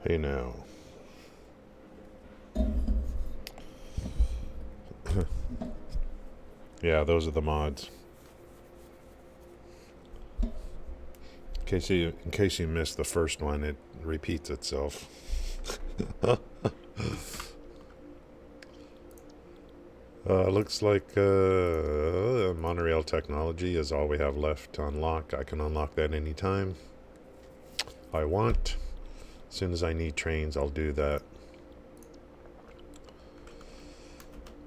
Hey now. Yeah, those are the mods. In case you missed the first one, it repeats itself. Looks like Monorail technology is all we have left to unlock. I can unlock that anytime I want. As soon as I need trains, I'll do that.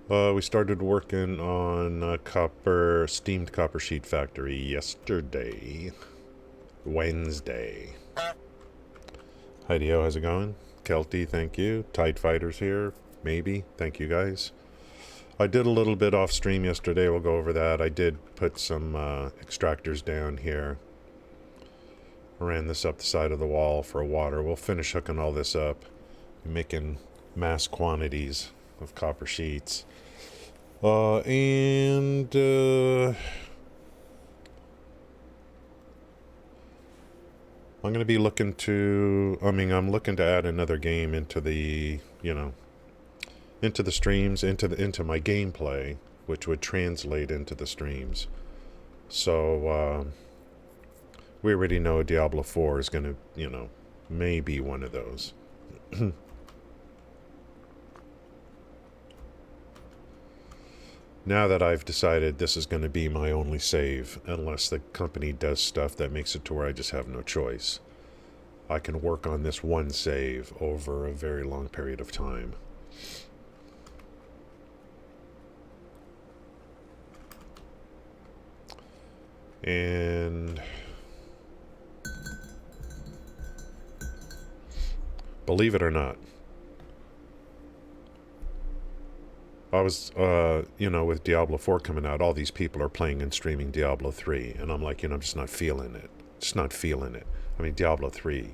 We started working on steamed copper sheet factory yesterday, Wednesday. Hi, how's it going? Kelty, thank you. Tide Fighters here, maybe. Thank you guys. I did a little bit off stream yesterday. We'll go over that. I did put some extractors down here. I ran this up the side of the wall for water. We'll finish hooking all this up. Making mass quantities of copper sheets. And I'm going to be looking to, I'm looking to add another game into the, into the streams, into my gameplay, which would translate into the streams. So, we already know Diablo 4 is going to, maybe one of those. Now that I've decided this is going to be my only save, unless the company does stuff that makes it to where I just have no choice, I can work on this one save over a very long period of time. And believe it or not, I was, with Diablo 4 coming out, all these people are playing and streaming Diablo 3. And I'm like, I'm just not feeling it. Just not feeling it. Diablo 3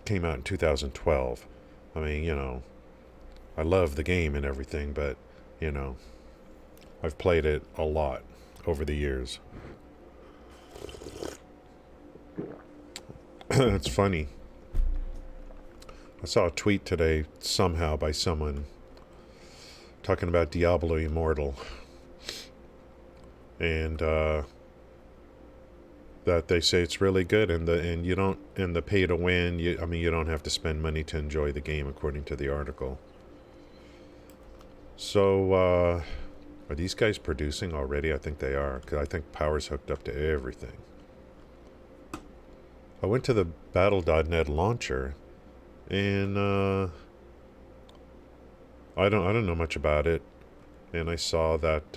came out in 2012. I love the game and everything, but, I've played it a lot over the years. It's funny. I saw a tweet today, somehow, by someone talking about Diablo Immortal, and that they say it's really good, and the pay to win, you don't have to spend money to enjoy the game, according to the article. So are these guys producing already? I think they are, because I think power's hooked up to everything. I went to the Battle.net launcher, and I don't know much about it, and I saw that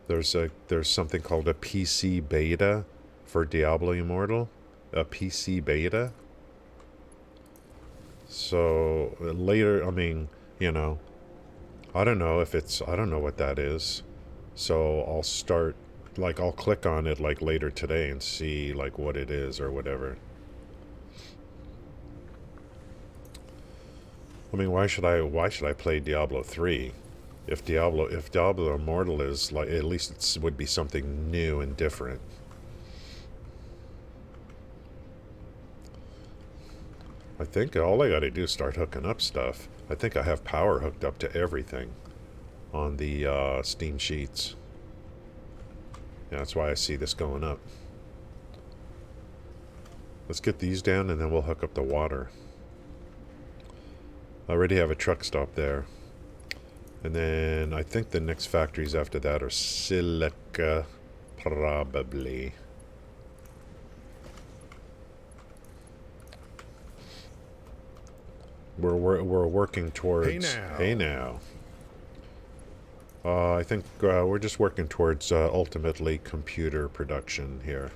there's something called a PC beta for Diablo Immortal, a PC beta. So later, I don't know I don't know what that is. So I'll click on it later today and see what it is or whatever. Why should I play Diablo 3? If Diablo Immortal is at least it would be something new and different. I think all I gotta do is start hooking up stuff. I think I have power hooked up to everything on the Steam sheets. Yeah, that's why I see this going up. Let's get these down and then we'll hook up the water. I already have a truck stop there. And then I think the next factories after that are Silica, probably. We're working towards... Hey now. I think we're just working towards ultimately computer production here.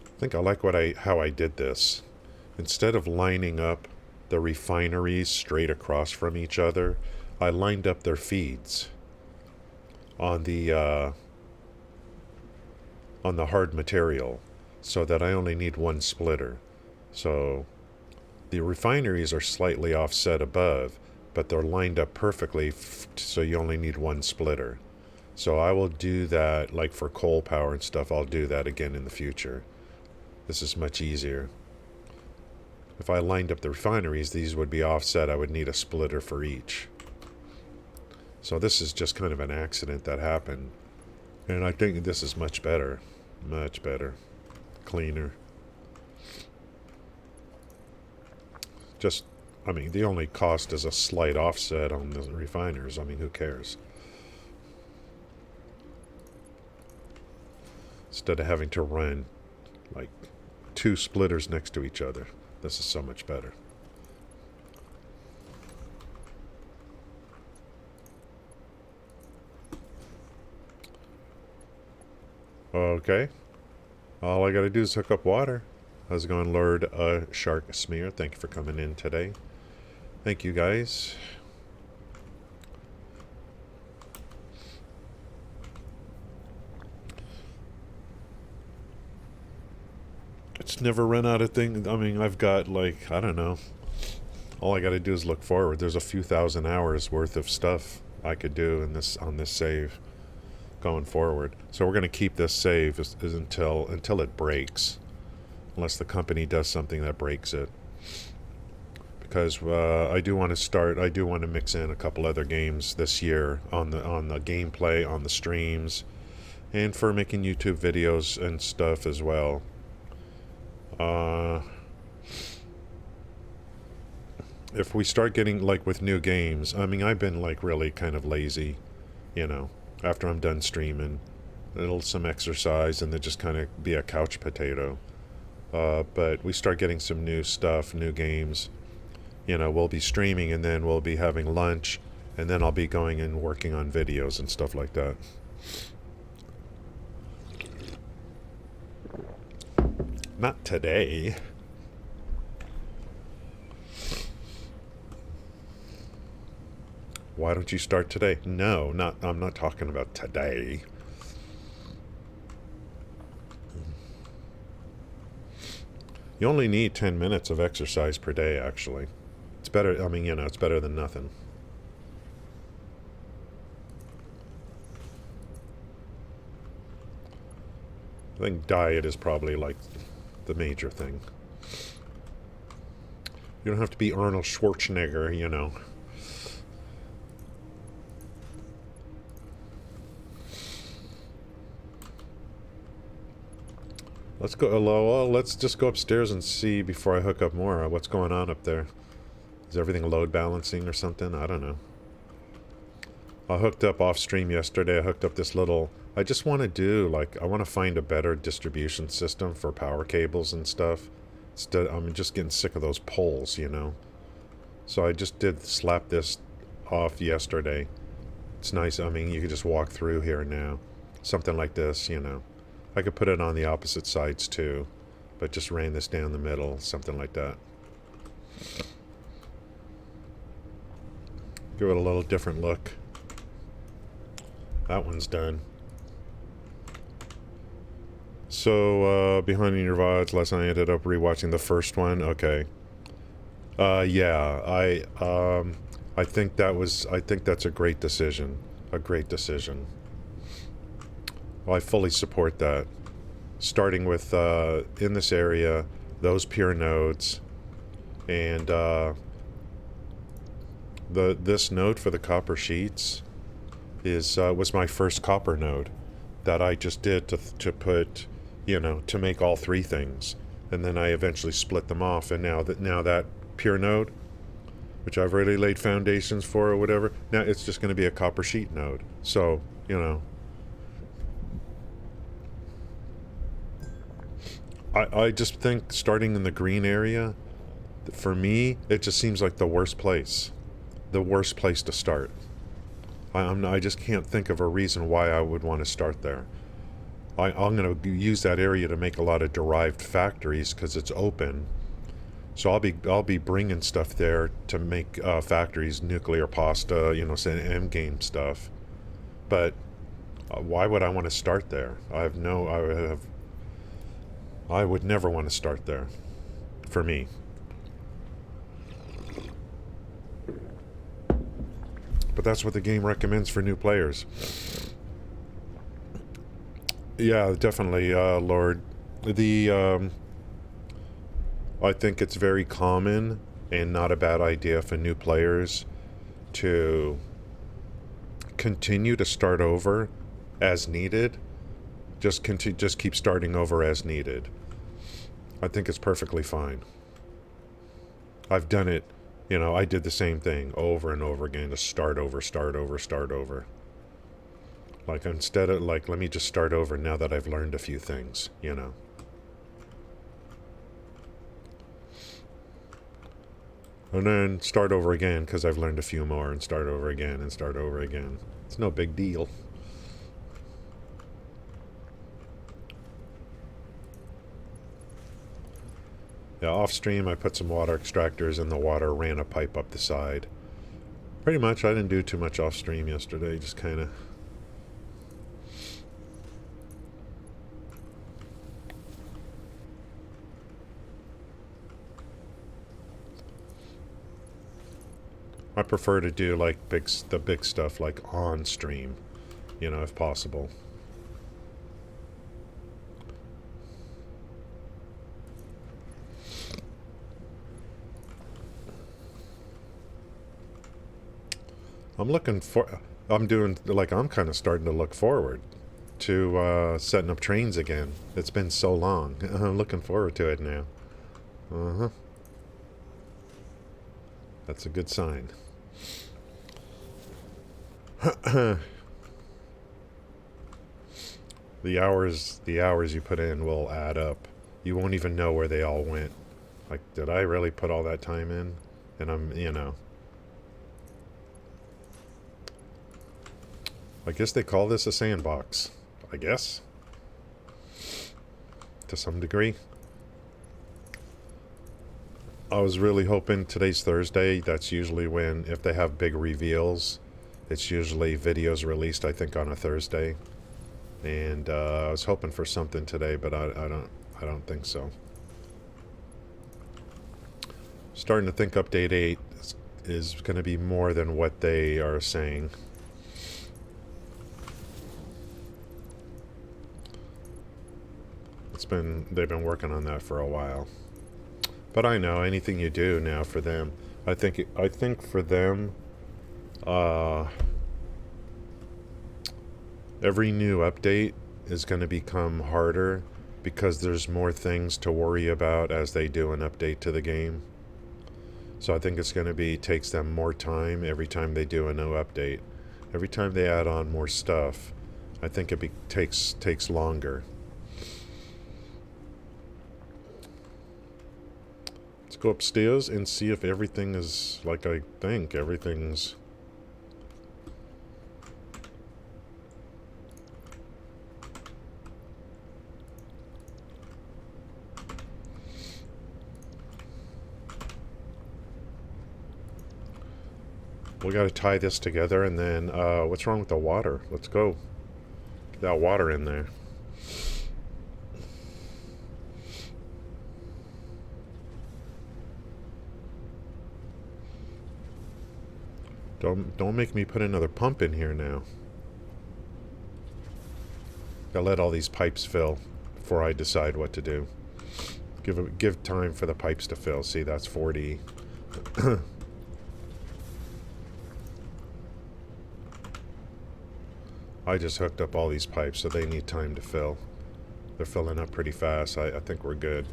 I think I like how I did this. Instead of lining up the refineries straight across from each other, I lined up their feeds on the hard material, so that I only need one splitter. So the refineries are slightly offset above, but they're lined up perfectly, so you only need one splitter. So I will do that, like for coal power and stuff, I'll do that again in the future. This is much easier. If I lined up the refineries, these would be offset. I would need a splitter for each. So this is just kind of an accident that happened. And I think this is much better. Much better. Cleaner. Just, I mean, the only cost is a slight offset on the refiners. I mean, who cares? Instead of having to run like 2 splitters next to each other. This is so much better. Okay. All I gotta do is hook up water. How's it going, Lord Shark Smear? Thank you for coming in today. Thank you, guys. It's never run out of things. I mean, I've got like, I don't know. All I gotta do is look forward. There's a few thousand hours worth of stuff I could do in this on this save going forward. So we're gonna keep this save until it breaks, unless the company does something that breaks it. Because I do want to mix in a couple other games this year on the gameplay, on the streams, and for making YouTube videos and stuff as well. If we start getting like with new games, I mean, I've been like really kind of lazy, you know, after I'm done streaming, a little some exercise and then just kind of be a couch potato. But we start getting some new stuff, new games, you know, we'll be streaming and then we'll be having lunch and then I'll be going and working on videos and stuff like that. Not today. Why don't you start today? No, I'm not talking about today. You only need 10 minutes of exercise per day, actually. It's better, I mean, you know, it's better than nothing. I think diet is probably like the major thing. You don't have to be Arnold Schwarzenegger, you know. Let's go. Well, let's just go upstairs and see before I hook up more. What's going on up there? Is everything load balancing or something? I don't know. I hooked up off stream yesterday. I hooked up this little. I just want to do like I want to find a better distribution system for power cables and stuff. Instead, I'm just getting sick of those poles, you know. So I just did slap this off yesterday. It's nice. I mean, you can just walk through here now. Something like this, you know. I could put it on the opposite sides too, but just ran this down the middle, something like that. Give it a little different look. That one's done. So, behind in your VODs, last night I ended up rewatching the first one. Okay. Yeah, I think that's a great decision. A great decision. Well, I fully support that. Starting with, in this area, those pure nodes, and, this node for the copper sheets was my first copper node that I just did to put, you know, to make all 3 things. And then I eventually split them off, and now that pure node, which I've already laid foundations for or whatever, now it's just going to be a copper sheet node. So, you know, I just think starting in the green area, for me, it just seems like the worst place. The worst place to start. I just can't think of a reason why I would want to start there. I'm going to use that area to make a lot of derived factories because it's open. So I'll be bringing stuff there to make factories, nuclear pasta, you know, say end game stuff. But why would I want to start there? I would never want to start there. For me. But that's what the game recommends for new players. Yeah, definitely, Lord. I think it's very common and not a bad idea for new players to continue to start over as needed. Just keep starting over as needed. I think it's perfectly fine. I've done it. I did the same thing over and over again, to start over, start over, start over. Like, instead of, like, let me just start over now that I've learned a few things. And then start over again because I've learned a few more, and start over again and start over again. It's no big deal. Yeah, off stream I put some water extractors in the water, ran a pipe up the side. Pretty much, I didn't do too much off stream yesterday, just kind of... I prefer to do like the big stuff like on stream, if possible. I'm kind of starting to look forward to setting up trains again. It's been so long. I'm looking forward to it now. Uh-huh. That's a good sign. The hours you put in will add up. You won't even know where they all went. Like, did I really put all that time in? And I guess they call this a sandbox. I guess. To some degree. I was really hoping today's Thursday. That's usually when, if they have big reveals, it's usually videos released, I think, on a Thursday. And I was hoping for something today, but I don't think so. Starting to think update 8 is going to be more than what they are saying. They've been working on that for a while. But I know anything you do now for them, I think for them, every new update is going to become harder because there's more things to worry about as they do an update to the game. So I think it's going to takes them more time every time they do a new update. Every time they add on more stuff, I think it takes longer. Let's go upstairs and see if everything is like I think everything's... We got to tie this together, and then what's wrong with the water? Let's go. Get that water in there. Don't make me put another pump in here now. Gotta let all these pipes fill before I decide what to do. Give time for the pipes to fill. See, that's 40. I just hooked up all these pipes, so they need time to fill. They're filling up pretty fast. I think we're good.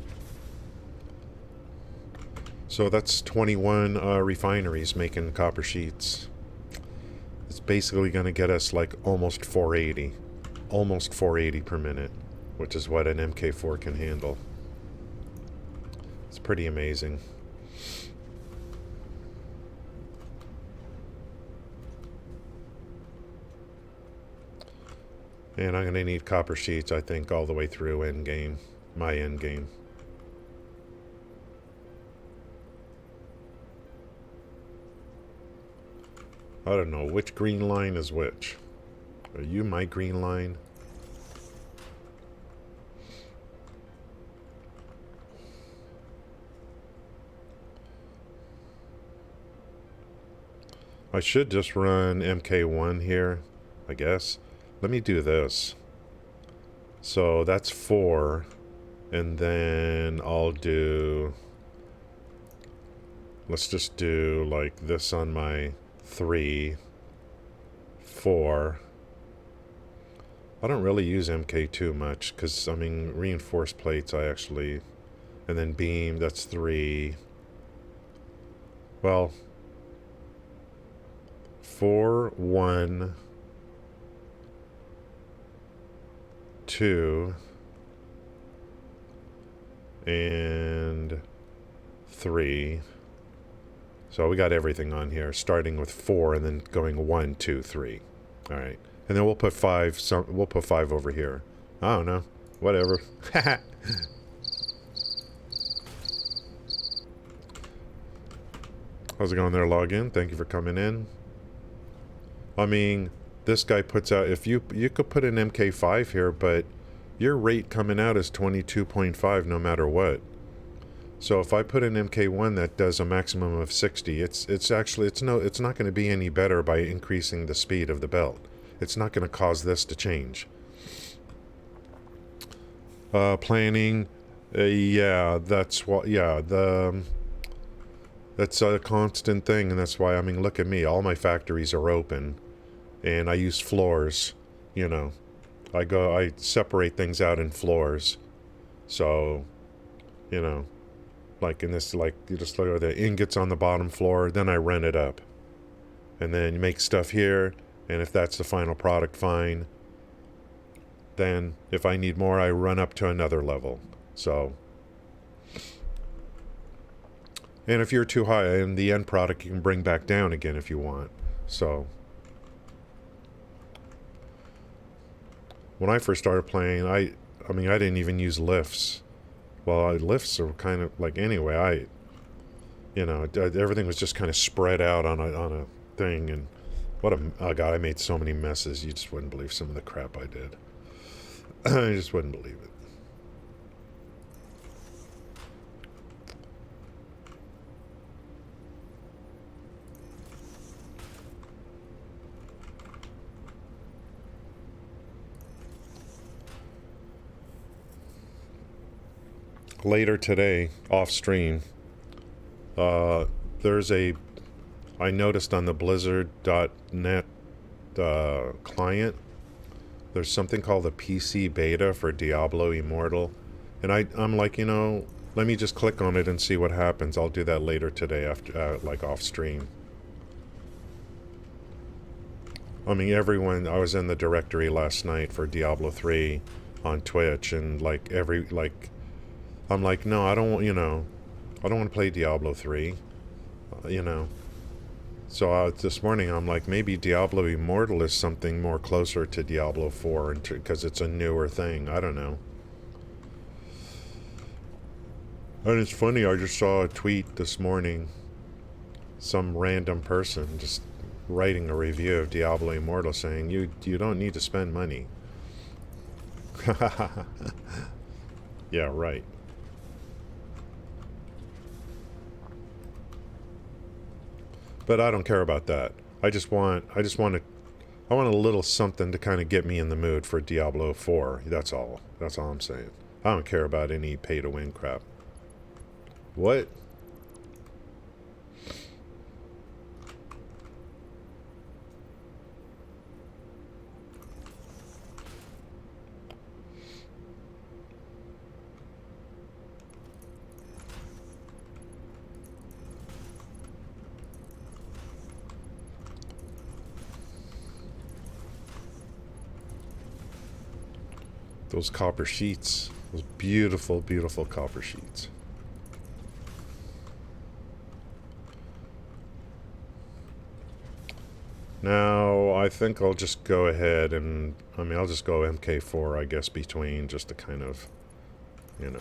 So that's 21 refineries making copper sheets. It's basically going to get us like almost 480. Almost 480 per minute, which is what an MK4 can handle. It's pretty amazing. And I'm going to need copper sheets, I think, all the way through endgame. My endgame. I don't know which green line is which. Are you my green line? I should just run MK1 here, I guess. Let me do this. So that's 4. And then I'll do... Let's just do like this on my 3, 4. I don't really use MK2 much because, I mean, reinforced plates I actually... And then beam, that's 3. Well, 4, 1, 2, and 3. So we got everything on here, starting with 4 and then going 1, 2, 3. All right, and then we'll put 5. We'll put 5 over here. I don't know, whatever. How's it going there, login? Thank you for coming in. I mean, this guy puts out, if you could put an MK5 here, but your rate coming out is 22.5 no matter what. So if I put an MK1 that does a maximum of 60, it's not going to be any better by increasing the speed of the belt. It's not going to cause this to change. Planning, yeah, that's what, yeah, that's a constant thing, and that's why, I mean, look at me, all my factories are open, and I use floors, you know. I separate things out in floors, so, you know, like in this, like, you just look at the ingots on the bottom floor, then I rent it up, and then you make stuff here, and if that's the final product, fine. Then, if I need more, I run up to another level, so... And if you're too high in the end product, you can bring back down again if you want. So, when I first started playing, I mean, I didn't even use lifts. Well, lifts are kind of like, anyway, you know, everything was just kind of spread out on a thing, and oh God, I made so many messes. You just wouldn't believe some of the crap I did. I just wouldn't believe it. Later today, off stream, there's I noticed on the Blizzard.net client, there's something called the PC beta for Diablo Immortal, and I'm like, you know, let me just click on it and see what happens. I'll do that later today after, like, off stream. I mean, I was in the directory last night for Diablo 3 on Twitch, and like I'm like, no, I don't want, you know, I don't want to play Diablo 3, you know. So this morning I'm like, maybe Diablo Immortal is something more closer to Diablo 4 because it's a newer thing. I don't know. And it's funny, I just saw a tweet this morning. Some random person just writing a review of Diablo Immortal saying, you don't need to spend money. Yeah, right. But I don't care about that. I want a little something to kind of get me in the mood for Diablo 4. That's all I'm saying. I don't care about any pay to win crap. What? Those copper sheets. Those beautiful, beautiful copper sheets. Now, I think I'll just go ahead and... I mean, I'll just go MK4, I guess, between, just to kind of, you know...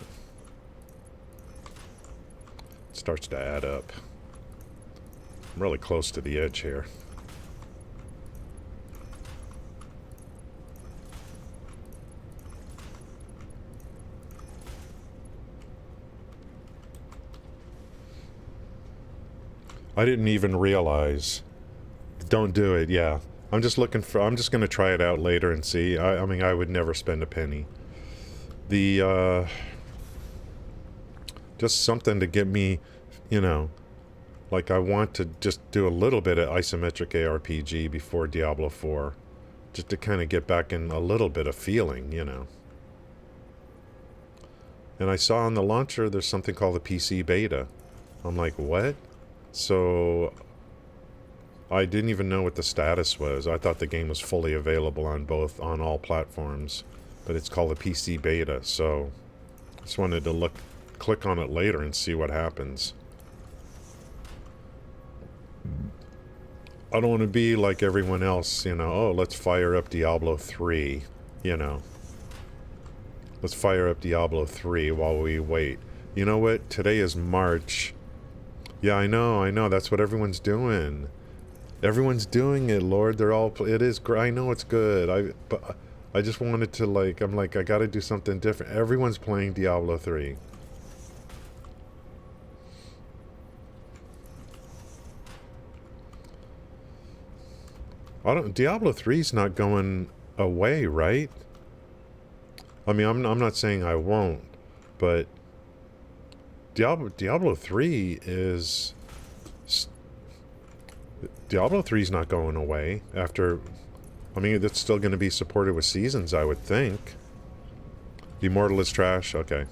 It starts to add up. I'm really close to the edge here. I didn't even realize Don't do it, yeah. I'm just looking for, I'm just going to try it out later and see. I mean, I would never spend a penny. The, just something to get me, you know, like I want to just do a little bit of isometric ARPG before Diablo 4. Just to kind of get back in a little bit of feeling, you know. And I saw on the launcher there's something called the PC beta. I'm like, what? So I didn't even know what the status was. I thought the game was fully available on all platforms. But it's called the PC beta, so I just wanted to click on it later and see what happens. I don't want to be like everyone else, you know, oh, let's fire up Diablo 3, you know. Let's fire up Diablo 3 while we wait. You know what? Today is March. Yeah, I know, that's what everyone's doing. Everyone's doing it, Lord. They're all, it is, I know it's good. But I just wanted to, like, I'm like, I gotta do something different. Everyone's playing Diablo 3. Diablo 3's not going away, right? I mean, I'm not saying I won't, but Diablo 3 is... Diablo 3's not going away after... I mean, it's still going to be supported with seasons, I would think. Immortal is trash? Okay.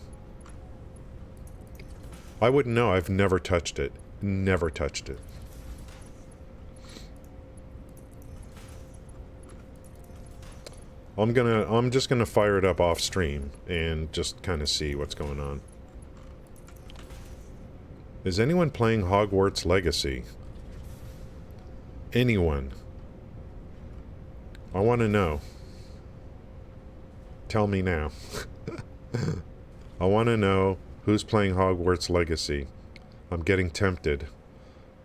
I wouldn't know. I've never touched it. Never touched it. I'm just gonna fire it up off stream and just kind of see what's going on. Is anyone playing Hogwarts Legacy? Anyone? I want to know. Tell me now. I want to know who's playing Hogwarts Legacy. I'm getting tempted.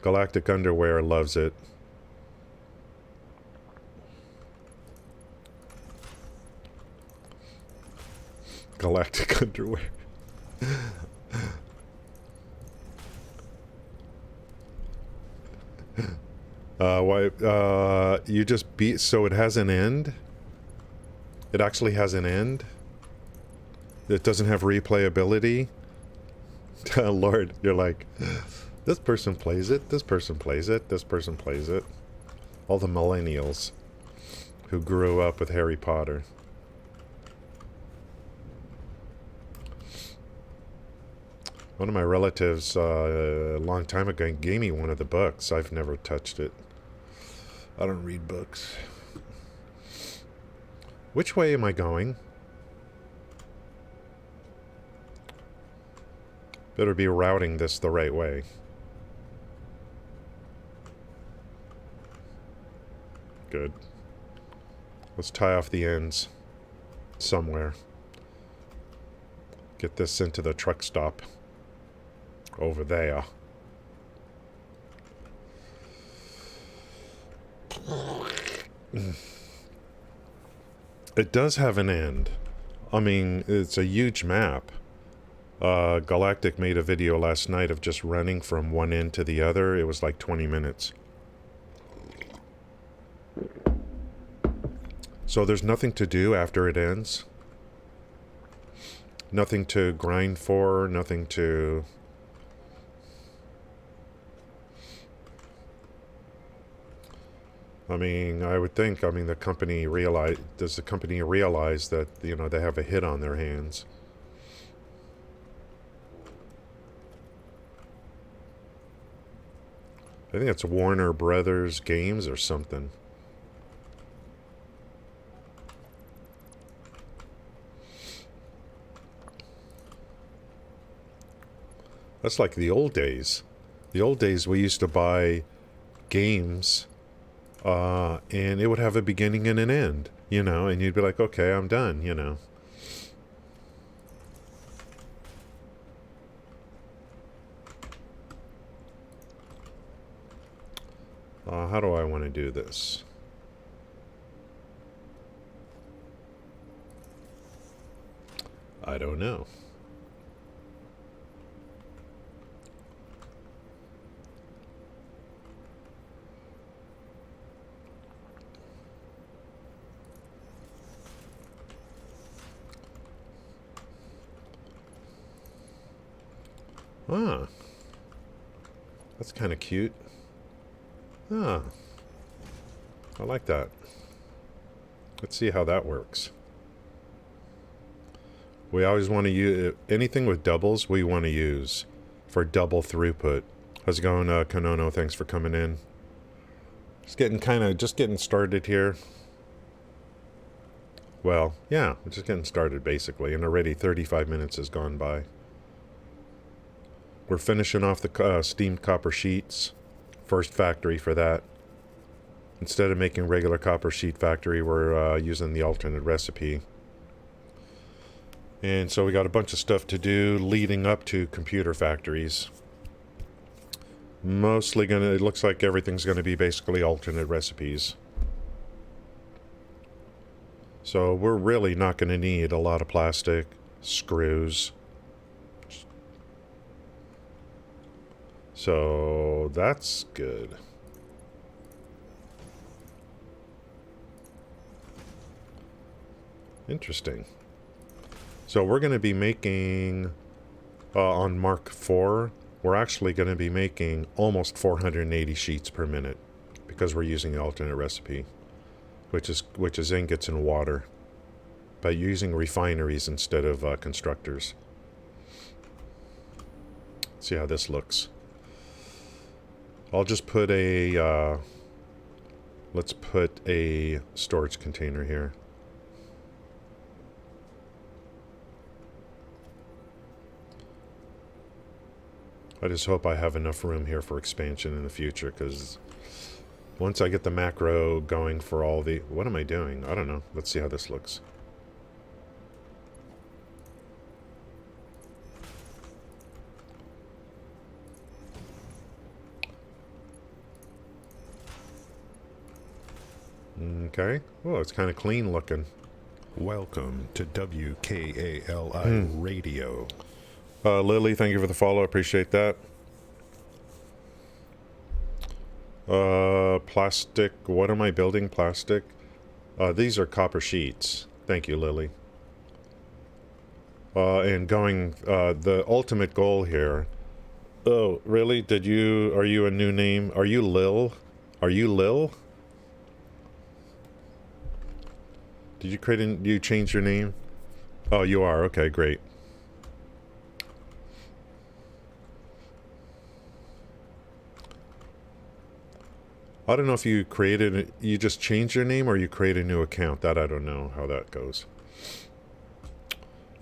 Galactic Underwear loves it. Galactic Underwear. You just beat, so it has an end? It actually has an end? It doesn't have replayability? Lord, you're like, this person plays it, this person plays it, this person plays it. All the millennials who grew up with Harry Potter. One of my relatives a long time ago gave me one of the books. I've never touched it. I don't read books. Which way am I going? Better be routing this the right way. Good. Let's tie off the ends somewhere. Get this into the truck stop. Over there. It does have an end. I mean, it's a huge map. Galactic made a video last night of just running from one end to the other. It was like 20 minutes. So there's nothing to do after it ends. Nothing to grind for, nothing to... I mean, I would think, I mean, does the company realize that, you know, they have a hit on their hands? I think it's Warner Brothers Games or something. That's like the old days. The old days we used to buy games... and it would have a beginning and an end, you know, and you'd be like, okay, I'm done, you know. How do I want to do this? I don't know. Ah, that's kind of cute. Ah, I like that. Let's see how that works. We always want to use anything with doubles. We want to use for double throughput. How's it going, Konono? Thanks for coming in. Just getting started here. Well, yeah, we're just getting started basically, and already 35 minutes has gone by. We're finishing off the steamed copper sheets. First factory for that. Instead of making regular copper sheet factory, we're using the alternate recipe. And so we got a bunch of stuff to do leading up to computer factories. It looks like everything's gonna be basically alternate recipes. So we're really not gonna need a lot of plastic, screws. So that's good. Interesting. So we're going to be making, on Mark 4, we're actually going to be making almost 480 sheets per minute because we're using the alternate recipe, which is ingots and water, but using refineries instead of constructors. Let's see how this looks. I'll just put let's put a storage container here. I just hope I have enough room here for expansion in the future, because once I get the macro going for all the... What am I doing? I don't know. Let's see how this looks. Okay. Well, it's kind of clean looking. Welcome to WKALI Radio. Lily, thank you for the follow. I appreciate that. Plastic. What am I building? Plastic. These are copper sheets. Thank you, Lily. And going, the ultimate goal here. Oh, really? Are you a new name? Are you Lil? Are you Lil? Did you change your name? Oh, you are. Okay, great. I don't know if you just changed your name or you create a new account. That I don't know how that goes.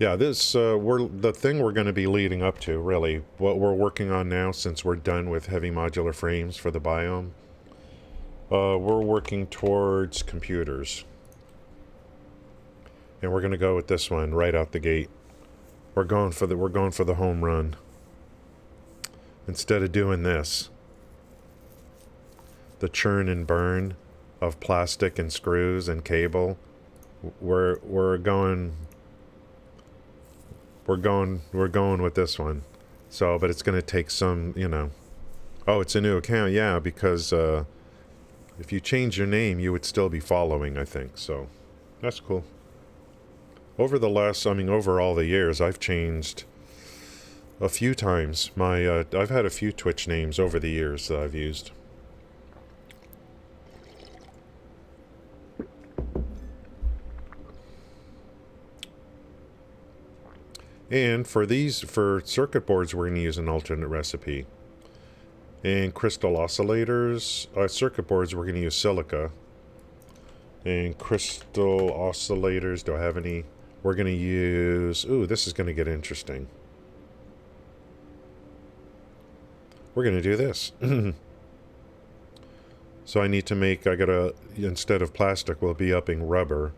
Yeah, the thing we're going to be leading up to, really, what we're working on now since we're done with heavy modular frames for the biome. We're working towards computers. And we're going to go with this one right out the gate. We're going for the home run. Instead of doing this, the churn and burn of plastic and screws and cable, we're going with this one. So, but it's going to take some, Oh, it's a new account, yeah, because if you change your name, you would still be following, I think. So, that's cool. Over all the years, I've changed a few times. I've had a few Twitch names over the years that I've used. And for circuit boards, we're going to use an alternate recipe. And crystal oscillators, circuit boards, we're going to use silica. And crystal oscillators, do I have any? We're going to use... Ooh, this is going to get interesting. We're going to do this. So I need to instead of plastic, we'll be upping rubber.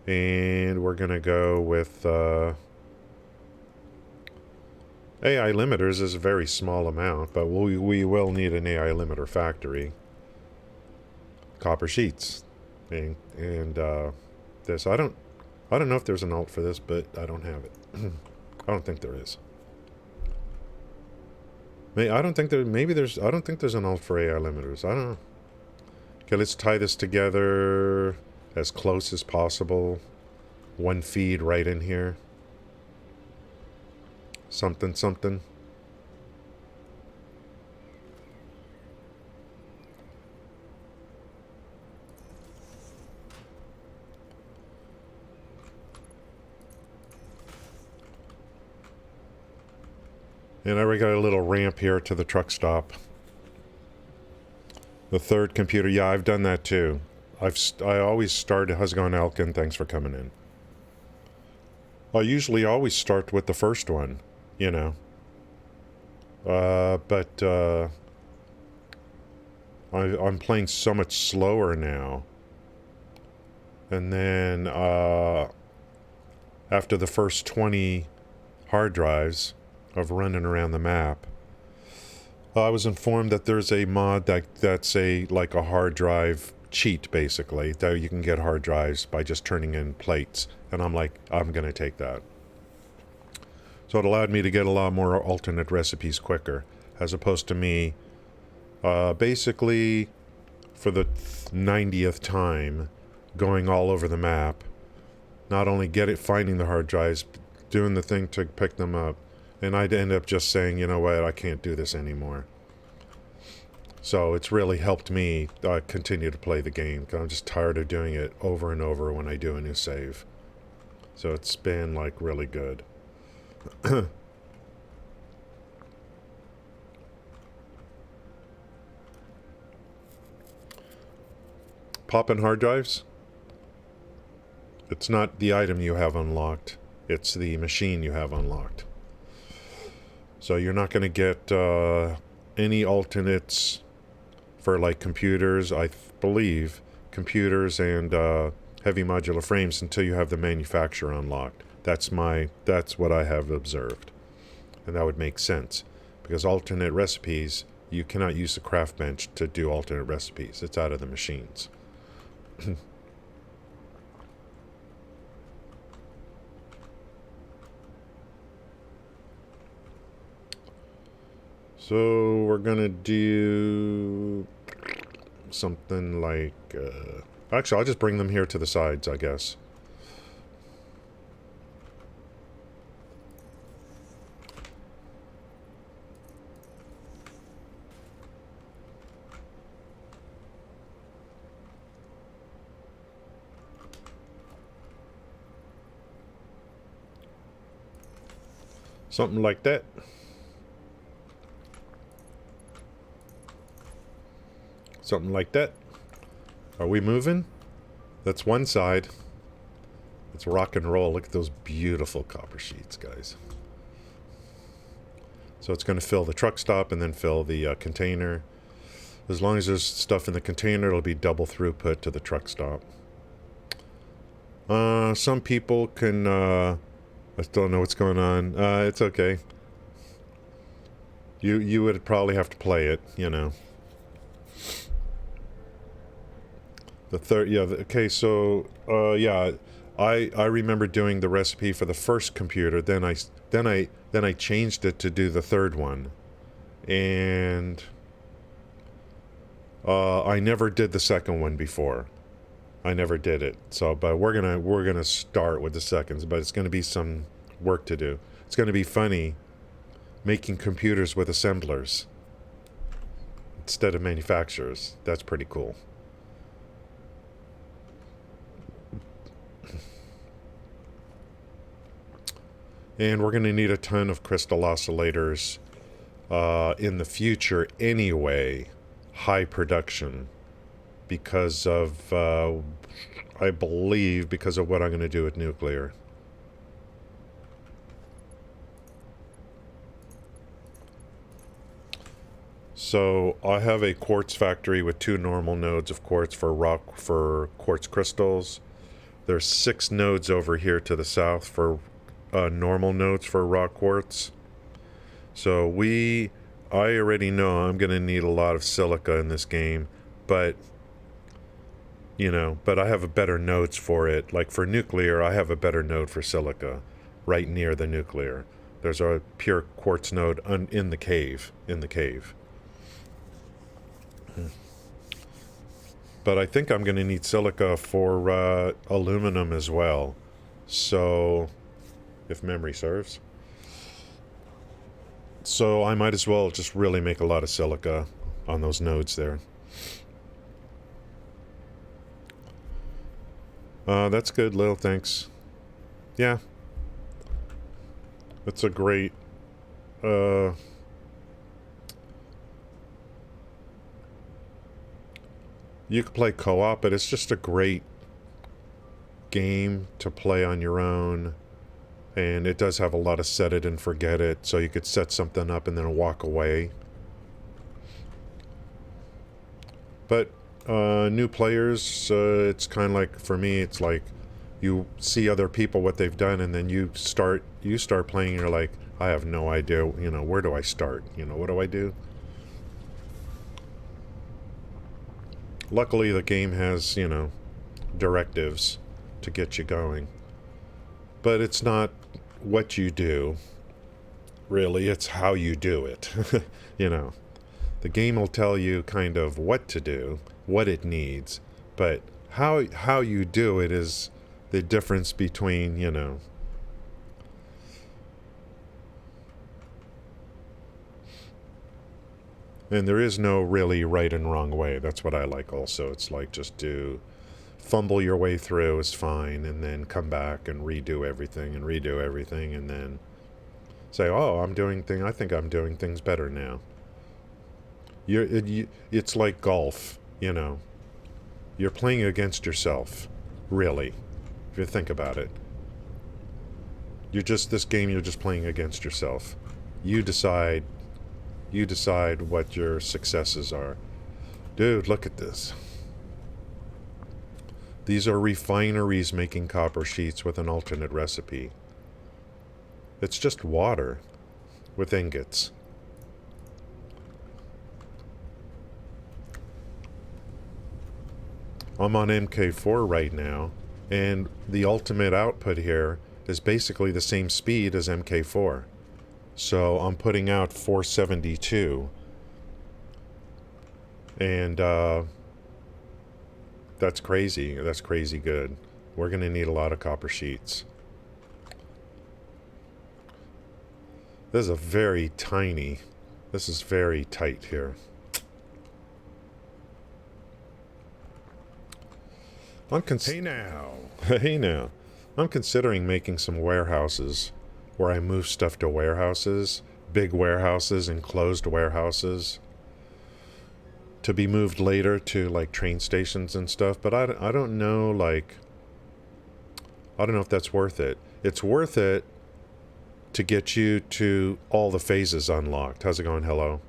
And we're going to go with... AI limiters is a very small amount, but we will need an AI limiter factory. Copper sheets. And this. I don't know if there's an alt for this, but I don't have it. I don't think there is. I don't think there's an alt for AI limiters. I don't know. Okay, let's tie this together as close as possible. One feed right in here. Something. And I got a little ramp here to the truck stop. The third computer, yeah, I've done that too. I always start, how's it going, Elkin? Thanks for coming in. I usually always start with the first one, you know. But I'm playing so much slower now. And then after the first 20 hard drives of running around the map, I was informed that there's a mod that's like a hard drive cheat, basically, that you can get hard drives by just turning in plates. And I'm like, I'm going to take that. So it allowed me to get a lot more alternate recipes quicker, as opposed to me basically for the 90th time going all over the map, not only finding the hard drives, but doing the thing to pick them up. And I'd end up just saying, you know what, I can't do this anymore. So it's really helped me continue to play the game, because I'm just tired of doing it over and over when I do a new save. So it's been like really good. Pop-in hard drives? It's not the item you have unlocked, it's the machine you have unlocked. So you're not going to get any alternates for like computers, I believe, computers and heavy modular frames until you have the manufacturer unlocked. That's what I have observed. And that would make sense, because alternate recipes, you cannot use the craft bench to do alternate recipes. It's out of the machines. So we're gonna do something like actually I'll just bring them here to the sides, I guess. Something like that. Something like that. Are we moving? That's one side. Let's rock and roll. Look at those beautiful copper sheets, guys. So it's going to fill the truck stop and then fill the container. As long as there's stuff in the container, it'll be double throughput to the truck stop. Some people can... I still don't know what's going on. It's okay. You would probably have to play it, you know. The third, yeah, okay, so, yeah, I remember doing the recipe for the first computer, then I changed it to do the third one, and, I never did the second one before. I never did it, so, but we're gonna start with the seconds, but it's gonna be some work to do. It's gonna be funny making computers with assemblers instead of manufacturers. That's pretty cool. And we're going to need a ton of crystal oscillators in the future anyway, high production, because of, I believe, because of what I'm going to do with nuclear. So I have a quartz factory with 2 normal nodes of quartz for quartz crystals. There's 6 nodes over here to the south for normal nodes for rock quartz. So I already know I'm going to need a lot of silica in this game, but you know, but I have a better nodes for it. Like for nuclear, I have a better node for silica right near the nuclear. There's a pure quartz node in the cave. But I think I'm going to need silica for aluminum as well. So if memory serves. So I might as well just really make a lot of silica on those nodes there. That's good, Lil, thanks. Yeah. That's a great you could play co-op, but it's just a great game to play on your own. And it does have a lot of set it and forget it, so you could set something up and then walk away. But new players, it's kind of like, for me, it's like you see other people, what they've done, and then you start playing, and you're like, I have no idea, where do I start? What do I do? Luckily, the game has, directives to get you going. But it's not what you do, really, it's how you do it. The game will tell you kind of what to do, what it needs, but how you do it is the difference between, and there is no really right and wrong way. That's what I like also. It's like just fumble your way through is fine, and then come back and redo everything, and then say, oh, I think I'm doing things better now. It's like golf, You're playing against yourself, really, if you think about it. You're just playing against yourself. You decide what your successes are. Dude, look at this. These are refineries making copper sheets with an alternate recipe. It's just water with ingots. I'm on MK4 right now, and the ultimate output here is basically the same speed as MK4. So I'm putting out 472. And that's crazy. That's crazy good. We're going to need a lot of copper sheets. This is very tight here. Hey now. Hey now. I'm considering making some warehouses where I move stuff to warehouses, big warehouses, enclosed warehouses, to be moved later to like train stations and stuff. But I don't know, I don't know if that's worth it. It's worth it to get you to all the phases unlocked. How's it going? Hello.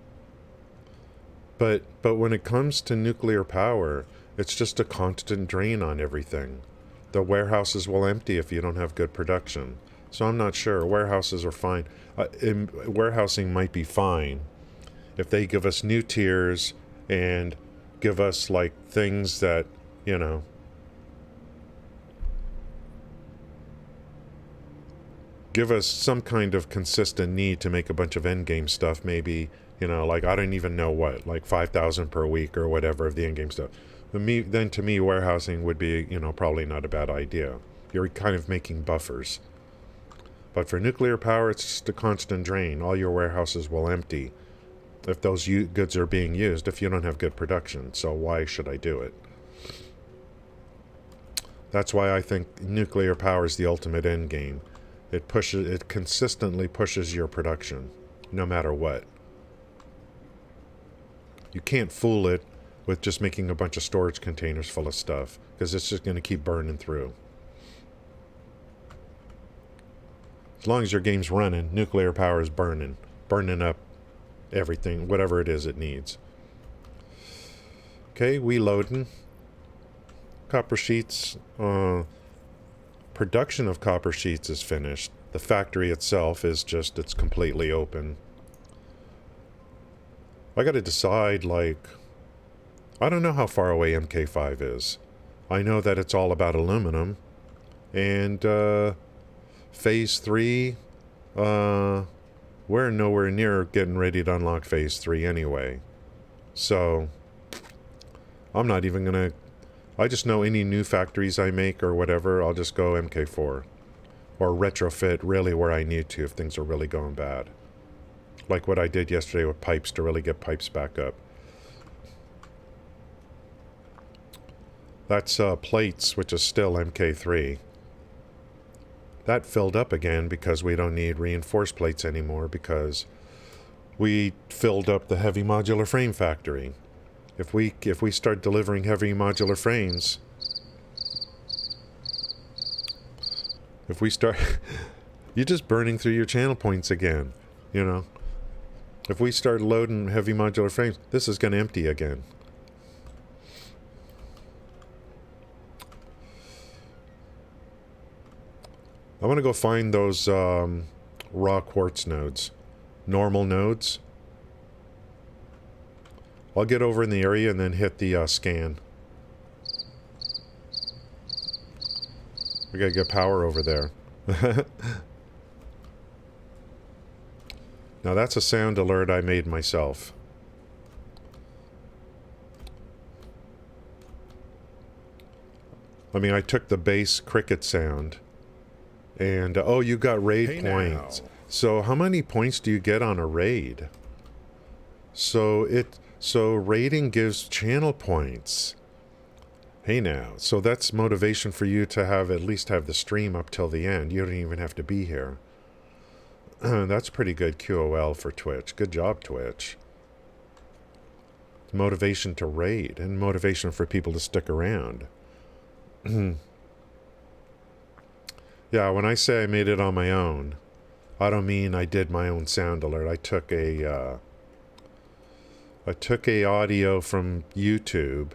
But when it comes to nuclear power, it's just a constant drain on everything. The warehouses will empty if you don't have good production. So I'm not sure. Warehouses are fine. Warehousing might be fine if they give us new tiers and give us like things that, give us some kind of consistent need to make a bunch of endgame stuff, maybe, like I don't even know what, like 5,000 per week or whatever of the endgame stuff. Then to me, warehousing would be, probably not a bad idea. You're kind of making buffers. But for nuclear power, it's just a constant drain. All your warehouses will empty if those goods are being used, if you don't have good production. So why should I do it? That's why I think nuclear power is the ultimate end game. It consistently pushes your production, no matter what. You can't fool it with just making a bunch of storage containers full of stuff, because it's just going to keep burning through. As long as your game's running, nuclear power is burning up everything, whatever it is it needs. Okay, we loading. Copper sheets, production of copper sheets is finished. The factory itself is just, it's completely open. I gotta decide, I don't know how far away MK5 is. I know that it's all about aluminum. And Phase 3, we're nowhere near getting ready to unlock Phase 3 anyway. So, I'm not even gonna... I just know any new factories I make or whatever, I'll just go MK4. Or retrofit really where I need to if things are really going bad. Like what I did yesterday with pipes to really get pipes back up. That's plates, which is still MK3. That filled up again because we don't need reinforced plates anymore because we filled up the heavy modular frame factory. If we start delivering heavy modular frames, if we start, you're just burning through your channel points again, you know. If we start loading heavy modular frames, this is going to empty again. I want to go find those raw quartz nodes, normal nodes. I'll get over in the area and then hit the scan. We gotta get power over there. Now that's a sound alert I made myself. I mean, I took the bass cricket sound. And, oh, you got raid points. Now. So how many points do you get on a raid? So raiding gives channel points. Hey now. So that's motivation for you to at least have the stream up till the end. You don't even have to be here. That's pretty good QOL for Twitch. Good job, Twitch. Motivation to raid and motivation for people to stick around. Yeah, when I say I made it on my own, I don't mean I did my own sound alert. I took a audio from YouTube,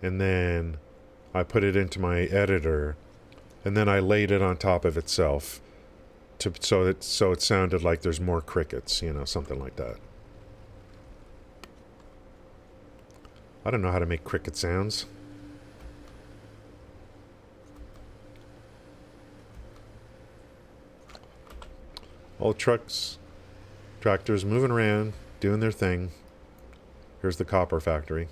and then I put it into my editor, and then I laid it on top of itself, so it sounded like there's more crickets, you know, something like that. I don't know how to make cricket sounds. All tractors moving around, doing their thing. Here's the copper factory.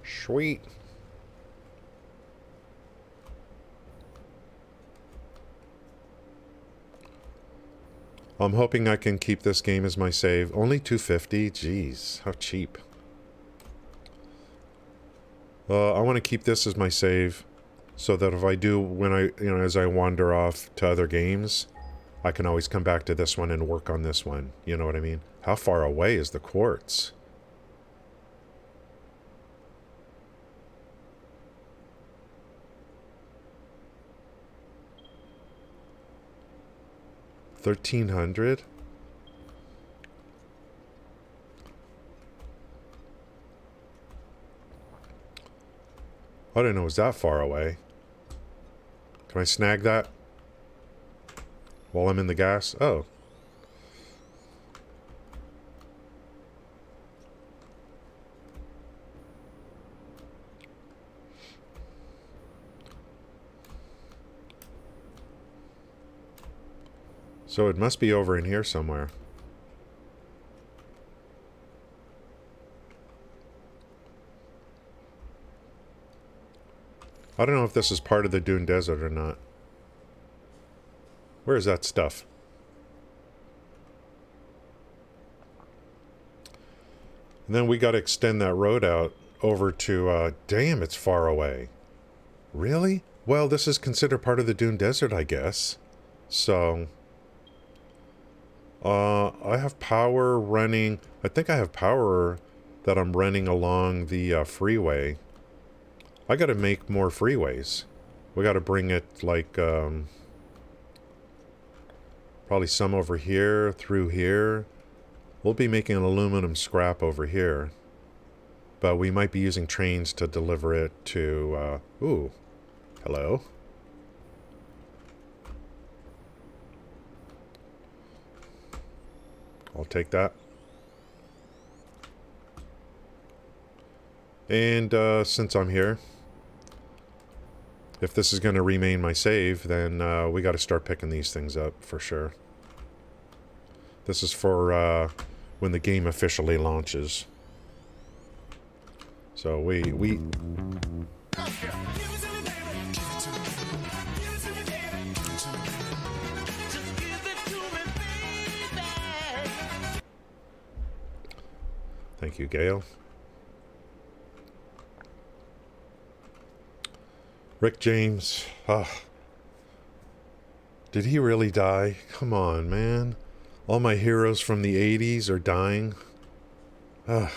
Sweet. I'm hoping I can keep this game as my save. Only $250? Jeez, how cheap. I want to keep this as my save, so that if I do, as I wander off to other games, I can always come back to this one and work on this one. You know what I mean? How far away is the quartz? $1,300? I didn't know it was that far away. Can I snag that while I'm in the gas? Oh. So it must be over in here somewhere. I don't know if this is part of the Dune Desert or not. Where is that stuff? And then we got to extend that road out over to, damn, it's far away. Really? Well, this is considered part of the Dune Desert, I guess. So, I have power running. I think I have power that I'm running along the freeway. I got to make more freeways. We got to bring it like probably some over here, through here. We'll be making an aluminum scrap over here, but we might be using trains to deliver it to. Ooh, hello. I'll take that. And since I'm here, if this is going to remain my save, then we got to start picking these things up for sure. This is for when the game officially launches. So we Thank you, Gail. Rick James. Did he really die? Come on, man. All my heroes from the 80s are dying. Ugh.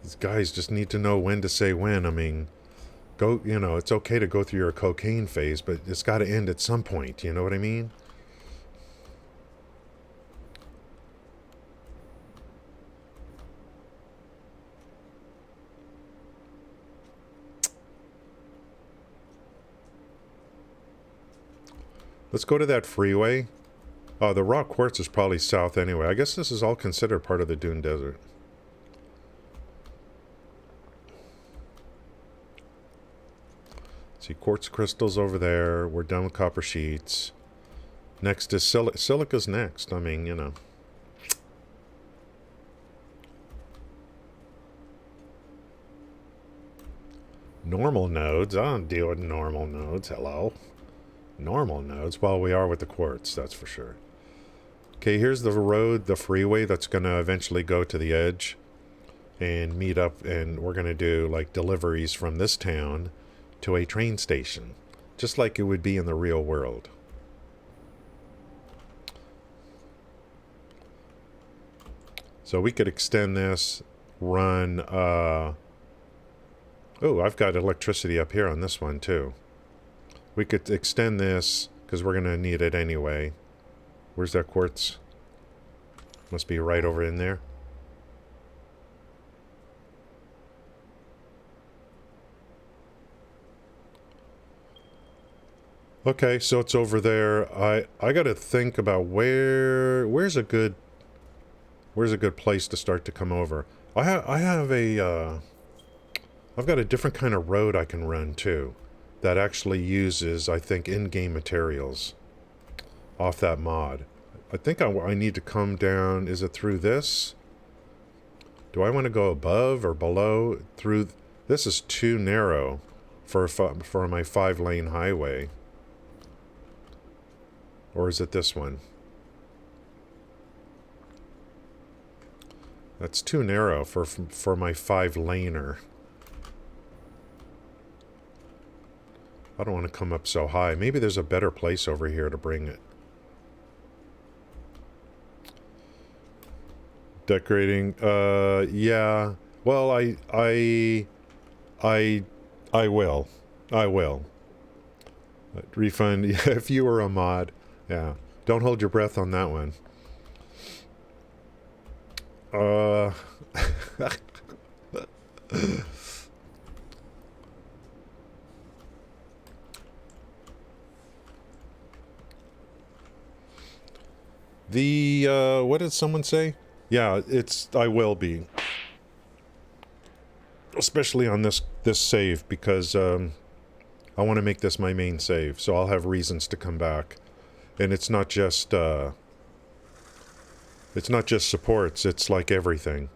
These guys just need to know when to say when. I mean, it's okay to go through your cocaine phase, but it's got to end at some point. You know what I mean? Let's go to that freeway. Oh, the rock quartz is probably south anyway. I guess this is all considered part of the Dune Desert. See, quartz crystals over there. We're done with copper sheets. Next is silica's next. I mean, you know. Normal nodes. I don't deal with normal nodes. Hello. Normal nodes. Well, we are with the quartz, that's for sure. Okay, here's the road, the freeway that's going to eventually go to the edge and meet up, and we're going to do like deliveries from this town to a train station, just like it would be in the real world. So we could extend this, run, oh, I've got electricity up here on this one too. We could extend this, because we're going to need it anyway. Where's that quartz? Must be right over in there. Okay, so it's over there. I got to think about where's a good place to start to come over. I've got a different kind of road I can run too, that actually uses, I think, in-game materials off that mod. I think I need to come down. Is it through this? Do I want to go above or below? Through this is too narrow for my 5-lane highway. Or is it this one? That's too narrow for my 5-laner. I don't want to come up so high. Maybe there's a better place over here to bring it. Decorating. Yeah. Well, I will. I will. Refund. If you were a mod. Yeah. Don't hold your breath on that one. What did someone say? Yeah, I will be. Especially on this save, because I want to make this my main save, so I'll have reasons to come back. And it's not just supports, it's like everything.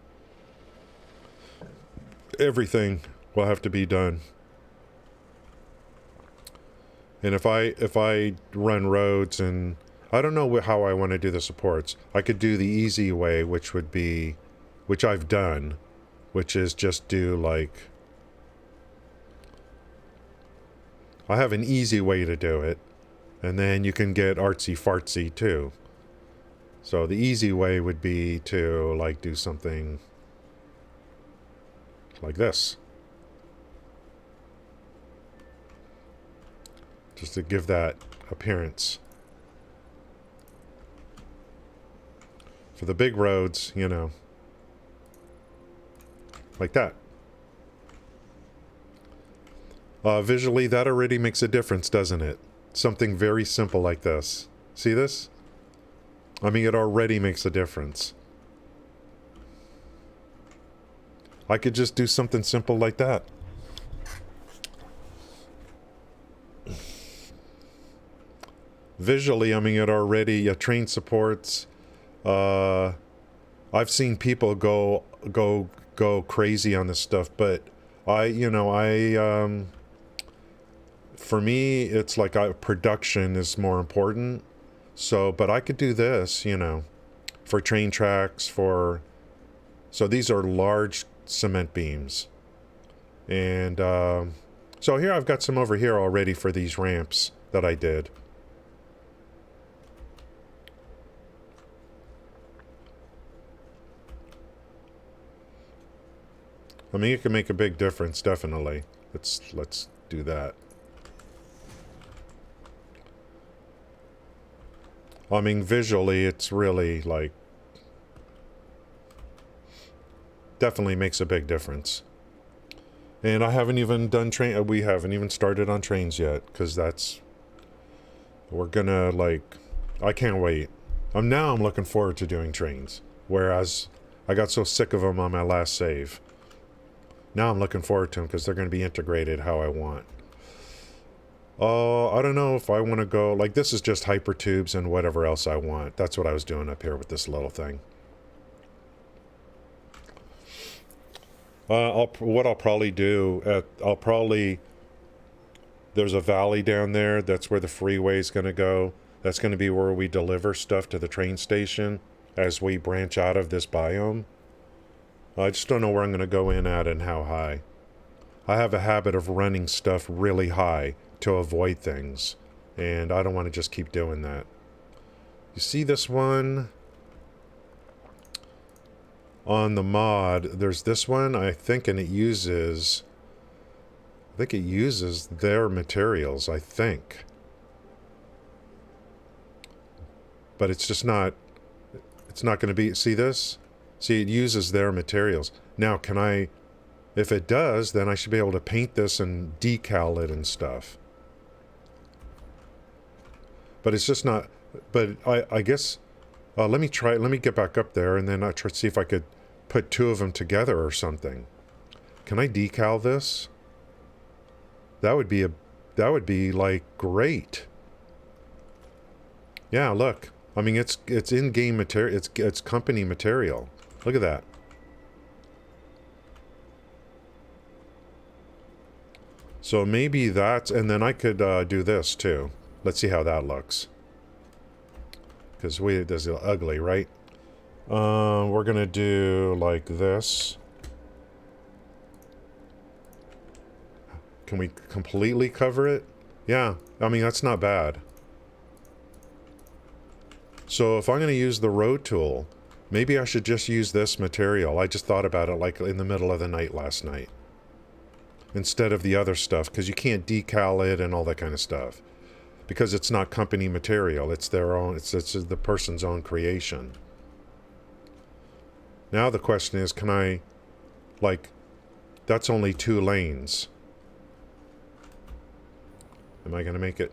Everything will have to be done. And if I run roads, and I don't know how I want to do the supports. I could do the easy way, which I've done, which is just do like, I have an easy way to do it, and then you can get artsy fartsy too. So the easy way would be to like do something like this. Just to give that appearance. For the big roads, you know, like that. Visually, that already makes a difference, doesn't it? Something very simple like this. See this? I mean, it already makes a difference. I could just do something simple like that. Visually, I mean, it already, train supports. I've seen people go crazy on this stuff, but for me, it's like production is more important. So, but I could do this, for train tracks, so these are large cement beams. And So here I've got some over here already for these ramps that I did. I mean, it can make a big difference, definitely. Let's do that. I mean, visually, it's really, like, definitely makes a big difference. And I haven't even done we haven't even started on trains yet, because we're gonna, like, I can't wait. Now I'm looking forward to doing trains, whereas I got so sick of them on my last save. Now I'm looking forward to them because they're going to be integrated how I want. I don't know if I want to go, like, this is just hypertubes and whatever else I want. That's what I was doing up here with this little thing. What I'll probably do, there's a valley down there. That's where the freeway's going to go. That's going to be where we deliver stuff to the train station as we branch out of this biome. I just don't know where I'm going to go in at and how high. I have a habit of running stuff really high to avoid things, and I don't want to just keep doing that. You see this one? On the mod, there's this one, I think, and it uses their materials, I think. But it's just not, it's not going to be, see this? See, it uses their materials. Now, if it does, then I should be able to paint this and decal it and stuff. But it's just not, but I guess, let me get back up there and then I'll try to see if I could put two of them together or something. Can I decal this? That would be like great. Yeah, look. I mean, it's in-game material. It's company material. Look at that. So maybe that's, and then I could do this too. Let's see how that looks. Because this is ugly, right? We're gonna do like this. Can we completely cover it? Yeah, I mean, that's not bad. So if I'm going to use the road tool, maybe I should just use this material. I just thought about it like in the middle of the night last night. Instead of the other stuff, because you can't decal it and all that kind of stuff. Because it's not company material. It's their own, it's the person's own creation. Now the question is, can I, like, that's only 2 lanes. Am I going to make it?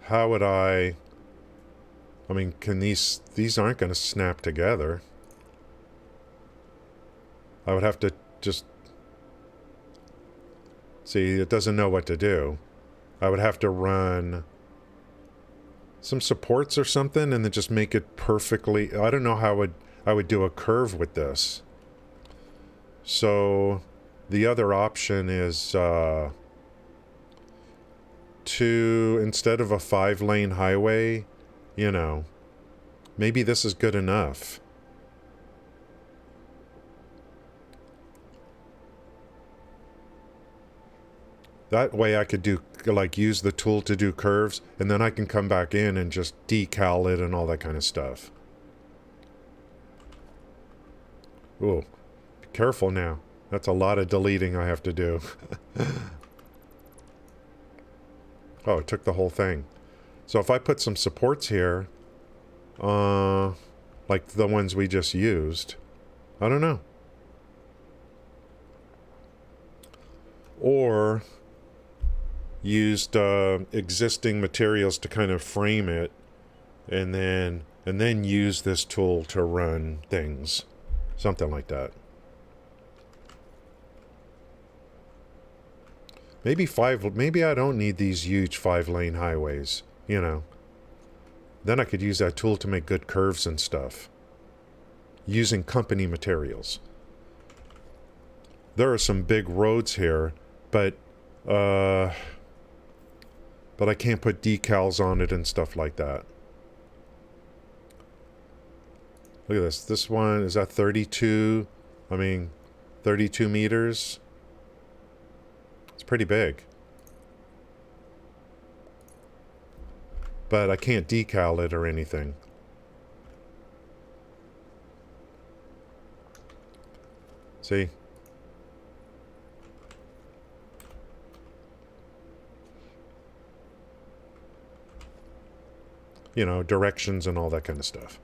How would I mean, can these aren't going to snap together. I would have to just, see, it doesn't know what to do. I would have to run some supports or something and then just make it perfectly, I don't know how I would do a curve with this. So the other option is instead of a 5-lane highway, you know, maybe this is good enough. That way I could do, like, use the tool to do curves, and then I can come back in and just decal it and all that kind of stuff. Ooh, be careful now. That's a lot of deleting I have to do. Oh, it took the whole thing. So if I put some supports here, like the ones we just used, I don't know. Or used existing materials to kind of frame it, and then use this tool to run things, something like that. Maybe I don't need these huge 5-lane highways, you know. Then I could use that tool to make good curves and stuff, using company materials. There are some big roads here, but I can't put decals on it and stuff like that. Look at this. This one is at 32. 32 meters. It's pretty big. But I can't decal it or anything. See? You know, directions and all that kind of stuff.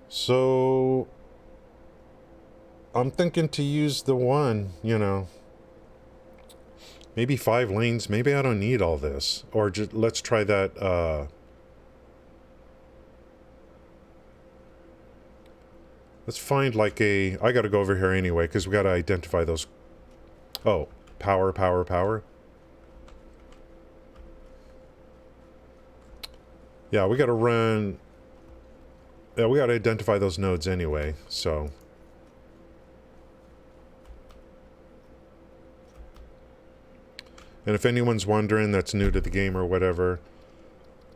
So I'm thinking to use the one, you know, maybe 5 lanes. Maybe I don't need all this. Or just let's try that. Let's find like a... I got to go over here anyway because we got to identify those. Oh, power, power, power. Yeah, we got to run... Yeah, we got to identify those nodes anyway, so... And if anyone's wondering that's new to the game or whatever,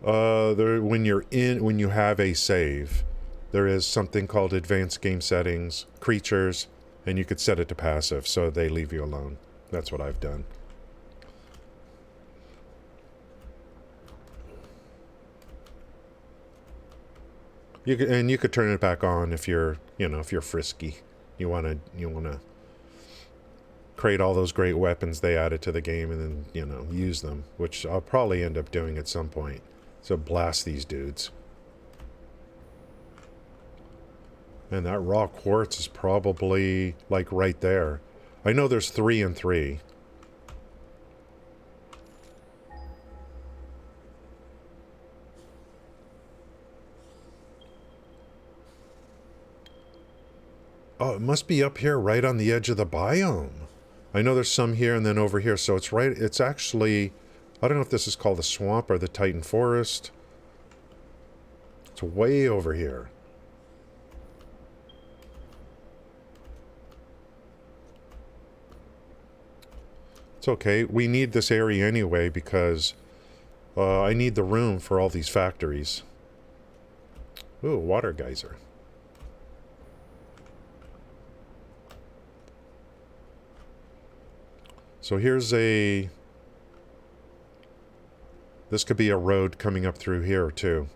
when you have a save, there is something called advanced game settings, creatures, and you could set it to passive so they leave you alone. That's what I've done. You could turn it back on if you're, if you're frisky. You wanna create all those great weapons they added to the game and then, use them, which I'll probably end up doing at some point. So blast these dudes. And that raw quartz is probably like right there. I know there's 3 and 3. Oh, it must be up here right on the edge of the biome. I know there's some here and then over here, so it's actually, I don't know if this is called the swamp or the Titan Forest. It's way over here. It's okay. We need this area anyway because I need the room for all these factories. Ooh, water geyser. So here's this could be a road coming up through here too.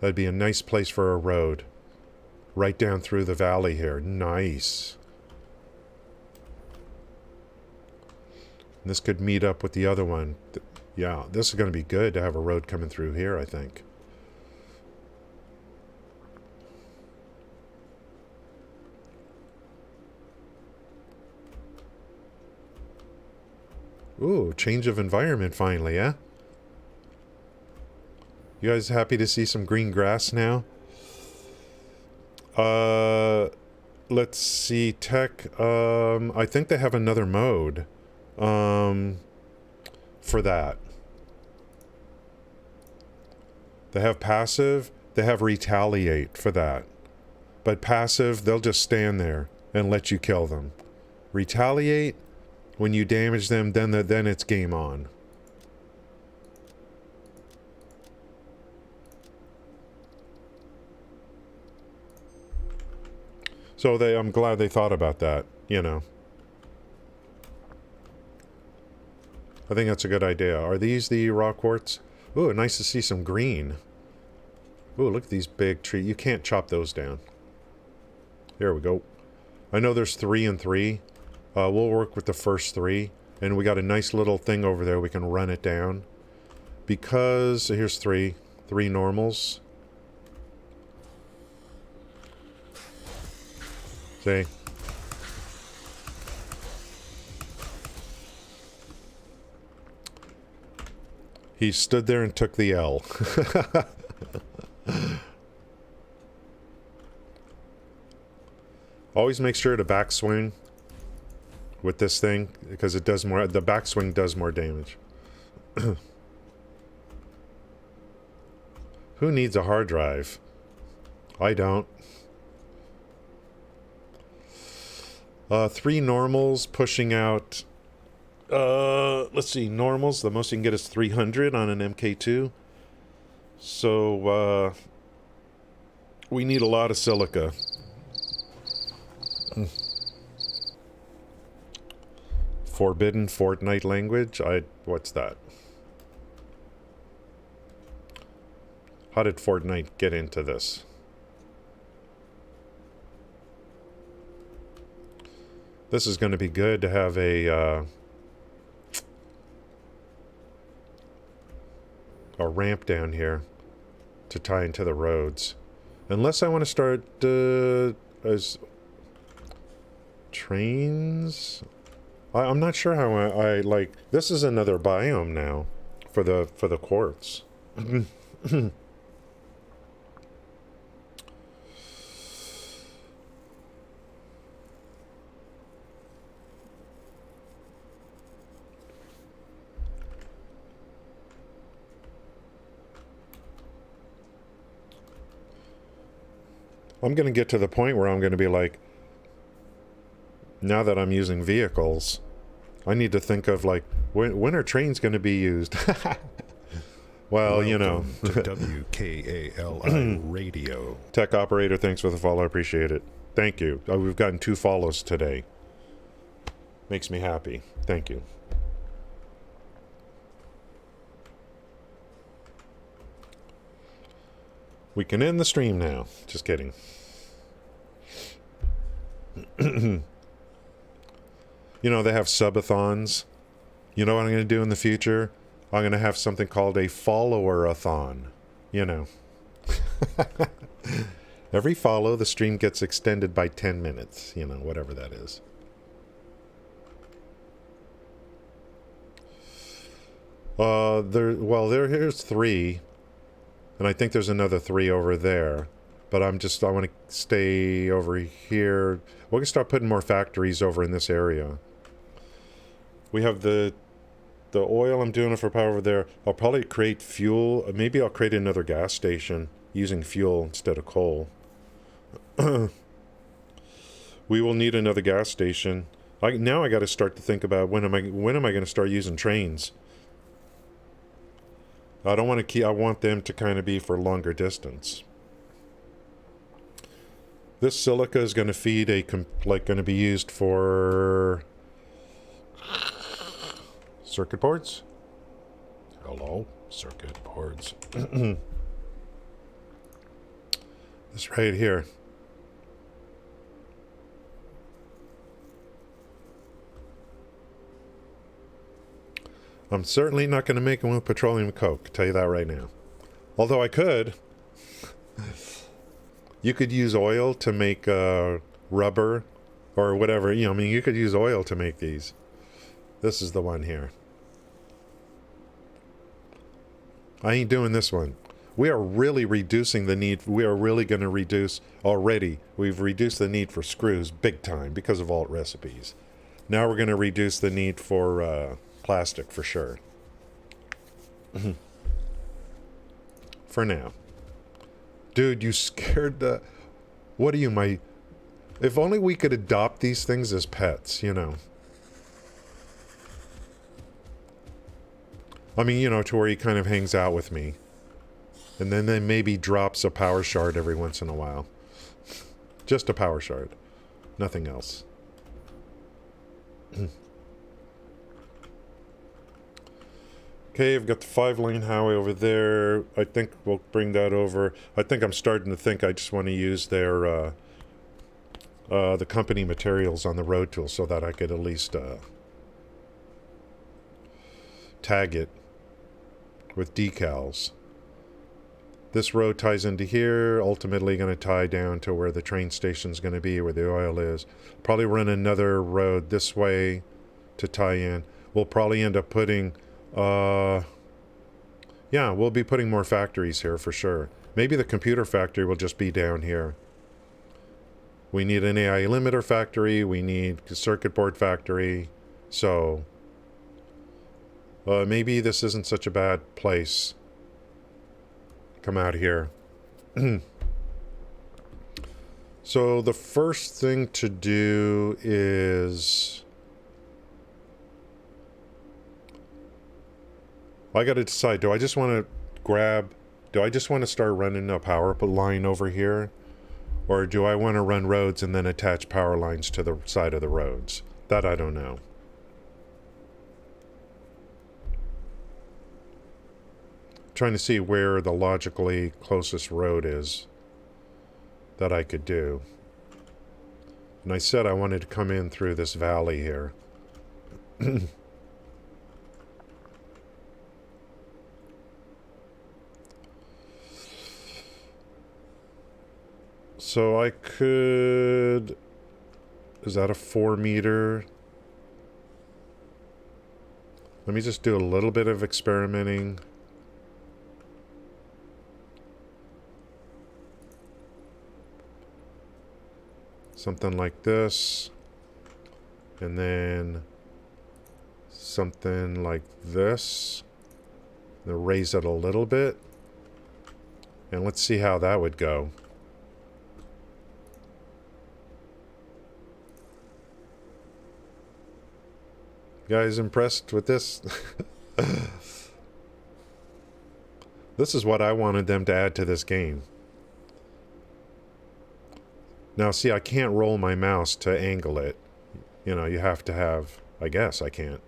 That'd be a nice place for a road. Right down through the valley here. Nice. And this could meet up with the other one. Yeah, this is going to be good to have a road coming through here, I think. Ooh, change of environment finally, eh? You guys happy to see some green grass now? Let's see, tech. I think they have another mode for that. They have passive, they have retaliate for that. But passive, they'll just stand there and let you kill them. Retaliate, when you damage them, then it's game on. So I'm glad they thought about that, I think that's a good idea. Are these the raw quartz? Ooh, nice to see some green. Ooh, look at these big trees. You can't chop those down. There we go. I know there's 3 and 3. We'll work with the first 3. And we got a nice little thing over there. We can run it down. Because, here's 3. 3 normals. See? He stood there and took the L. Always make sure to backswing with this thing because it does more. The backswing does more damage. Who needs a hard drive? I don't. 3 normals pushing out. Let's see, normals. The most you can get is 300 on an MK2. So We need a lot of silica. Forbidden Fortnite language? What's that? How did Fortnite get into this? This is going to be good to have a ramp down here to tie into the roads. Unless I want to start as trains. I'm not sure how I like. This is another biome now for the quartz. I'm going to get to the point where I'm going to be like, now that I'm using vehicles, I need to think of like, when are trains going to be used? Well, Welcome you know. to WKALI Radio. Tech operator, thanks for the follow. I appreciate it. Thank you. We've gotten 2 follows today. Makes me happy. Thank you. We can end the stream now. Just kidding. You know, they have subathons. You know what I'm going to do in the future? I'm going to have something called a follower-a-thon. You know. Every follow, the stream gets extended by 10 minutes. You know, whatever that is. Here's 3. And I think there's another 3 over there. But I want to stay over here. We're going to start putting more factories over in this area. We have the oil. I'm doing it for power over there. I'll probably create fuel. Maybe I'll create another gas station using fuel instead of coal. We will need another gas station. Now I got to start to think about when am I going to start using trains. I don't want to I want them to kind of be for longer distance. This silica is going to feed going to be used for circuit boards. Hello, circuit boards. This right here. I'm certainly not going to make them with petroleum coke, tell you that right now. Although I could. You could use oil to make rubber or whatever. You know, I mean, you could use oil to make these. This is the one here. I ain't doing this one. We are really reducing the need. We are really going to reduce already. We've reduced the need for screws big time because of alt recipes. Now we're going to reduce the need for plastic for sure. For now. Dude, you scared the... What are you, my... If only we could adopt these things as pets, you know. I mean, you know, to where he kind of hangs out with me. And then maybe drops a power shard every once in a while. Just a power shard. Nothing else. Okay, I've got the 5-lane highway over there. I think we'll bring that over. I think I'm starting to think I just want to use their the company materials on the road tool so that I could at least tag it with decals. This road ties into here, ultimately going to tie down to where the train station's going to be, where the oil is. Probably run another road this way to tie in. We'll probably end up putting... yeah, we'll be putting more factories here for sure. Maybe the computer factory will just be down here. We need an AI limiter factory. We need a circuit board factory. So, maybe this isn't such a bad place. Come out here. So the first thing to do is... I got to decide, do I just want to start running a power line over here? Or do I want to run roads and then attach power lines to the side of the roads? That I don't know. Trying to see where the logically closest road is that I could do. And I said I wanted to come in through this valley here. So I could... Is that a 4 meter? Let me just do a little bit of experimenting. Something like this. And then something like this. Then raise it a little bit. And let's see how that would go. You guys impressed with this? This is what I wanted them to add to this game. Now, see, I can't roll my mouse to angle it. You know, you have to have... I guess I can't.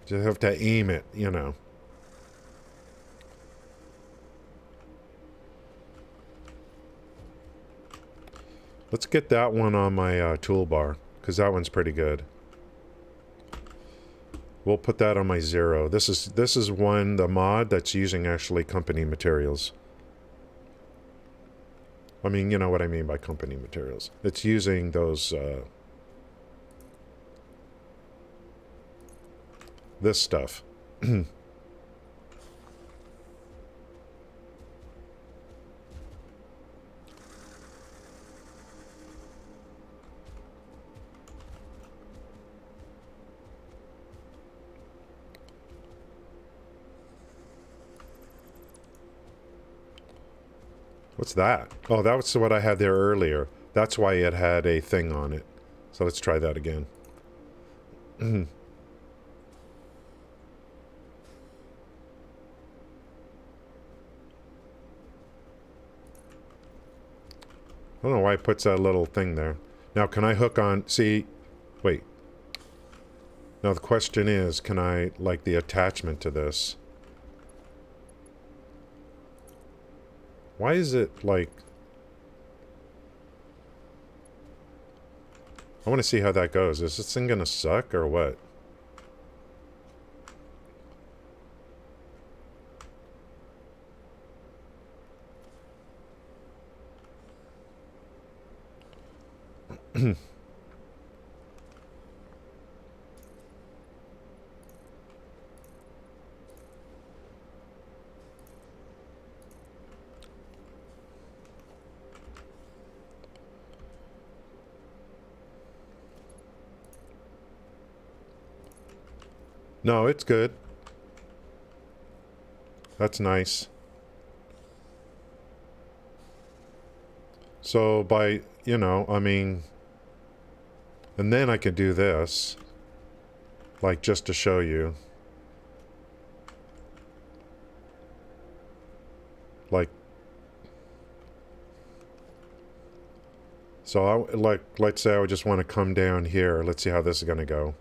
Just have to aim it, you know. Let's get that one on my toolbar, because that one's pretty good. We'll put that on my 0. This is one, the mod that's using actually company materials. I mean, you know what I mean by company materials. It's using those, this stuff. What's that? Oh, that was what I had there earlier. That's why it had a thing on it. So let's try that again. I don't know why it puts that little thing there. Now, can I hook on... See, wait. Now, the question is, can I, like, the attachment to this? Why is it, like... I want to see how that goes. Is this thing gonna suck, or what? No, it's good. That's nice. So by, you know, I mean... And then I could do this. Like, just to show you. Like... So, let's say I would just want to come down here. Let's see how this is going to go.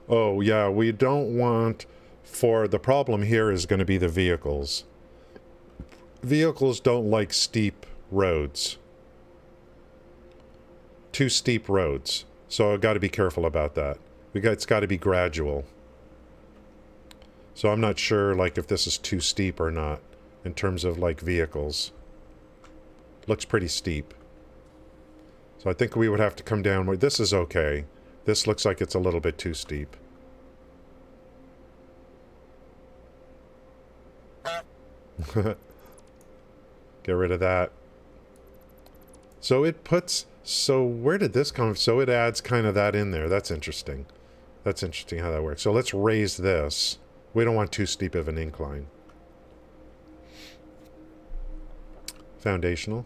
Oh, yeah, we don't want... For the problem here is going to be the vehicles. Vehicles don't like steep roads. Too steep roads. So I've got to be careful about that. It's got to be gradual. So I'm not sure, like, if this is too steep or not in terms of, like, vehicles. Looks pretty steep. So I think we would have to come down. This is okay. This looks like it's a little bit too steep. Get rid of that. So it puts... So where did this come from? So it adds kind of that in there. That's interesting. That's interesting how that works. So let's raise this. We don't want too steep of an incline. Foundational.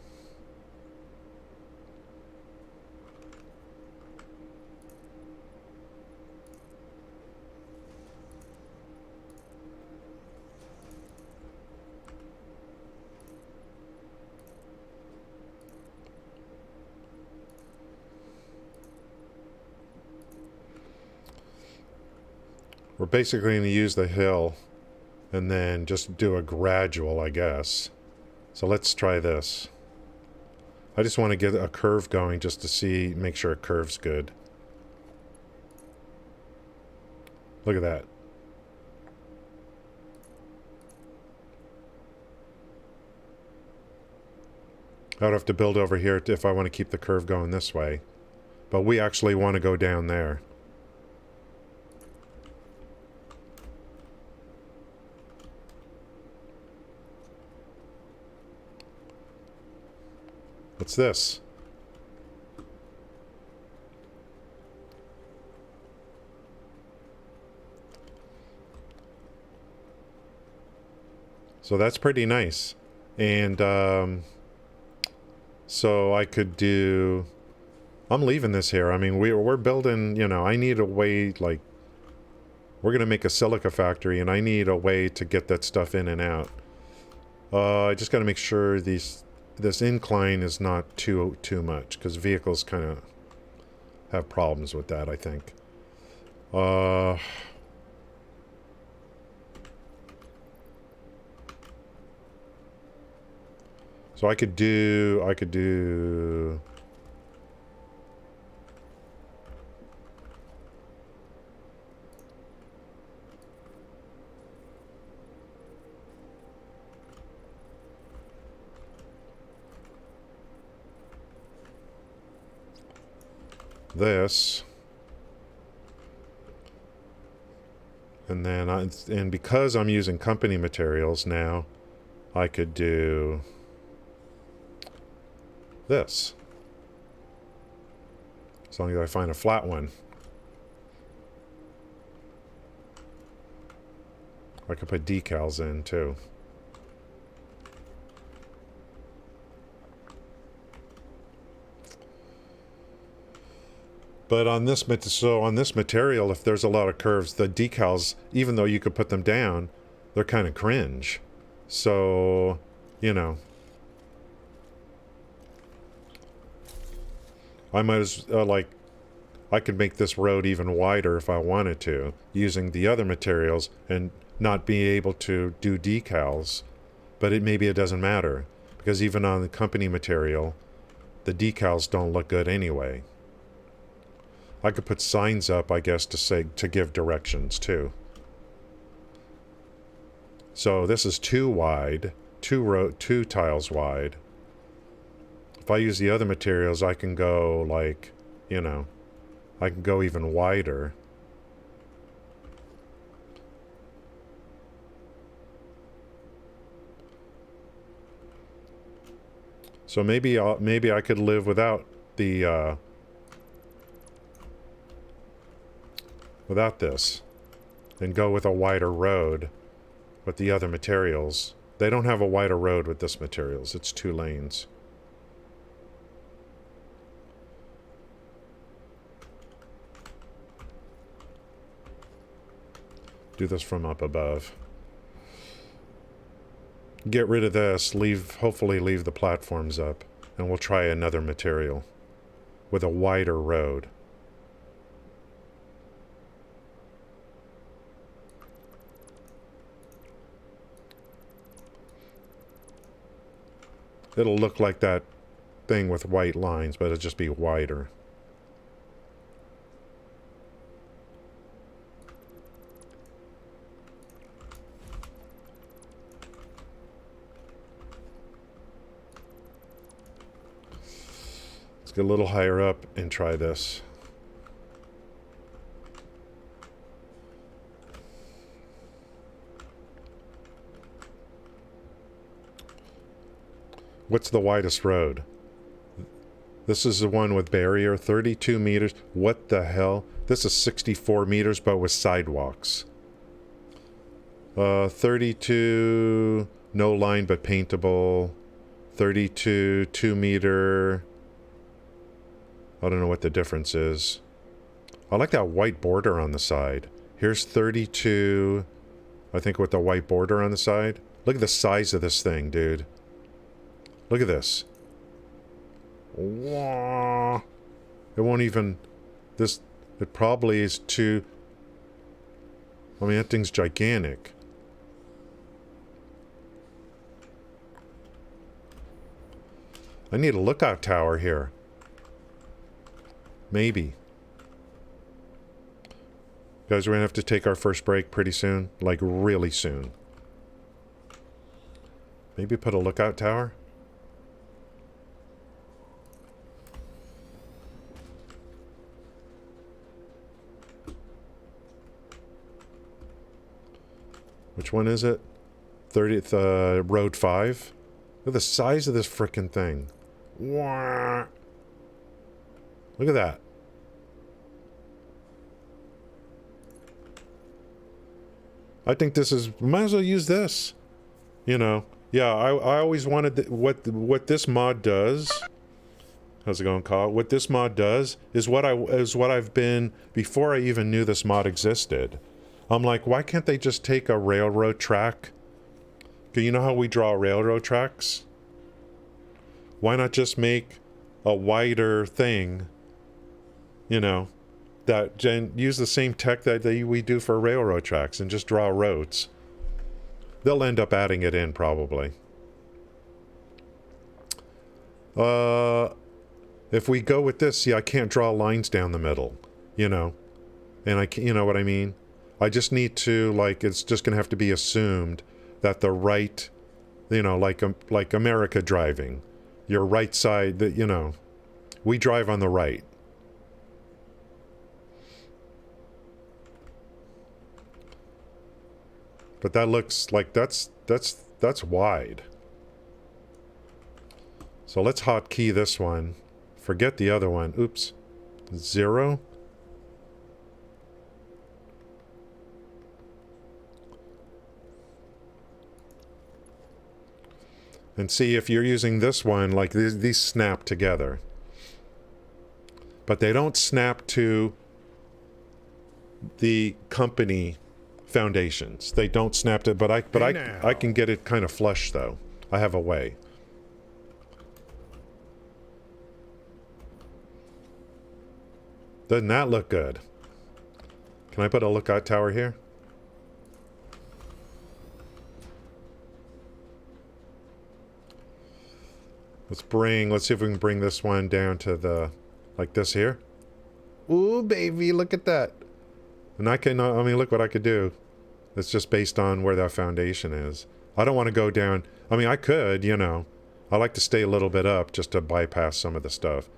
We're basically going to use the hill and then just do a gradual, I guess. So let's try this. I just want to get a curve going just to see, make sure it curves good. Look at that. I would have to build over here if I want to keep the curve going this way. But we actually want to go down there. What's this? So that's pretty nice. And so I could do... I'm leaving this here. I mean, we're building, you know, I need a way, like... We're going to make a silica factory, and I need a way to get that stuff in and out. I just got to make sure this incline is not too much, because vehicles kind of have problems with that, I think. So I could do this, and then and because I'm using company materials now, I could do this, as long as I find a flat one. I could put decals in too. But on this material, if there's a lot of curves, the decals, even though you could put them down, they're kind of cringe. So, you know, I might as like, I could make this road even wider if I wanted to, using the other materials and not be able to do decals. But maybe it doesn't matter, because even on the company material, the decals don't look good anyway. I could put signs up, I guess, to give directions too. So this is too wide, two tiles wide. If I use the other materials, I can go like, you know, I can go even wider. So maybe I could live without the without this, and go with a wider road with the other materials. They don't have a wider road with this materials. It's 2 lanes. Do this from up above. Get rid of this, hopefully leave the platforms up, and we'll try another material with a wider road. It'll look like that thing with white lines, but it'll just be wider. Let's get a little higher up and try this. What's the widest road? This is the one with barrier, 32 meters. What the hell? This is 64 meters, but with sidewalks. 32, no line but paintable. 32 2-meter. I don't know what the difference is. I like that white border on the side. Here's 32, I think, with the white border on the side. Look at the size of this thing, dude. Look at this. Wah. It won't even... This... It probably is too... I mean, that thing's gigantic. I need a lookout tower here. Maybe. Guys, we're gonna have to take our first break pretty soon. Like, really soon. Maybe put a lookout tower? Which one is it? 30th, Road 5? Look at the size of this frickin' thing. Wah. Look at that. I think this is... Might as well use this. You know. Yeah, I always wanted... what this mod does... How's it going, Kyle? What this mod does is what I've been... Before I even knew this mod existed. I'm like, why can't they just take a railroad track? Okay, you know how we draw railroad tracks? Why not just make a wider thing, you know, that use the same tech that we do for railroad tracks and just draw roads? They'll end up adding it in probably. If we go with this, see, I can't draw lines down the middle, you know, and I can't, you know what I mean? I just need to, like, it's just gonna have to be assumed that the right, you know, like America driving, your right side, that, you know, we drive on the right. But that looks like that's wide. So let's hotkey this one. Forget the other one. Oops. 0. And see, if you're using this one, like these snap together. But they don't snap to the company foundations. They don't snap to, but I can get it kind of flush though. I have a way. Doesn't that look good? Can I put a lookout tower here? Let's see if we can bring this one down to the, like this here. Ooh, baby, look at that. And I mean, look what I could do. It's just based on where that foundation is. I don't want to go down. I mean, I could, you know. I like to stay a little bit up just to bypass some of the stuff.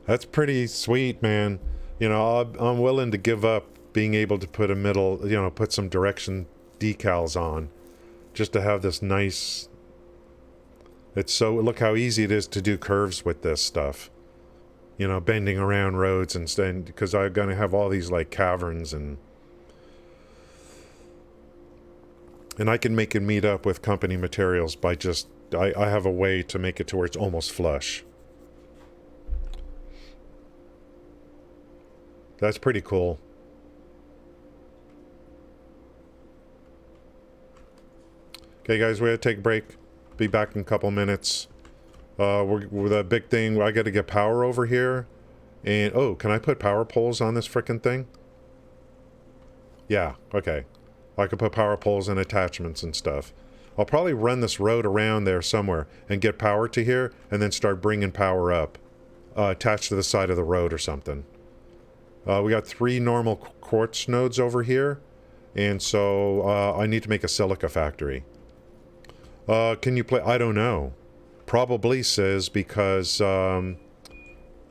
That's pretty sweet, man. You know, I'm willing to give up being able to put a middle, you know, put some direction decals on, just to have this nice... It's so... Look how easy it is to do curves with this stuff. You know, bending around roads and because I'm going to have all these, like, caverns and I can make it meet up with company materials by just... I have a way to make it to where it's almost flush. That's pretty cool. Okay, guys, we're going to take a break. Be back in a couple minutes. We're the big thing. I got to get power over here. And, oh, can I put power poles on this frickin' thing? Yeah, okay. I could put power poles and attachments and stuff. I'll probably run this road around there somewhere and get power to here and then start bringing power up. Attached to the side of the road or something. We got 3 normal quartz nodes over here. And so I need to make a silica factory. Can you play? I don't know. Probably says because, look,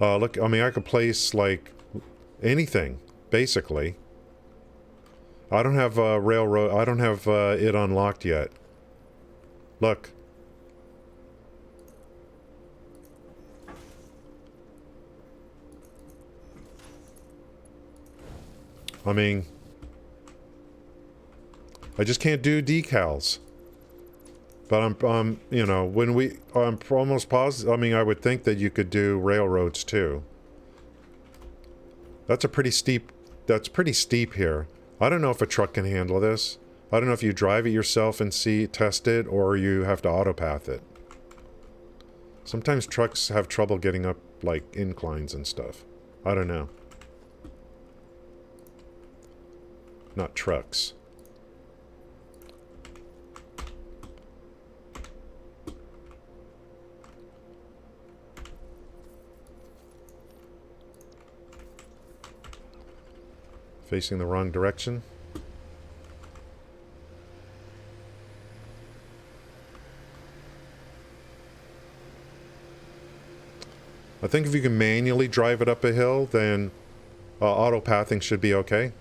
I mean, I could place, like, anything, basically. I don't have railroad, I don't have it unlocked yet. Look. I mean, I just can't do decals. But I'm you know, I'm almost positive. I mean, I would think that you could do railroads too. That's pretty steep here. I don't know if a truck can handle this. I don't know if you drive it yourself and test it, or you have to autopath it. Sometimes trucks have trouble getting up, like, inclines and stuff. I don't know. Not trucks. Facing the wrong direction. I think if you can manually drive it up a hill, then auto pathing should be okay.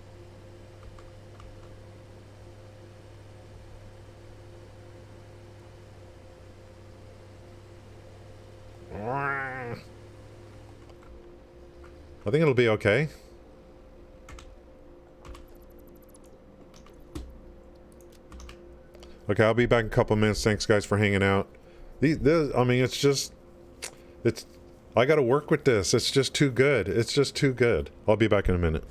I think it'll be okay. Okay, I'll be back in a couple minutes. Thanks, guys, for hanging out. I mean, I gotta work with this. It's just too good. It's just too good. I'll be back in a minute.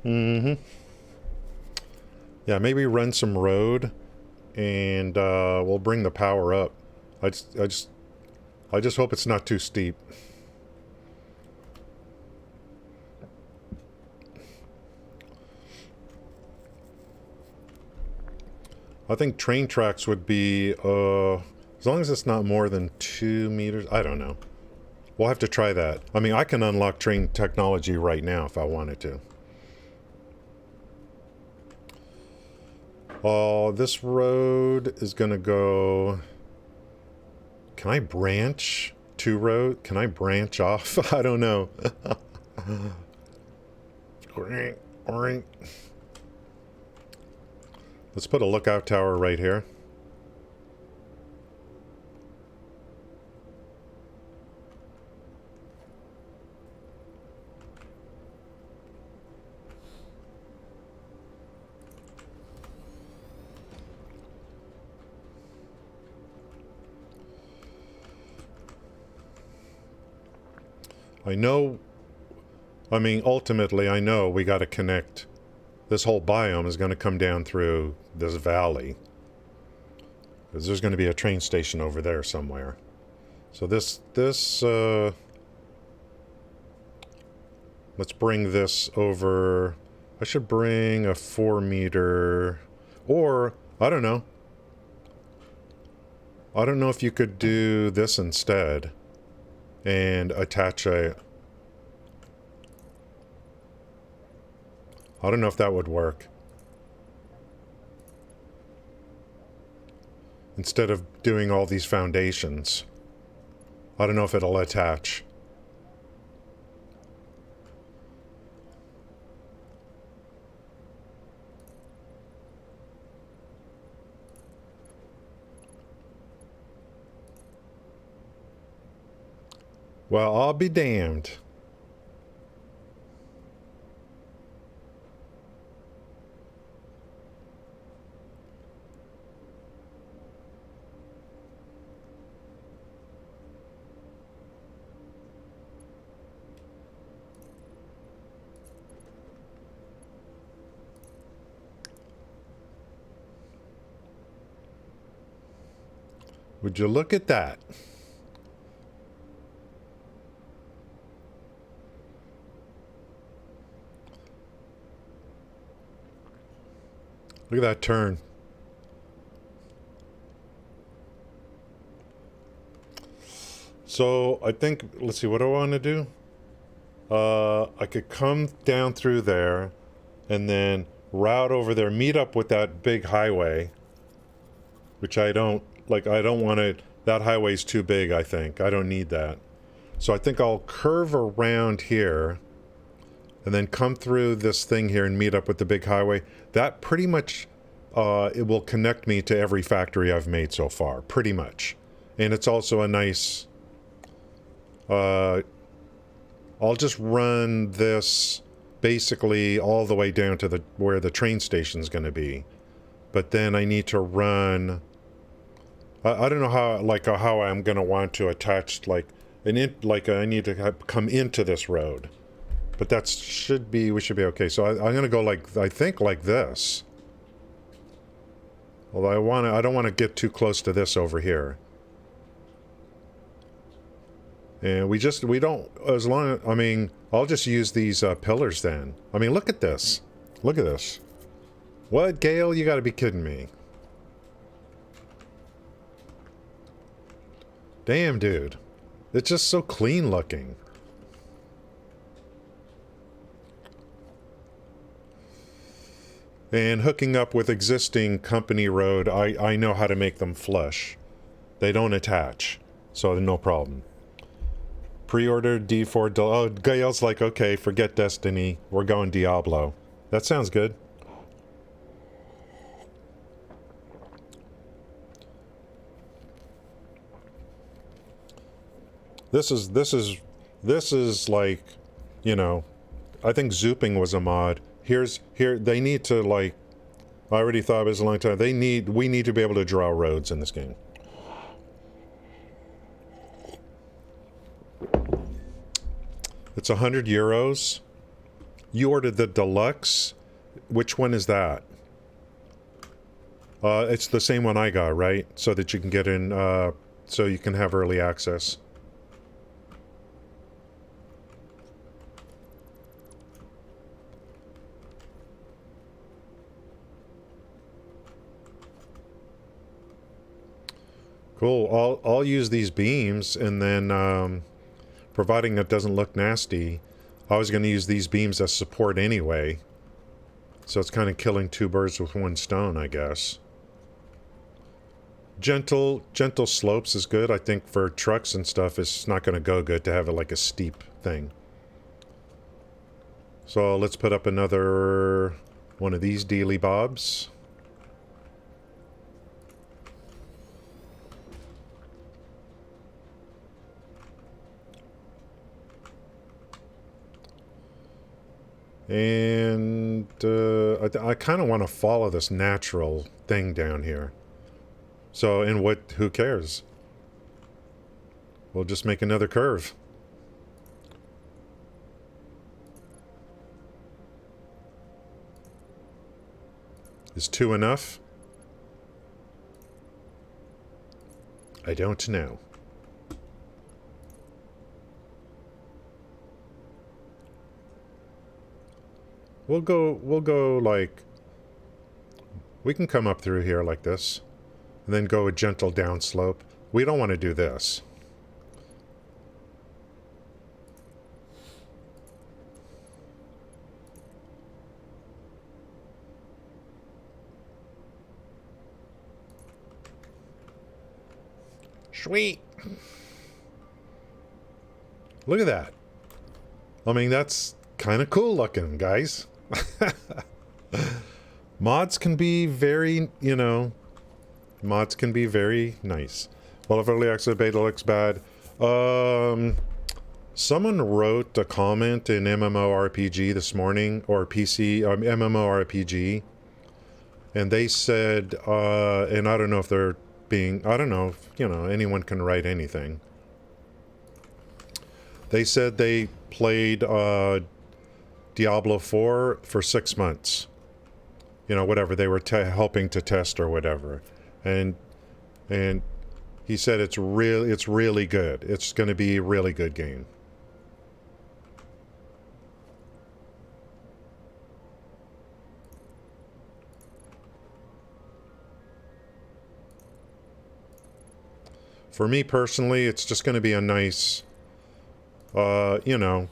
Mm-hmm. Yeah, maybe run some road, and we'll bring the power up. I just hope it's not too steep. I think train tracks would be, as long as it's not more than 2 meters. I don't know. We'll have to try that. I mean, I can unlock train technology right now if I wanted to. Oh, this road is going to go... Can I branch to road? Can I branch off? I don't know. Let's put a lookout tower right here. Ultimately, I know we got to connect. This whole biome is going to come down through this valley. Because there's going to be a train station over there somewhere. So let's bring this over. I should bring a 4 meter, or, I don't know. I don't know if you could do this instead and attach a... I don't know if that would work. Instead of doing all these foundations. I don't know if it'll attach. Well, I'll be damned. Would you look at that? Look at that turn. So I think, let's see, what do I want to do? I could come down through there and then route over there, meet up with that big highway, which I don't want to, that highway's too big, I think. I don't need that. So I think I'll curve around here and then come through this thing here and meet up with the big highway. That pretty much, it will connect me to every factory I've made so far, pretty much. And it's also a nice, I'll just run this basically all the way down to where the train station's going to be. But then I need to run, I don't know how I'm going to want to attach, I need to come into this road. But we should be okay. So I'm going to go I think like this. Although I don't want to get too close to this over here. And we don't, as long as, I'll just use these pillars then. Look at this. Look at this. What, Gale? You gotta be kidding me. Damn, dude. It's just so clean looking. And hooking up with existing company road, I know how to make them flush. They don't attach, so no problem. Pre-order D4, oh, Gael's like, okay, forget Destiny, we're going Diablo. That sounds good. This is like, you know, I think zooping was a mod. They need to, I already thought it was a long time. We need to be able to draw roads in this game. It's 100 euros. You ordered the deluxe? Which one is that? It's the same one I got, right? So that you can get in, so you can have early access. Cool. I'll use these beams, and then, providing it doesn't look nasty, I was going to use these beams as support anyway. So it's kind of killing two birds with one stone, I guess. Gentle slopes is good. I think for trucks and stuff, it's not going to go good to have it like a steep thing. So let's put up another one of these dealy bobs. And I kind of want to follow this natural thing down here. So, and who cares? We'll just make another curve. Is 2 enough? I don't know. We'll go like, we can come up through here like this, and then go a gentle downslope. We don't want to do this. Sweet. Look at that. I mean, that's kind of cool looking, guys. Mods can be very, you know, mods can be very nice. Well, if early access beta looks bad, someone wrote a comment in MMORPG this morning, or PC, MMORPG, and they said, and I don't know if they're being, I don't know if, you know, anyone can write anything. They said they played Diablo 4 for 6 months. You know, whatever, they were helping to test or whatever. And he said it's really good. It's going to be a really good game. For me personally, it's just going to be a nice, you know,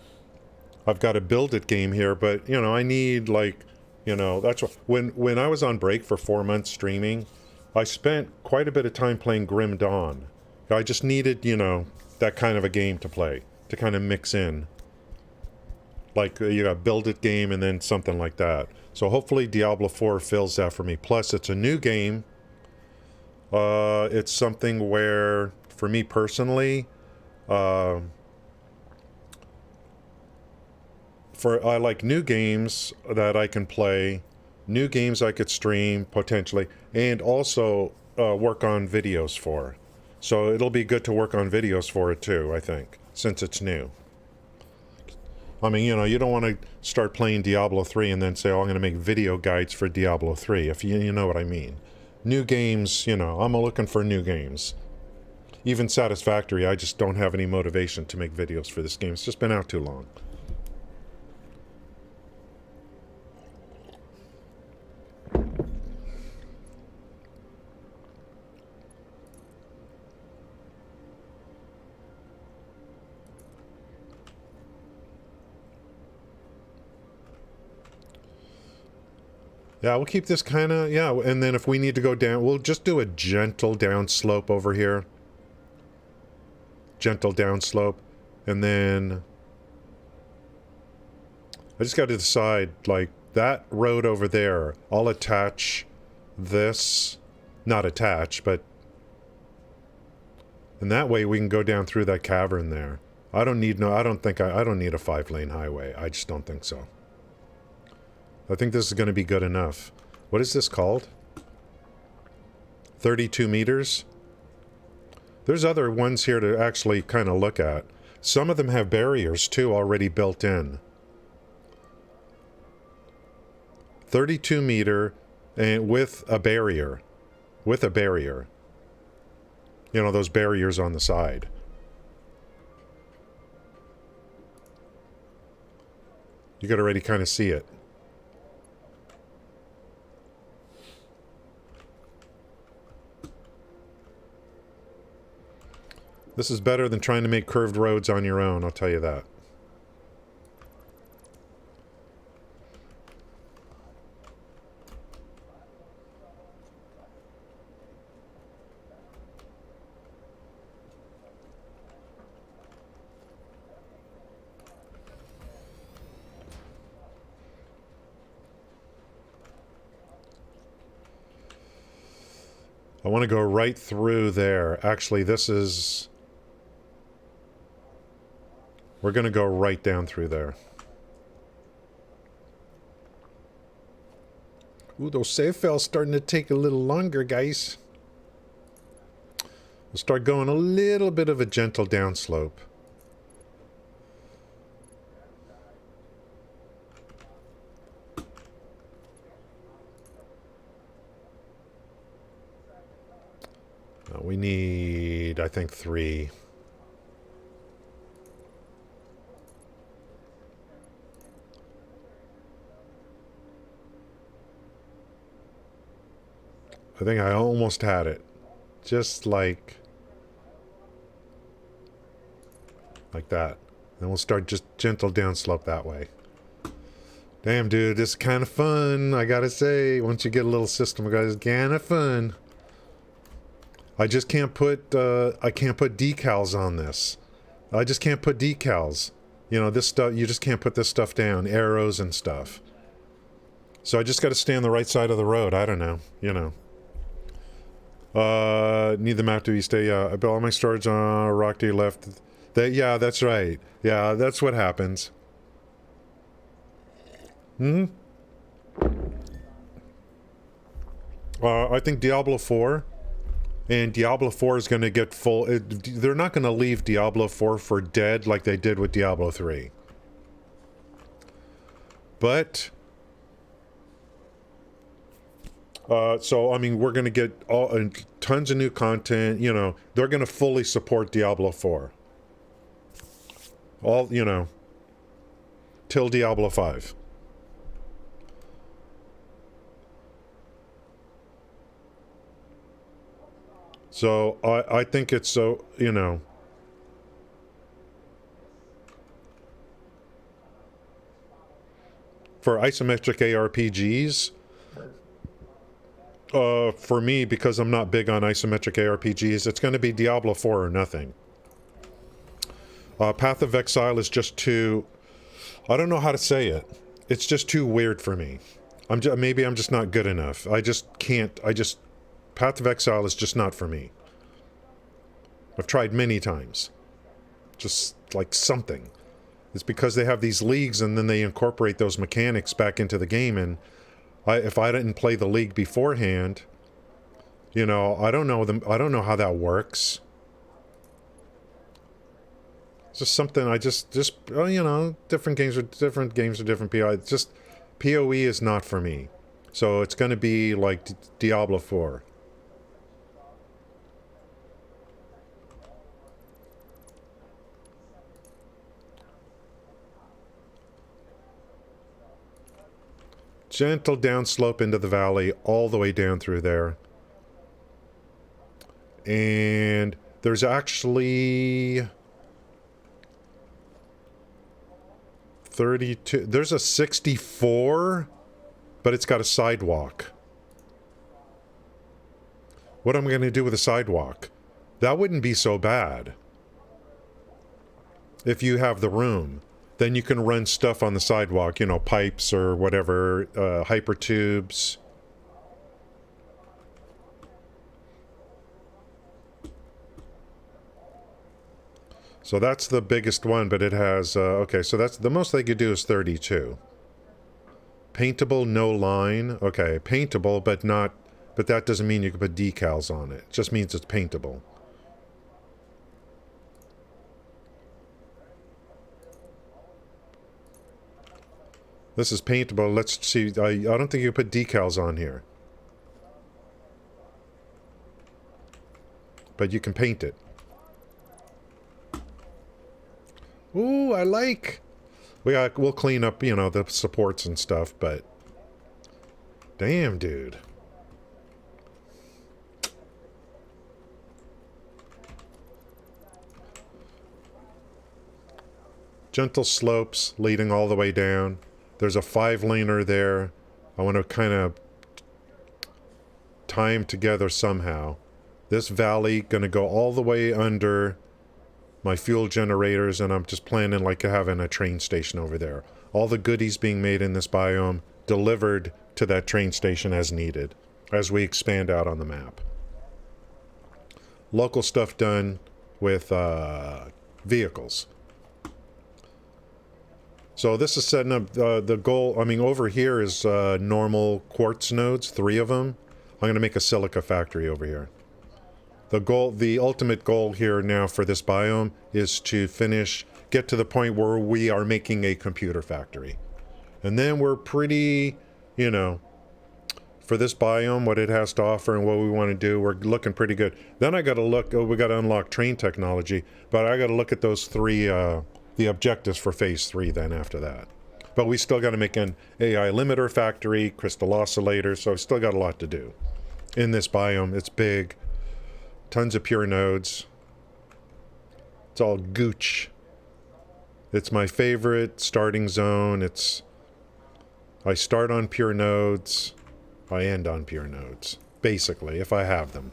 I've got a build it game here, but, you know, I need, like, you know, that's what, when I was on break for 4 months streaming, I spent quite a bit of time playing Grim Dawn. I just needed, you know, that kind of a game to play, to kind of mix in. Like, you got build it game and then something like that. So hopefully Diablo 4 fills that for me. Plus, it's a new game. It's something where, for me personally, I like new games that I can play, new games I could stream potentially, and also work on videos for. So it'll be good to work on videos for it too, I think, since it's new. I mean, you know, you don't want to start playing Diablo 3 and then say, oh, I'm going to make video guides for Diablo 3, if you know what I mean. New games, you know, I'm looking for new games. Even Satisfactory, I just don't have any motivation to make videos for this game. It's just been out too long. Yeah, we'll keep this kind of, yeah, and then if we need to go down, we'll just do a gentle down slope over here. Gentle down slope. And then I just got to decide, like, that road over there, I'll attach this, not attach, but, and that way we can go down through that cavern there. I don't need I don't think I don't need a 5-lane highway. I just don't think so. I think this is going to be good enough. What is this called? 32 meters? There's other ones here to actually kind of look at. Some of them have barriers, too, already built in. 32 meter and with a barrier. With a barrier. You know, those barriers on the side. You could already kind of see it. This is better than trying to make curved roads on your own, I'll tell you that. I want to go right through there. Actually, this is... We're going to go right down through there. Ooh, those save files starting to take a little longer, guys. We'll start going a little bit of a gentle downslope. We need, I think, 3. I think I almost had it. Just like that. Then we'll start just gentle downslope that way. Damn, dude, this is kind of fun, I gotta say. Once you get a little system, guys, it's kind of fun. I just can't put, I can't put decals on this. I just can't put decals. You know, this stuff, you just can't put this stuff down. Arrows and stuff. So I just got to stay on the right side of the road. I don't know, you know. Need the map to be stay. I built all my storage on a rock to your left. Yeah, that's right. Yeah, that's what happens. I think Diablo 4 and Diablo 4 is going to get full. They're not going to leave Diablo 4 for dead like they did with Diablo 3. But so, I mean, we're going to get tons of new content, you know. They're going to fully support Diablo 4. All, you know, till Diablo 5. So, I think it's so, you know. For isometric ARPGs, for me, because I'm not big on isometric ARPGs, it's going to be Diablo 4 or nothing. Path of Exile is just too... I don't know how to say it. It's just too weird for me. Maybe I'm just not good enough. I just can't... Path of Exile is just not for me. I've tried many times. Just like something. It's because they have these leagues and then they incorporate those mechanics back into the game, and if I didn't play the league beforehand, you know, I don't know how that works. It's just something you know, different games are different PoE. Just PoE is not for me. So it's going to be like Diablo 4. Gentle downslope into the valley, all the way down through there. And there's actually 32. There's a 64, but it's got a sidewalk. What am I going to do with a sidewalk? That wouldn't be so bad. If you have the room. Then you can run stuff on the sidewalk, you know, pipes or whatever, hyper tubes. So that's the biggest one, but it has, okay, so that's, the most they could do is 32. Paintable, no line. Okay, paintable, but not, but that doesn't mean you can put decals on it. It just means it's paintable. This is paintable. Let's see. I don't think you put decals on here. But you can paint it. Ooh, I like. We'll clean up, you know, the supports and stuff, but damn, dude. Gentle slopes leading all the way down. There's a 5-laner there. I want to kind of tie them together somehow. This valley going to go all the way under my fuel generators, and I'm just planning like having a train station over there. All the goodies being made in this biome delivered to that train station as needed as we expand out on the map. Local stuff done with vehicles. So this is setting up the goal. I mean, over here is normal quartz nodes, 3 of them. I'm going to make a silica factory over here. The goal, the ultimate goal here now for this biome is to get to the point where we are making a computer factory. And then we're pretty, you know, for this biome, what it has to offer and what we want to do, we're looking pretty good. Then I got to look, we got to unlock train technology, but I got to look at those 3, the objectives for phase 3 then after that. But we still got to make an AI limiter factory, crystal oscillator, so I've still got a lot to do. In this biome, it's big. Tons of pure nodes. It's all gooch. It's my favorite starting zone. I start on pure nodes. I end on pure nodes. Basically, if I have them.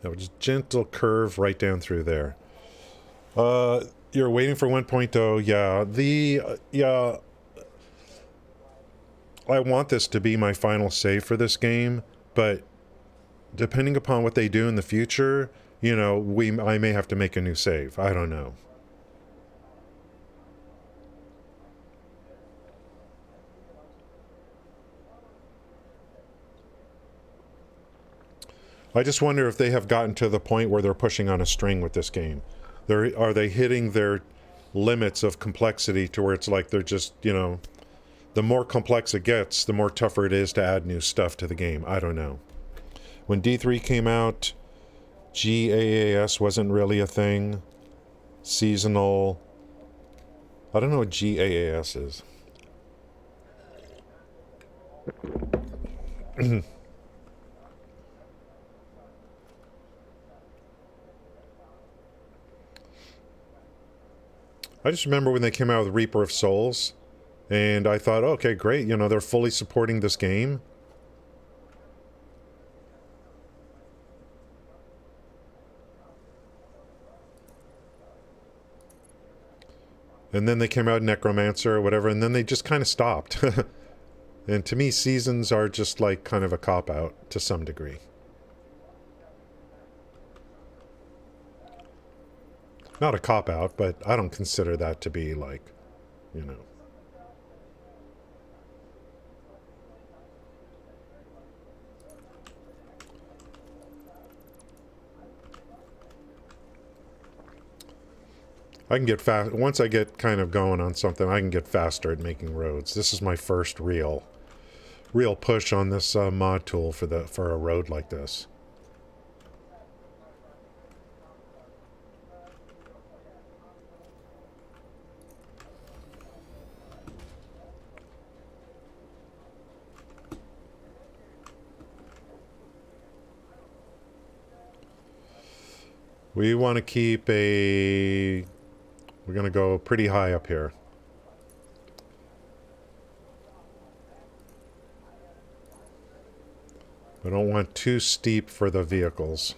That was gentle curve right down through there. You're waiting for 1.0. Yeah. I want this to be my final save for this game, but depending upon what they do in the future, you know, I may have to make a new save. I don't know. I just wonder if they have gotten to the point where they're pushing on a string with this game. Are they hitting their limits of complexity to where it's like they're just, you know, the more complex it gets, the more tougher it is to add new stuff to the game. I don't know. When D3 came out, GAAS wasn't really a thing. Seasonal. I don't know what GAAS is. I just remember when they came out with Reaper of Souls, and I thought, okay, great, you know, they're fully supporting this game. And then they came out Necromancer or whatever, and then they just kind of stopped. And to me, seasons are just like kind of a cop-out to some degree. Not a cop-out, but I don't consider that to be like, you know. I can get fast once I get kind of going on something. I can get faster at making roads. This is my first real push on this mod tool for a road like this. We want to keep we're going to go pretty high up here. I don't want too steep for the vehicles.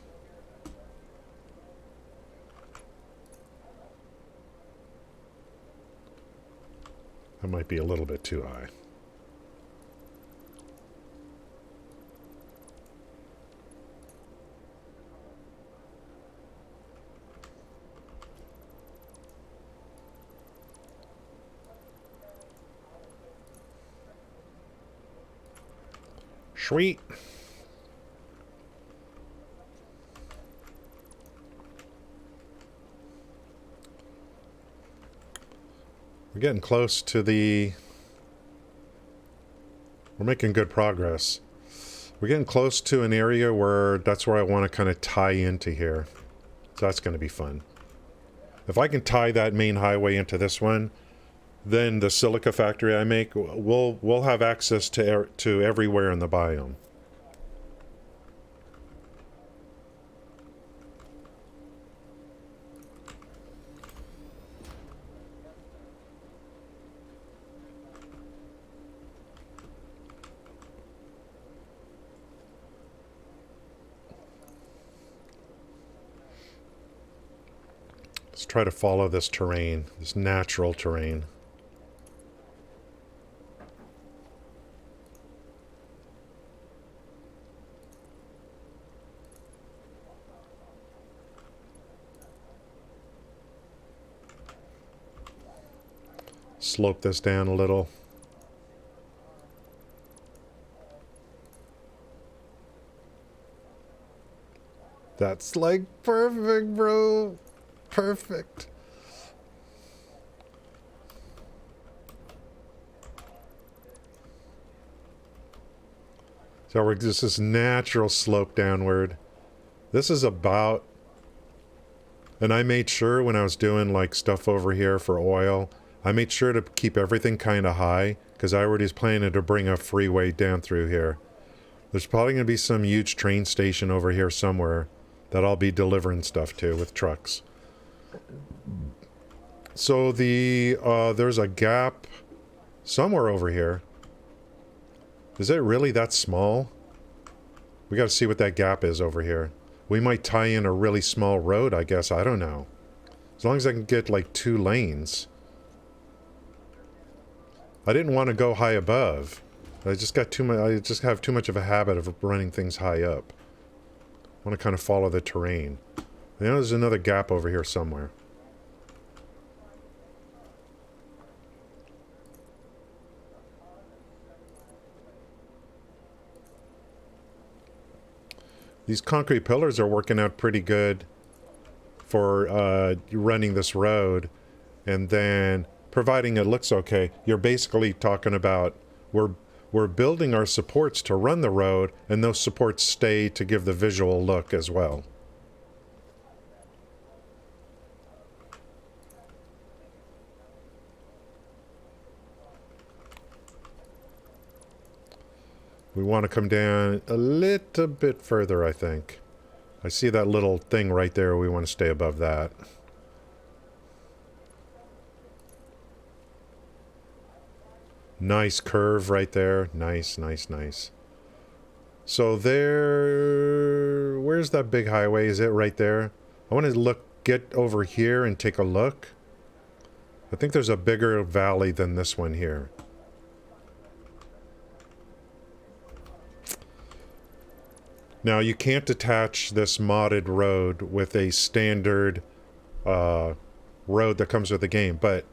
That might be a little bit too high. Sweet. We're getting close to the... We're making good progress. We're getting close to an area where that's where I want to kind of tie into here. So that's going to be fun. If I can tie that main highway into this one, then the silica factory I make, we'll have access to everywhere in the biome. Let's try to follow this terrain, this natural terrain. Slope this down a little. That's like perfect, bro. Perfect. So we're just this natural slope downward. This is about... And I made sure when I was doing like stuff over here for oil, I made sure to keep everything kind of high because I already was planning to bring a freeway down through here. There's probably going to be some huge train station over here somewhere that I'll be delivering stuff to with trucks. So there's a gap somewhere over here. Is it really that small? We got to see what that gap is over here. We might tie in a really small road, I guess. I don't know. As long as I can get like 2 lanes. I didn't want to go high above. I just got too much. I just have too much of a habit of running things high up. I want to kind of follow the terrain. You know, there's another gap over here somewhere. These concrete pillars are working out pretty good for running this road, and then providing it looks okay. You're basically talking about we're building our supports to run the road, and those supports stay to give the visual look as well. We want to come down a little bit further, I think. I see that little thing right there. We want to stay above that. Nice curve right there. Nice, nice, nice. So there... Where's that big highway? Is it right there? I want to get over here and take a look. I think there's a bigger valley than this one here. Now, you can't attach this modded road with a standard road that comes with the game, but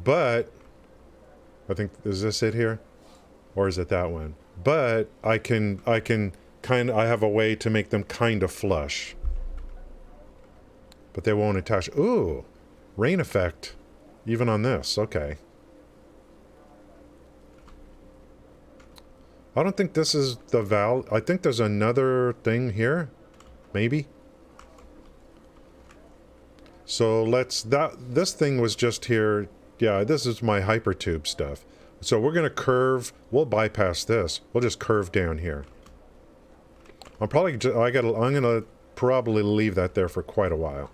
I think, is this it here? Or is it that one? But I have a way to make them kind of flush. But they won't attach. Ooh, rain effect, even on this, okay. I don't think this is the valve. I think there's another thing here. Maybe. So this thing was just here. Yeah, this is my hypertube stuff. So we're going to curve. We'll bypass this. We'll just curve down here. I'm going to probably leave that there for quite a while.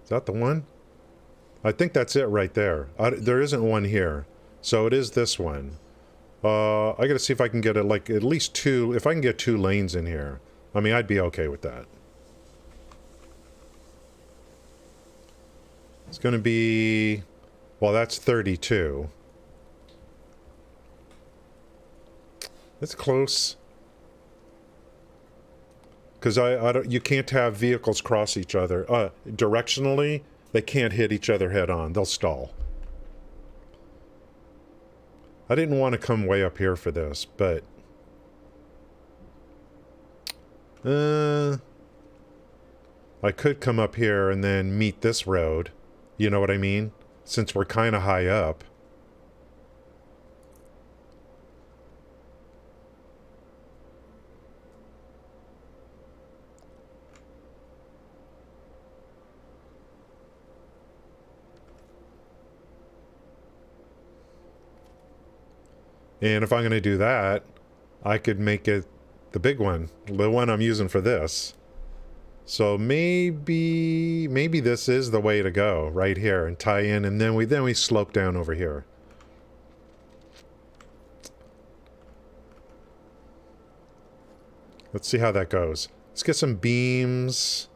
Is that the one? I think that's it right there. There isn't one here. So it is this one. I gotta see if I can get it like at least 2. If I can get 2 lanes in here, I mean, I'd be okay with that. It's gonna be... Well, that's 32. It's close. Because you can't have vehicles cross each other. Directionally, they can't hit each other head on. They'll stall. I didn't want to come way up here for this, but... I could come up here and then meet this road. You know what I mean? Since we're kind of high up. And if I'm going to do that, I could make it the big one. The one I'm using for this. So maybe this is the way to go right here and tie in, and then we slope down over here. Let's see how that goes. Let's get some beams.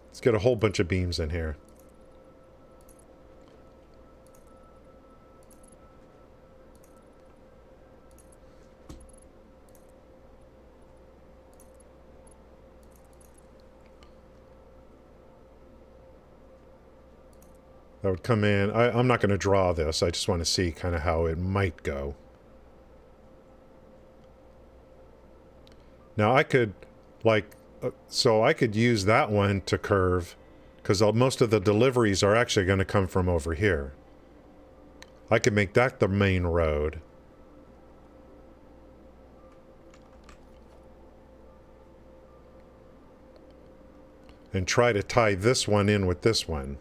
Let's get a whole bunch of beams in here. That would come in. I'm not going to draw this. I just want to see kind of how it might go. Now I could, like, so I could use that one to curve, because most of the deliveries are actually going to come from over here. I could make that the main road. And try to tie this one in with this one.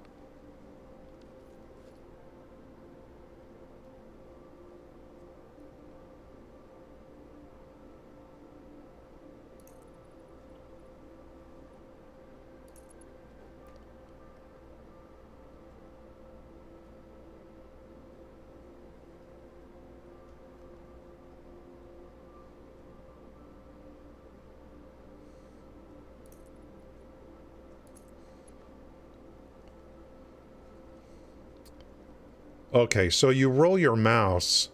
Okay, so you roll your mouse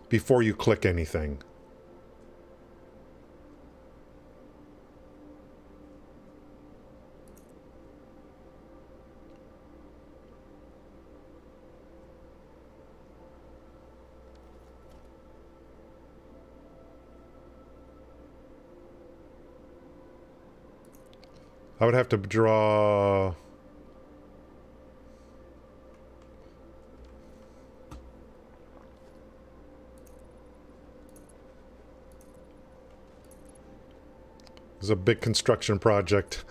before you click anything. I would have to draw... It's a big construction project.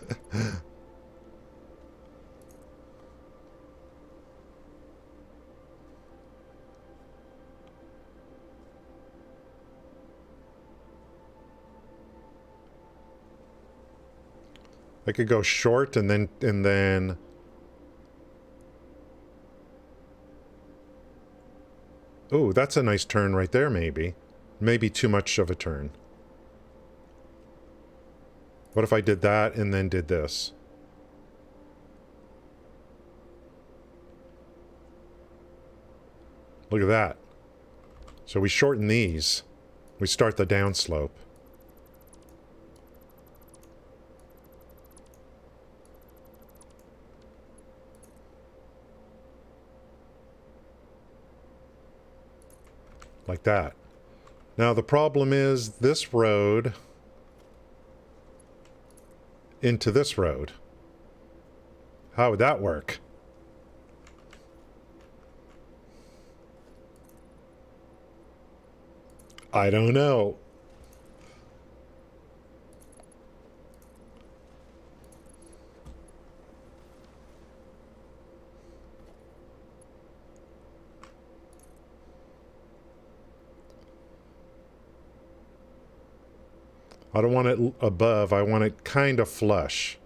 I could go short and then oh, that's a nice turn right there, maybe. Maybe too much of a turn. What if I did that and then did this? Look at that. So we shorten these. We start the downslope. Like that. Now the problem is this road into this road. How would that work? I don't know. I don't want it above. I want it kind of flush.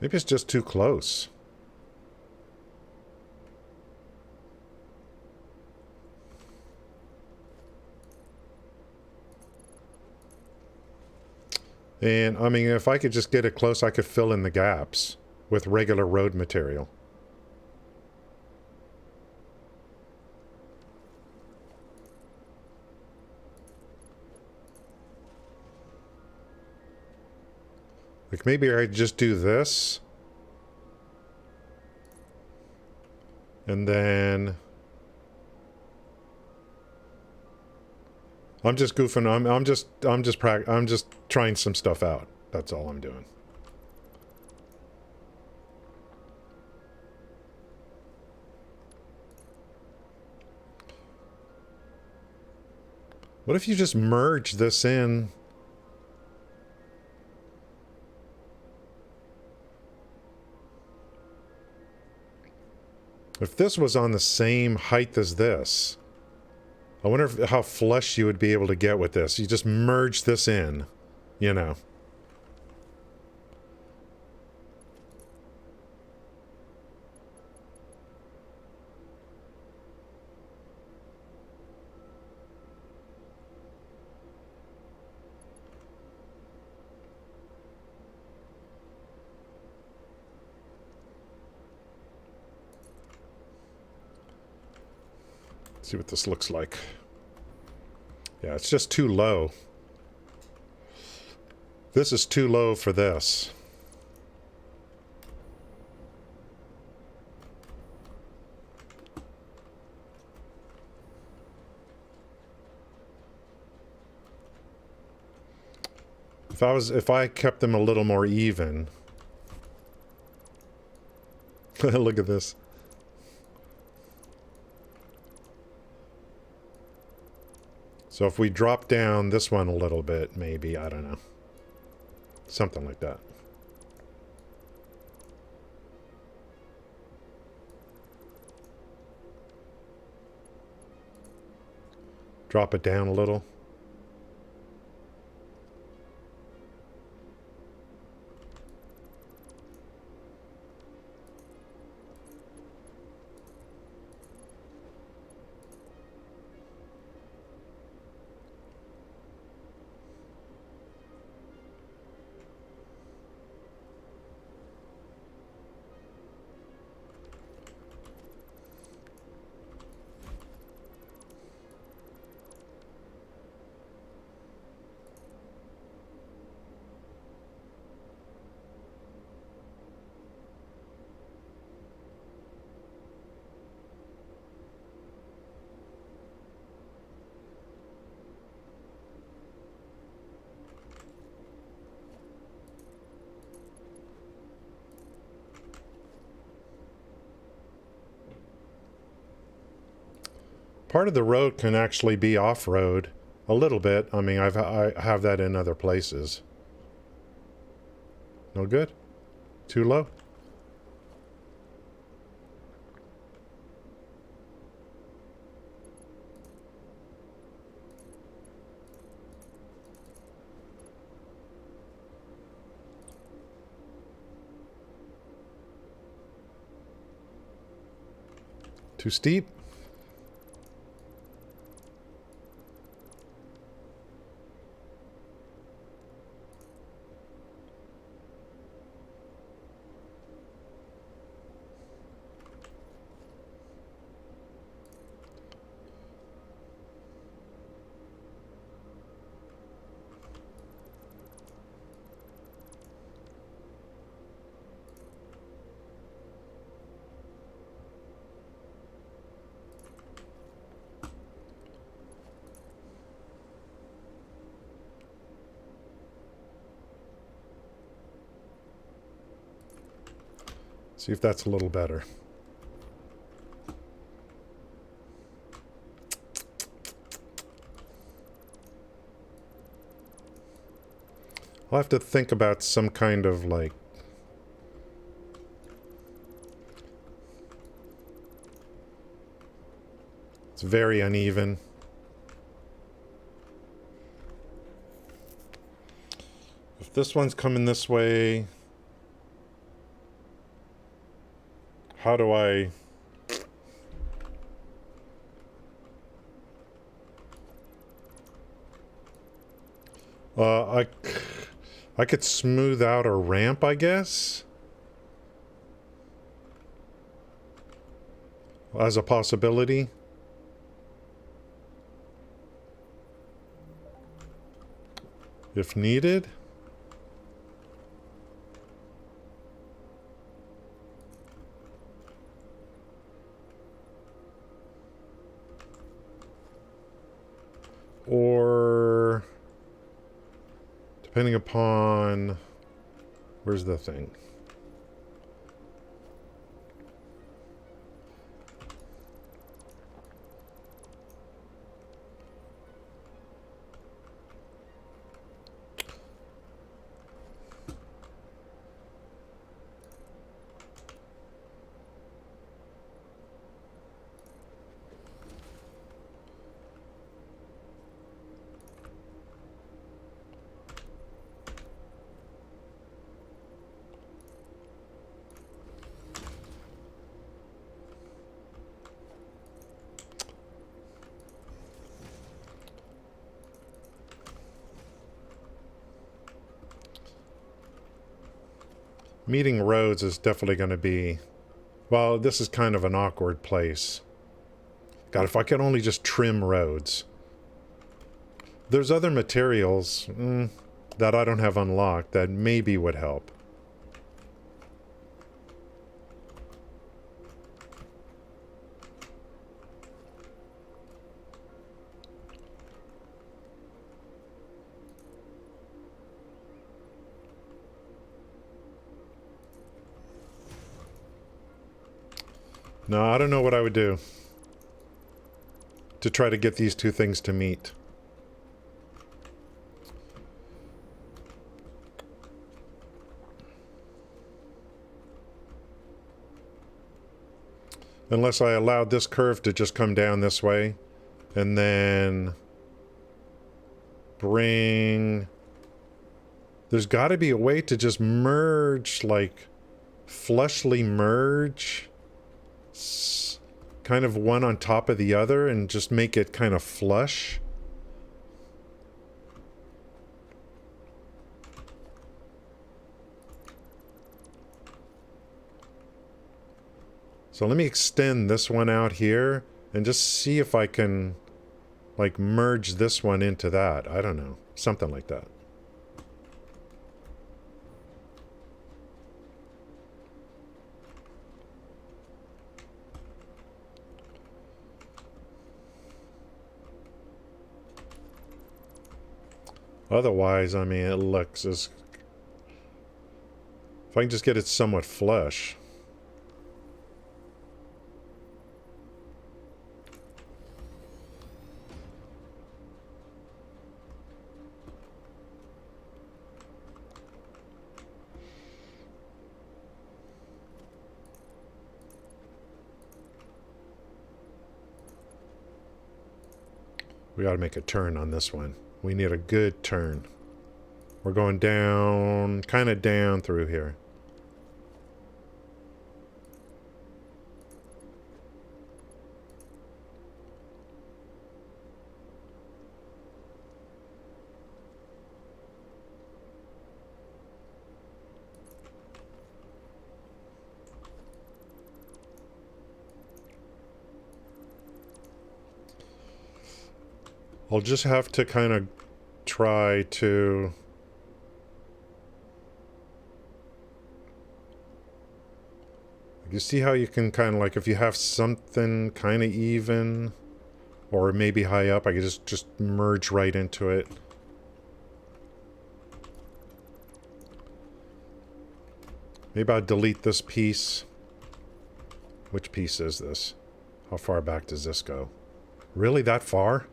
Maybe it's just too close. And, I mean, if I could just get it close, I could fill in the gaps with regular road material. Like, maybe I just do this. And then... I'm just goofing. I'm just trying some stuff out. That's all I'm doing. What if you just merge this in? If this was on the same height as this, I wonder how flush you would be able to get with this. You just merge this in, you know. See what this looks like. Yeah, it's just too low. This is too low for this. If I kept them a little more even. Look at this. So if we drop down this one a little bit, maybe, I don't know. Something like that. Drop it down a little. Part of the road can actually be off-road a little bit. I mean, I have that in other places. No good? Too low? Too steep? See if that's a little better. I'll have to think about some kind of, like... It's very uneven. If this one's coming this way... How do I... Uh, I... I could smooth out a ramp, I guess? As a possibility. If needed. Or... depending upon... where's the thing? Meeting roads is definitely going to be... well, this is kind of an awkward place. God, if I could only just trim roads. There's other materials that I don't have unlocked that maybe would help. No, I don't know what I would do to try to get these two things to meet. Unless I allowed this curve to just come down this way and then bring... there's got to be a way to just merge, like flushly merge kind of one on top of the other and just make it kind of flush. So let me extend this one out here and just see if I can like merge this one into that. I don't know. Something like that. Otherwise, I mean, it looks as... if I can just get it somewhat flush. We got to make a turn on this one. We need a good turn. We're going down, kind of down through here. I'll just have to kind of try to... you see how you can kind of like, if you have something kind of even or maybe high up, I can just merge right into it. Maybe I'll delete this piece. Which piece is this? How far back does this go? Really that far?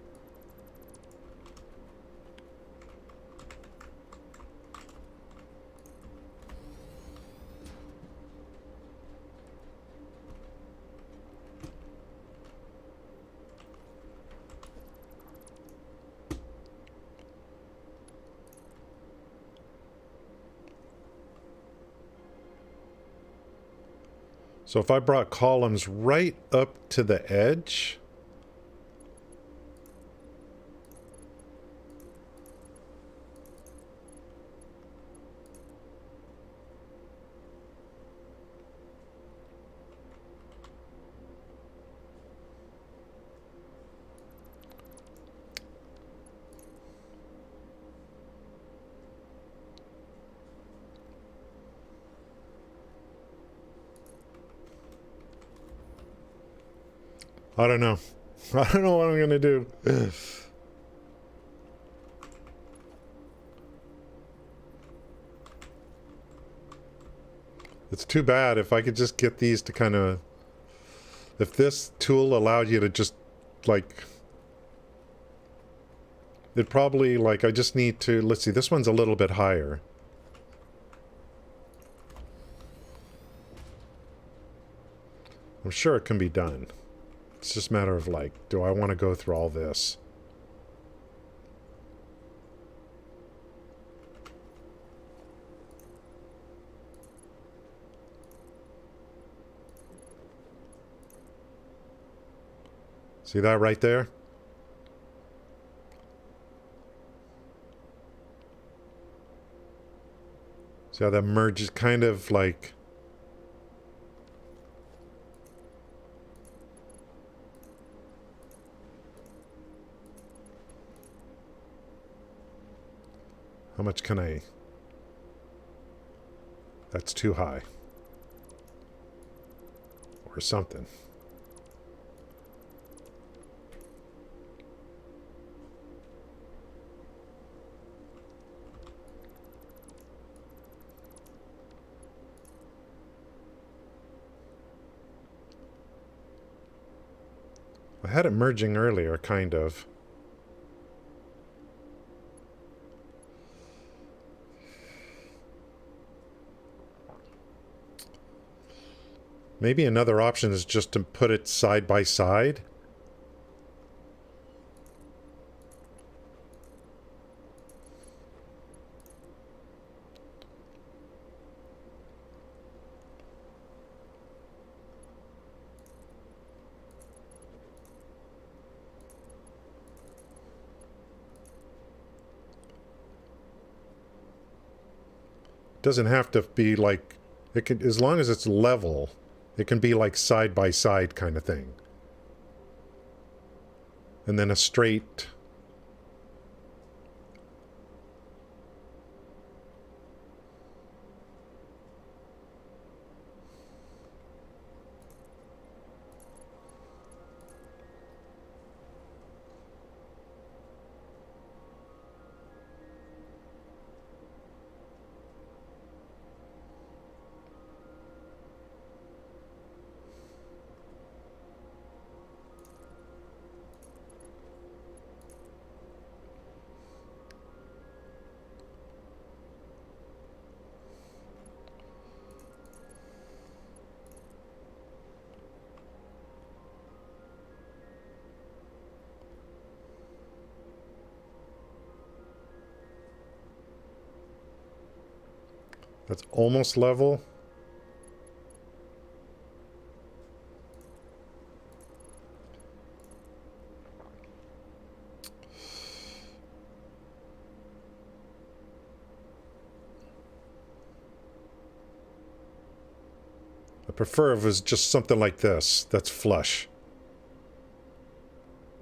So if I brought columns right up to the edge... I don't know. I don't know what I'm gonna do. It's too bad. If I could just get these to kind of... If this tool allowed you to just, like... It probably, like, I just need to... Let's see, this one's a little bit higher. I'm sure it can be done. It's just a matter of, like, do I want to go through all this? See that right there? See how that merges kind of like... How much can I... That's too high. Or something. I had it merging earlier, kind of. Maybe another option is just to put it side by side. Doesn't have to be like, it can, as long as it's level, it can be like side by side kind of thing. And then a straight... That's almost level. I prefer if it was just something like this, that's flush.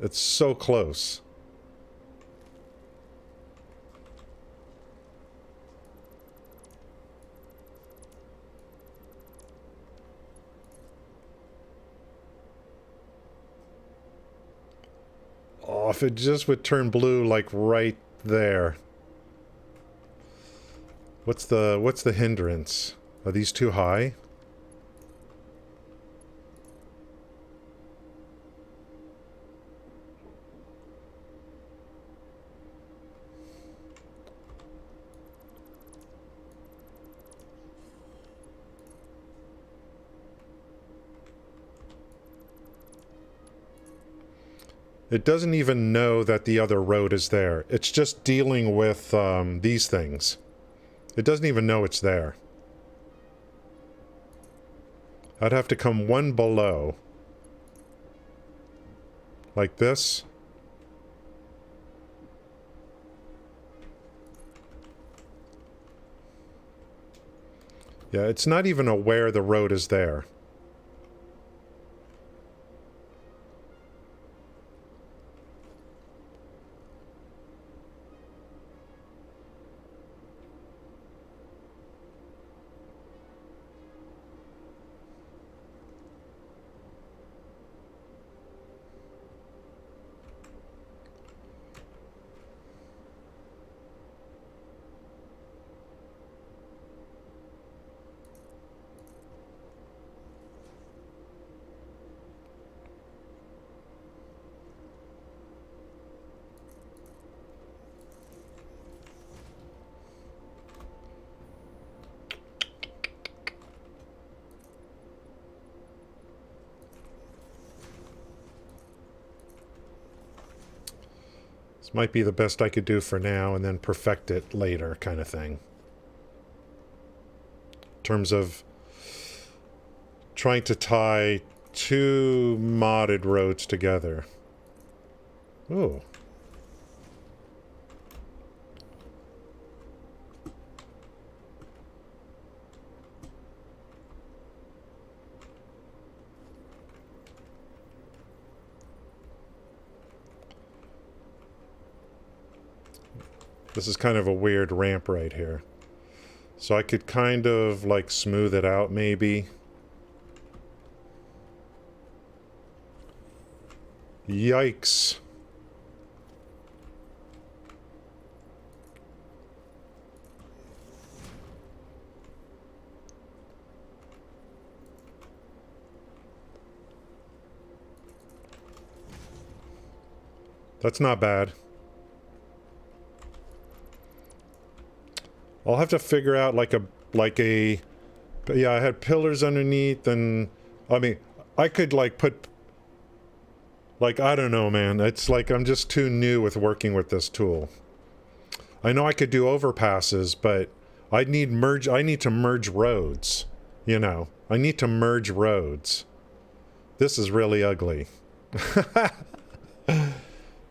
It's so close. Oh, if it just would turn blue, like right there. What's the hindrance? Are these too high? It doesn't even know that the other road is there. It's just dealing with these things. It doesn't even know it's there. I'd have to come one below. Like this. Yeah, it's not even aware the road is there. This might be the best I could do for now and then perfect it later kind of thing. In terms of trying to tie two modded roads together. Ooh. This is kind of a weird ramp right here. So I could kind of like smooth it out maybe. Yikes. That's not bad. I'll have to figure out yeah, I had pillars underneath and I mean, I could like put I don't know, man. It's like I'm just too new with working with this tool. I know I could do overpasses, but I need to merge roads, you know. I need to merge roads. This is really ugly.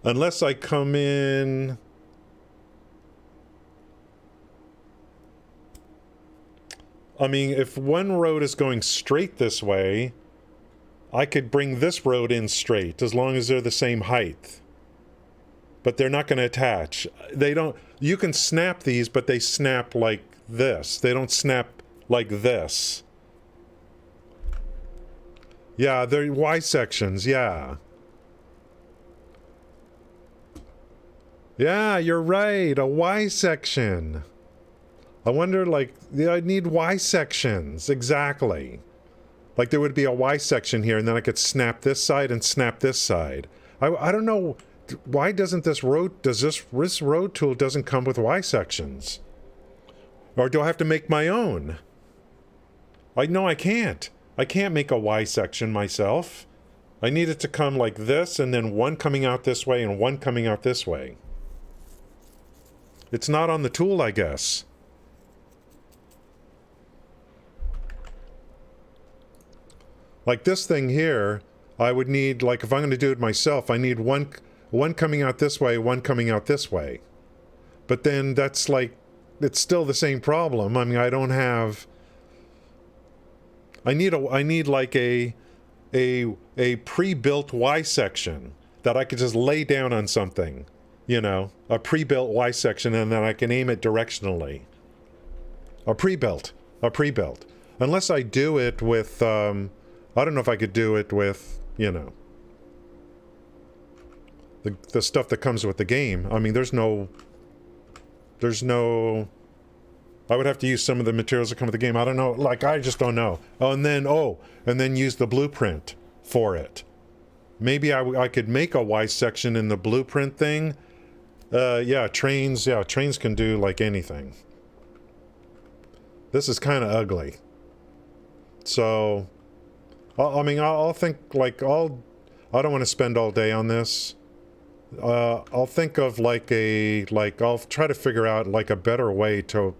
Unless I come in I mean, if one road is going straight this way, I could bring this road in straight as long as they're the same height. But they're not going to attach. They don't... You can snap these, but they snap like this. They don't snap like this. Yeah, they're Y sections, yeah. Yeah, you're right, a Y section. I wonder, like, yeah, I need Y sections, exactly. Like there would be a Y section here, and then I could snap this side and snap this side. I don't know, why doesn't this road, this road tool doesn't come with Y sections? Or do I have to make my own? No, I can't. I can't make a Y section myself. I need it to come like this, and then one coming out this way and one coming out this way. It's not on the tool, I guess. Like this thing here, I would need, like if I'm going to do it myself, I need one coming out this way, one coming out this way. But then that's like, it's still the same problem. I mean, I don't have... I need like a pre-built Y section that I could just lay down on something. You know, a pre-built Y section, and then I can aim it directionally. A pre-built. Unless I do it with... I don't know if I could do it with, you know, the stuff that comes with the game. I mean, there's no, I would have to use some of the materials that come with the game. I don't know, like, I just don't know. And then use the blueprint for it. Maybe I could make a Y section in the blueprint thing. Trains can do like anything. This is kind of ugly. So... I mean, I'll think, like, I don't want to spend all day on this. I'll think of, I'll try to figure out, like, a better way to,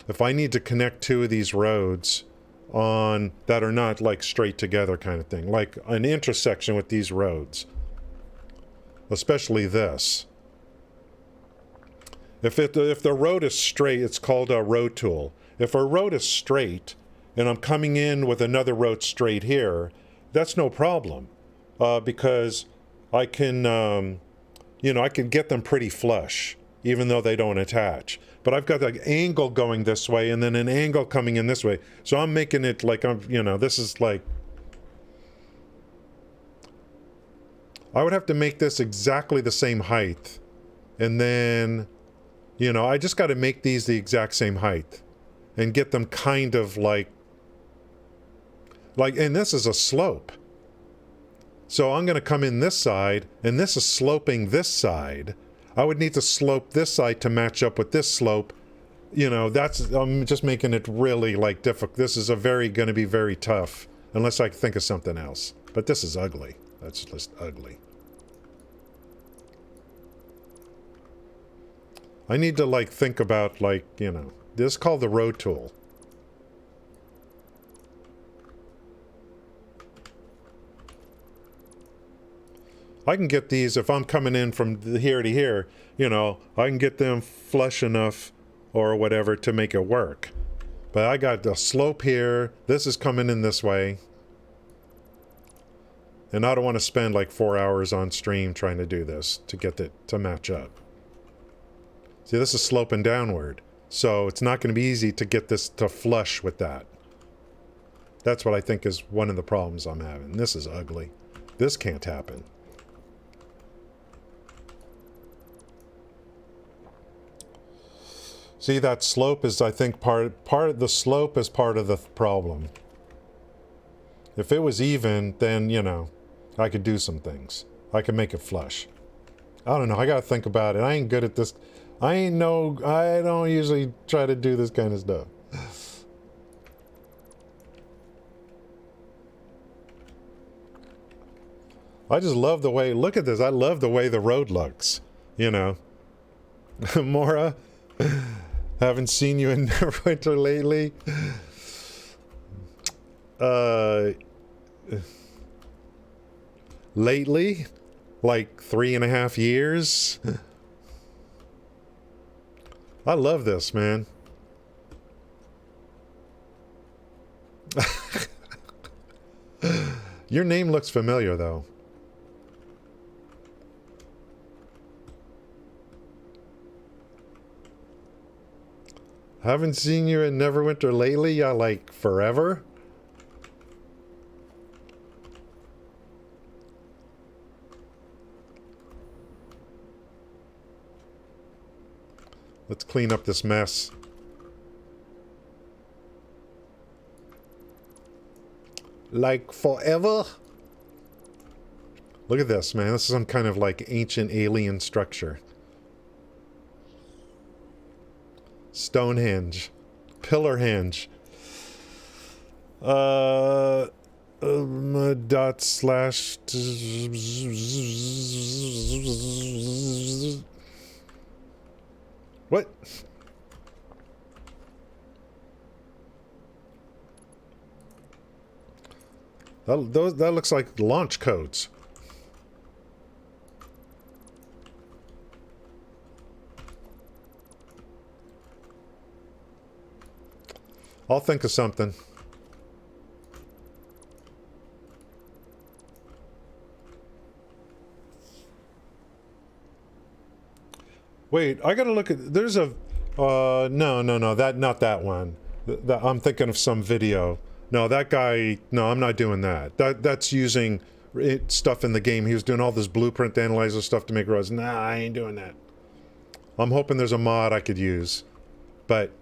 if I need to connect two of these roads, on that are not like straight together kind of thing, like an intersection with these roads, especially this. If the road is straight, it's called a road tool. If a road is straight and I'm coming in with another road straight here, that's no problem, because I can, I can get them pretty flush, even though they don't attach. But I've got an angle going this way and then an angle coming in this way. So I'm making it like this is like, I would have to make this exactly the same height. And then, I just got to make these the exact same height and get them kind of like, and this is a slope. So I'm going to come in this side, and this is sloping this side. I would need to slope this side to match up with this slope. I'm just making it really like difficult. This is going to be very tough unless I think of something else. But this is ugly. That's just ugly. I need to think about this is called the road tool. I can get these, if I'm coming in from here to here, I can get them flush enough or whatever to make it work. But I got the slope here. This is coming in this way. And I don't want to spend 4 hours on stream trying to do this to get it to match up. See, this is sloping downward. So it's not going to be easy to get this to flush with that. That's what I think is one of the problems I'm having. This is ugly. This can't happen. See, that slope is, I think, part of the slope is part of the problem. If it was even, then, I could do some things. I could make it flush. I don't know. I got to think about it. I ain't good at this. I don't usually try to do this kind of stuff. I just love the way, look at this. I love the way the road looks, Mora, haven't seen you in Neverwinter lately. Lately? 3.5 years? I love this, man. Your name looks familiar, though. Haven't seen you in Neverwinter lately? Yeah, forever? Let's clean up this mess. Forever? Look at this, man. This is some kind of ancient alien structure. Stonehenge. Pillarhenge. Dot slash. What? That looks like launch codes. I'll think of something. Wait, I gotta look at. There's a. No, not that one. I'm thinking of some video. No, that guy. No, I'm not doing that. That's using stuff in the game. He was doing all this blueprint analyzer stuff to make roads. Nah, I ain't doing that. I'm hoping there's a mod I could use, but.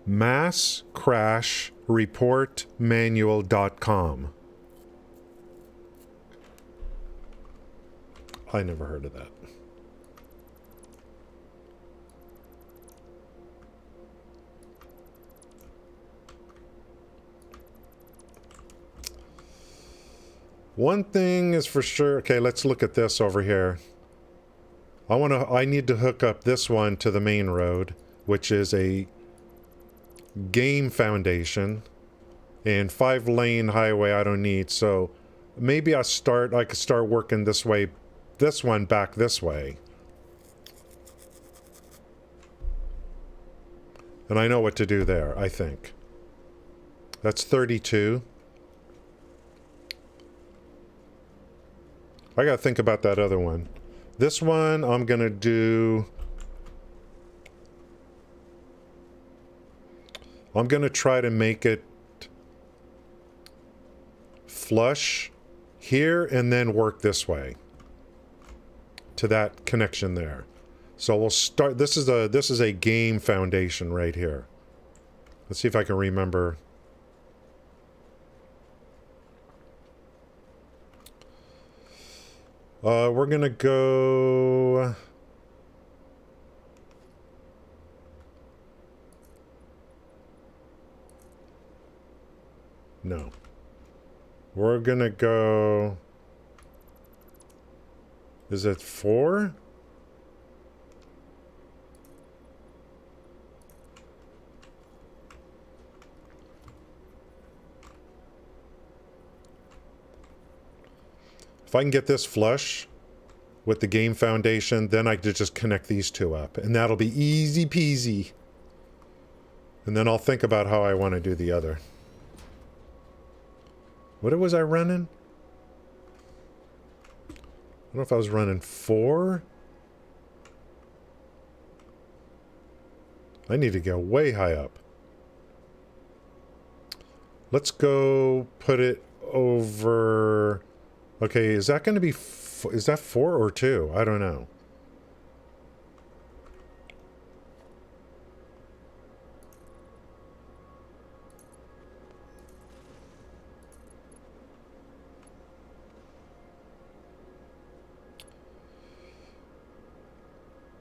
masscrashreportmanual.com. I never heard of that. One thing is for sure. Okay, let's look at this over here. I need to hook up this one to the main road, which is a game foundation, and 5-lane highway I don't need. So maybe I could start working this way, this one back this way. And I know what to do there, I think. That's 32. I gotta think about that other one. This one, I'm gonna do... I'm gonna try to make it flush here and then work this way to that connection there. So we'll start... This is a game foundation right here. Let's see if I can remember... we're gonna go... No. We're gonna go... Is it 4? If I can get this flush with the game foundation, then I could just connect these two up. And that'll be easy peasy. And then I'll think about how I want to do the other. What was I running? I don't know if I was running 4. I need to go way high up. Let's go put it over... Okay, is that going to be... Is that 4 or 2? I don't know.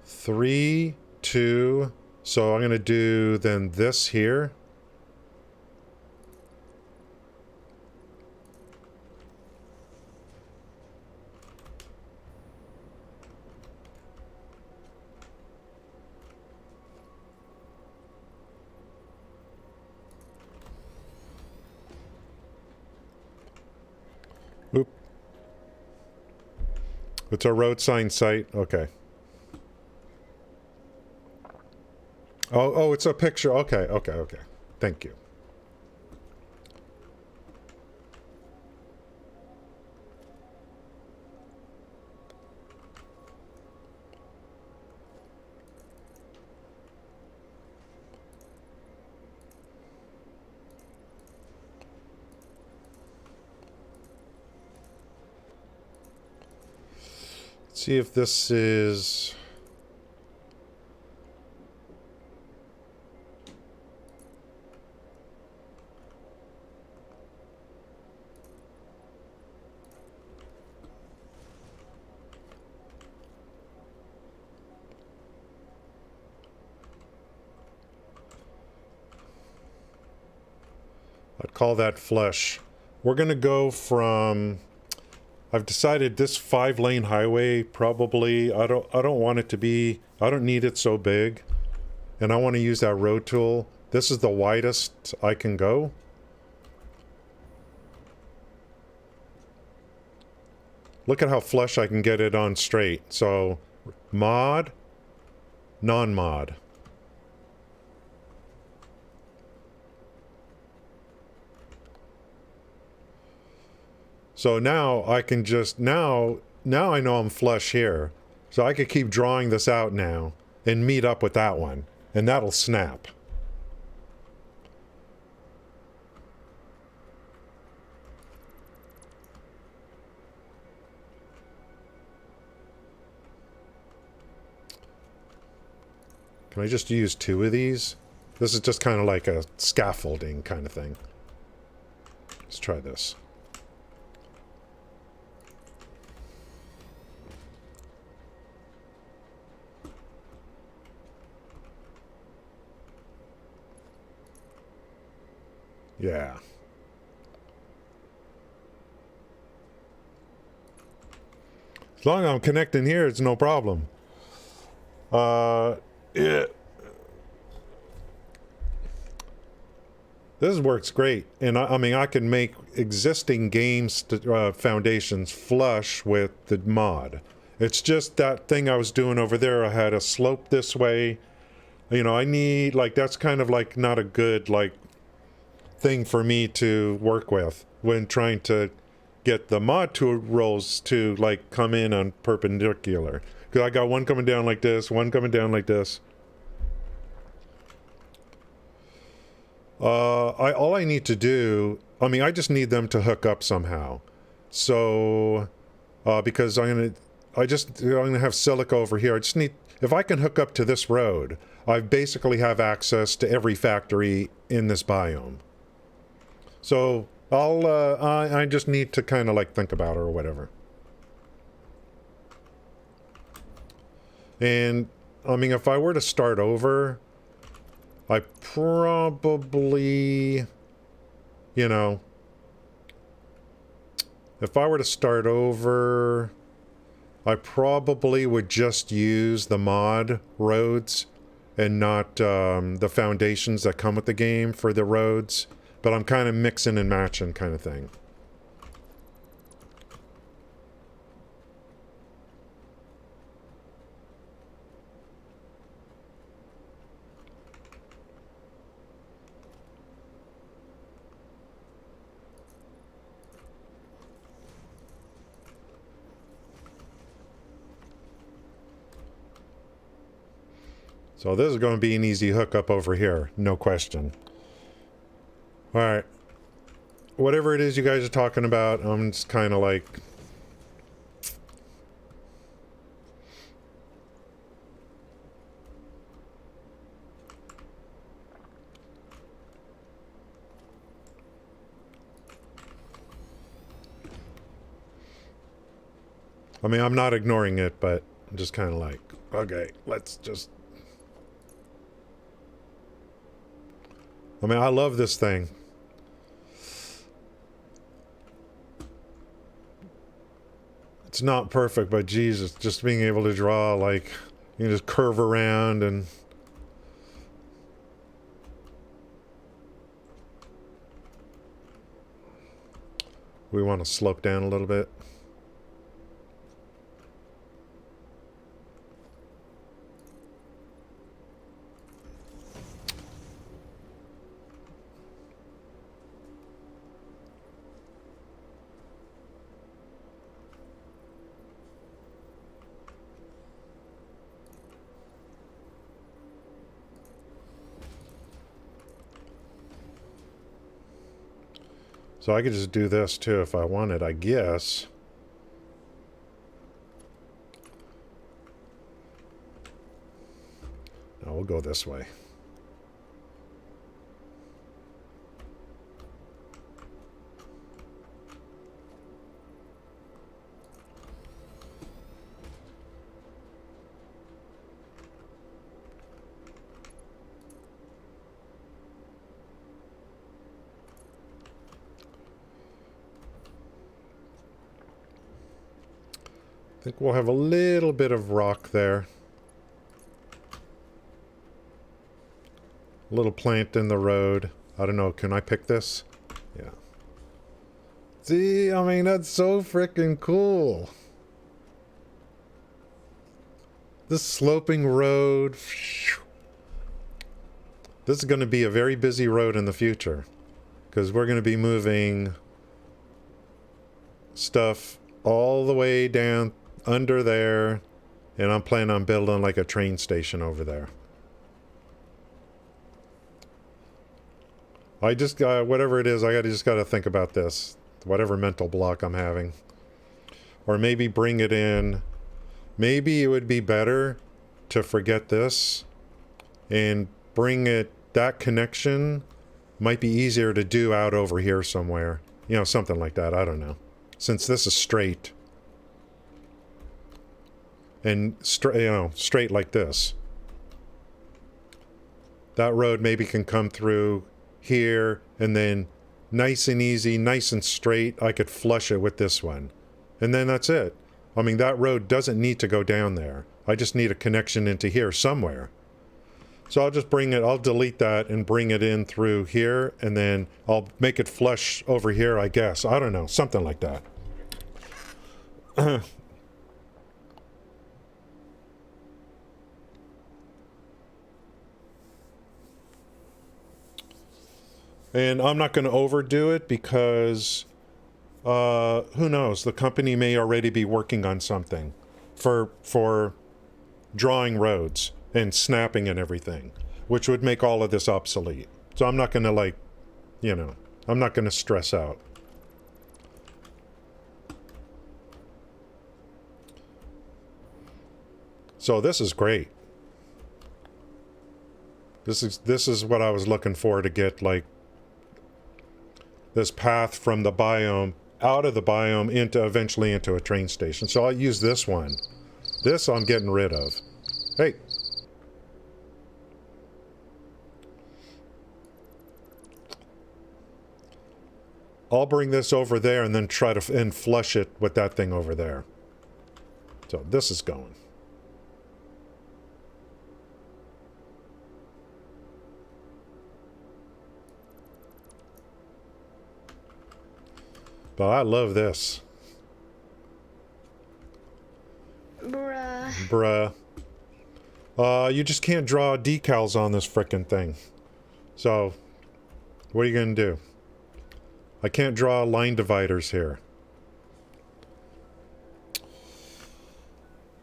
Three, 2. So I'm going to do then this here. Oop. It's a road sign site. Okay. Oh, it's a picture. Okay. Thank you. Let's see if this is... I'd call that flush. We're gonna go from... I've decided this 5-lane highway probably... I don't want it to be... I don't need it so big. And I want to use that road tool. This is the widest I can go. Look at how flush I can get it on straight. So, mod, non-mod. So now I can just, now I know I'm flush here. So I could keep drawing this out now and meet up with that one. And that'll snap. Can I just use 2 of these? This is just kind of like a scaffolding kind of thing. Let's try this. Yeah. As long as I'm connecting here, it's no problem. Yeah. This works great. And I mean, I can make existing games foundations flush with the mod. It's just that thing I was doing over there. I had a slope this way. You know, I need, like, that's kind of like not a good, like, thing for me to work with when trying to get the mod tool rolls to, like, come in on perpendicular. Because I got one coming down like this, one coming down like this. All I need to do, I mean, I just need them to hook up somehow. So, because I'm gonna have silica over here. I just need, if I can hook up to this road, I basically have access to every factory in this biome. So I just need to kind of like think about it or whatever. And I mean, if I were to start over, I probably, you know, if I were to start over, I probably would just use the mod roads and not the foundations that come with the game for the roads. But I'm kind of mixing and matching kind of thing. So this is going to be an easy hookup over here, no question. All right. Whatever it is you guys are talking about, I'm just kind of like... I mean, I'm not ignoring it, but I'm just kind of like, okay, let's just... I mean, I love this thing. It's not perfect, but Jesus, just being able to draw, like, you can just curve around and... We want to slope down a little bit. So I could just do this too if I wanted, I guess. No, we'll go this way. I think we'll have a little bit of rock there. A little plant in the road. I don't know, can I pick this? Yeah. See, I mean, that's so freaking cool. This sloping road. This is going to be a very busy road in the future. Because we're going to be moving stuff all the way down under there. And I'm planning on building like a train station over there. I just got, whatever it is, I just got to think about this. Whatever mental block I'm having. Or maybe bring it in. Maybe it would be better to forget this and bring it, that connection might be easier to do out over here somewhere. You know, something like that. I don't know. Since this is straight. And straight like this. That road maybe can come through here, and then nice and easy, nice and straight, I could flush it with this one. And then that's it. I mean, that road doesn't need to go down there. I just need a connection into here somewhere. So I'll just bring it, I'll delete that and bring it in through here, and then I'll make it flush over here, I guess. I don't know, something like that. And I'm not going to overdo it because who knows? The company may already be working on something for drawing roads and snapping and everything, which would make all of this obsolete. So I'm not going to, like, you know, I'm not going to stress out. So this is great. This is what I was looking for, to get, like, this path from the biome, out of the biome, into eventually into a train station. So I'll use this one. This I'm getting rid of. Hey. I'll bring this over there and then try to and flush it with that thing over there. So this is going. But I love this. Bruh. You just can't draw decals on this frickin' thing. So, what are you gonna do? I can't draw line dividers here.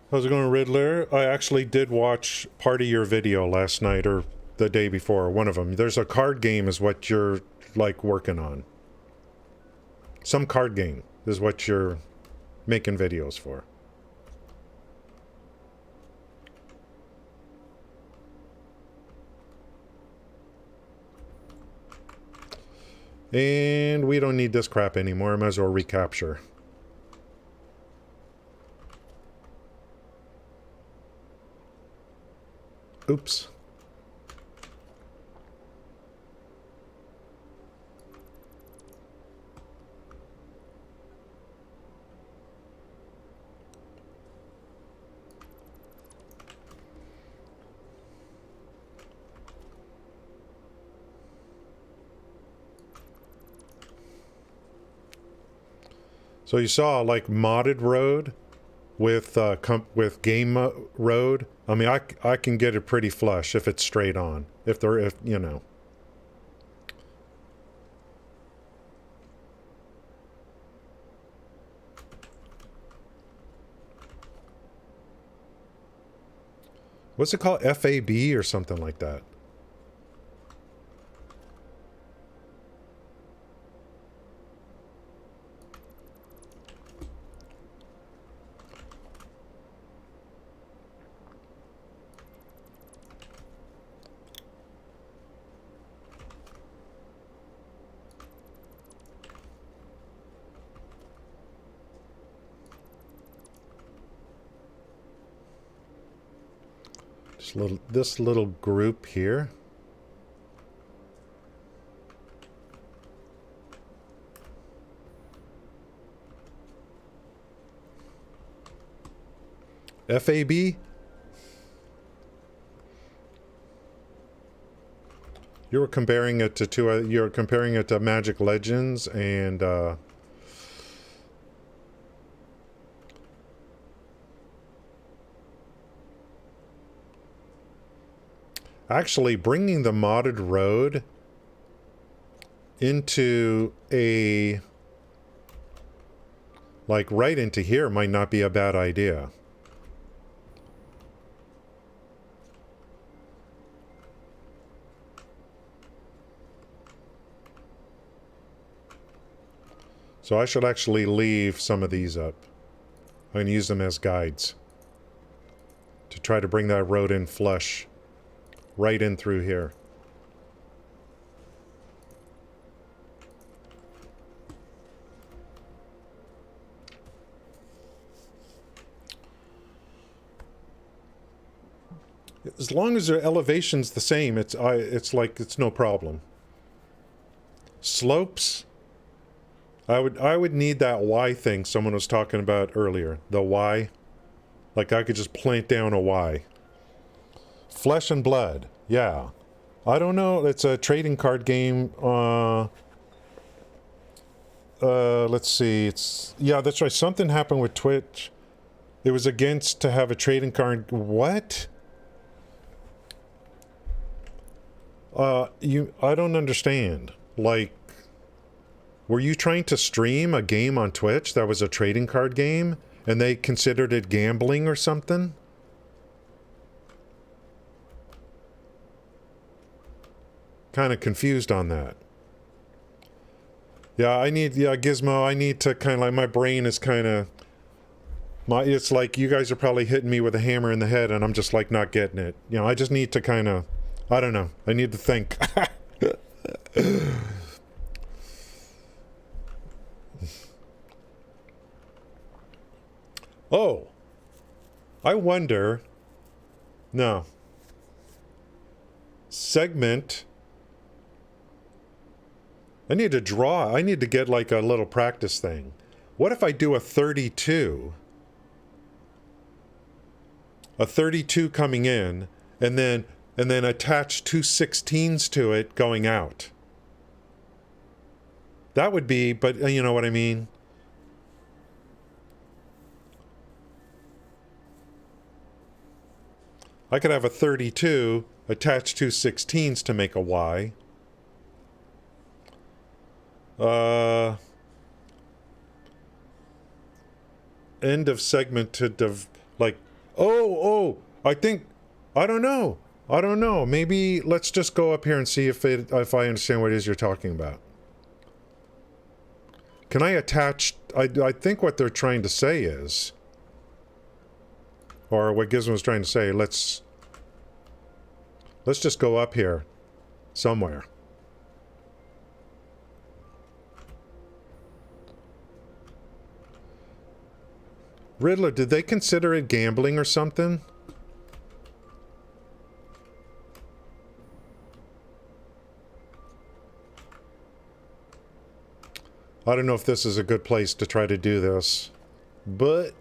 How's it going, Riddler? I actually did watch part of your video last night, or the day before, one of them. There's a card game is what you're, like, working on. Some card game is what you're making videos for. And we don't need this crap anymore. Might as well recapture. Oops. So you saw, like, modded road with game road. I mean, I can get it pretty flush if it's straight on. If you know. What's it called? FAB or something like that. This little group here. FAB? You were comparing it to you're comparing it to Magic Legends and actually bringing the modded road into a, like, right into here might not be a bad idea. So I should actually leave some of these up. I'm going to use them as guides to try to bring that road in flush right in through here. As long as the elevation's the same, it's like it's no problem. Slopes. I would need that Y thing someone was talking about earlier. The Y. Like I could just plant down a Y. Flesh and Blood. Yeah. I don't know. It's a trading card game. Let's see. Yeah, that's right. Something happened with Twitch. It was against to have a trading card. What? I don't understand. Like, were you trying to stream a game on Twitch that was a trading card game and they considered it gambling or something? Kind of confused on that. Yeah, Gizmo, I need to kind of like, my brain is kind of, it's like you guys are probably hitting me with a hammer in the head and I'm just like not getting it. You know, I just need to kind of, I don't know. I need to think. Oh, I wonder, no. Segment. I need to draw. I need to get like a little practice thing. What if I do a 32? A 32 coming in, and then attach two 16s to it going out. That would be, but you know what I mean? I could have a 32, attach two 16s to make a Y. End of segment to like, I don't know. Maybe let's just go up here and see if I understand what it is you're talking about. Can I attach, I think what they're trying to say is, or what Gizmo's trying to say, let's just go up here somewhere. Riddler, did they consider it gambling or something? I don't know if this is a good place to try to do this, but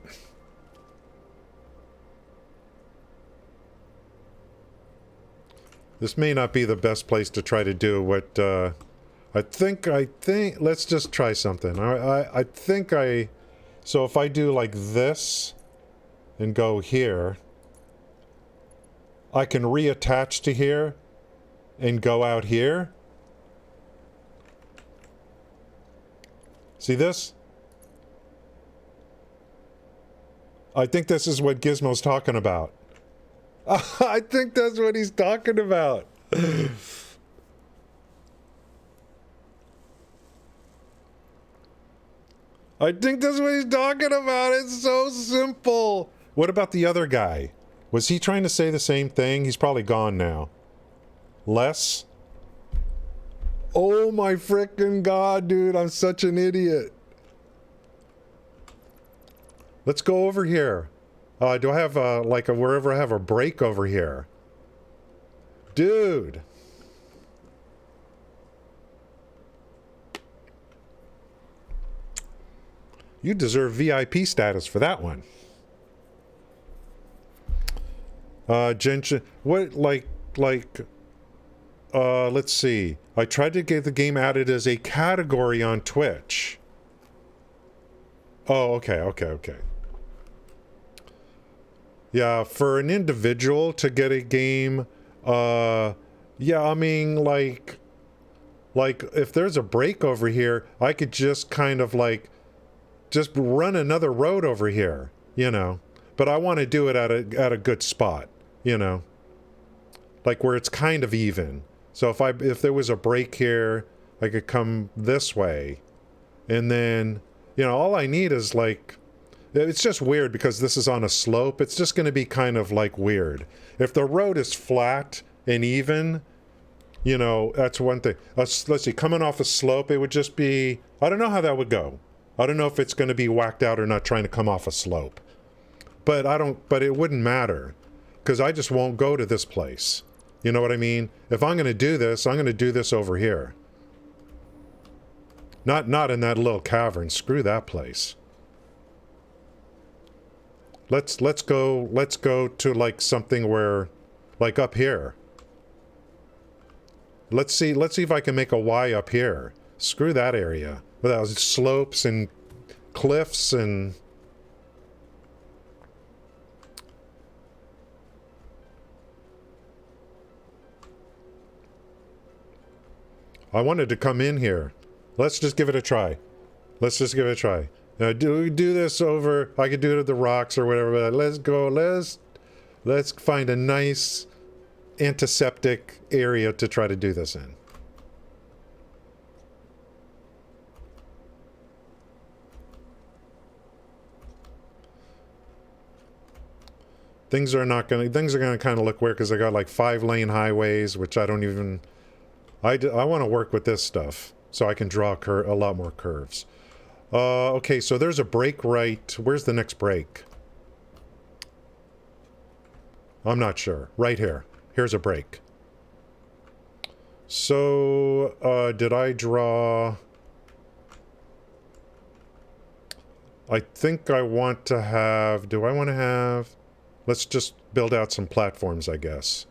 this may not be the best place to try to do what I think let's just try something. So if I do like this and go here, I can reattach to here and go out here. See this? I think this is what Gizmo's talking about. I think that's what he's talking about. I think that's what he's talking about. It's so simple. What about the other guy? Was he trying to say the same thing? He's probably gone now. Less? Oh my frickin' God, dude. I'm such an idiot. Let's go over here. Do I have wherever I have a break over here? Dude. You deserve VIP status for that one. Genshin, let's see. I tried to get the game added as a category on Twitch. Oh, okay. Yeah, for an individual to get a game, yeah, I mean, like if there's a break over here, I could just kind of just run another road over here, you know. But I want to do it at a good spot, you know, like where it's kind of even. So if there was a break here, I could come this way, and then, you know, all I need is it's just weird because this is on a slope. It's just going to be kind of weird. If the road is flat and even, you know, that's one thing. Let's see, coming off a slope, it would just be, I don't know how that would go. I don't know if it's going to be whacked out or not trying to come off a slope. But it wouldn't matter because I just won't go to this place. You know what I mean? If I'm going to do this, I'm going to do this over here. Not in that little cavern. Screw that place. Let's go to like something where, like up here. Let's see if I can make a Y up here. Screw that area. Without slopes and cliffs and... I wanted to come in here. Let's just give it a try. Let's just give it a try. Now do this over. I could do it at the rocks or whatever. But let's go. Let's find a nice antiseptic area to try to do this in. Things are gonna kind of look weird because I got like 5-lane highways, which I don't even. I want to work with this stuff so I can draw a lot more curves. Okay, so there's a break right. Where's the next break? I'm not sure. Right here. Here's a break. So, did I draw... I think I want to have... Do I want to have... Let's just build out some platforms, I guess.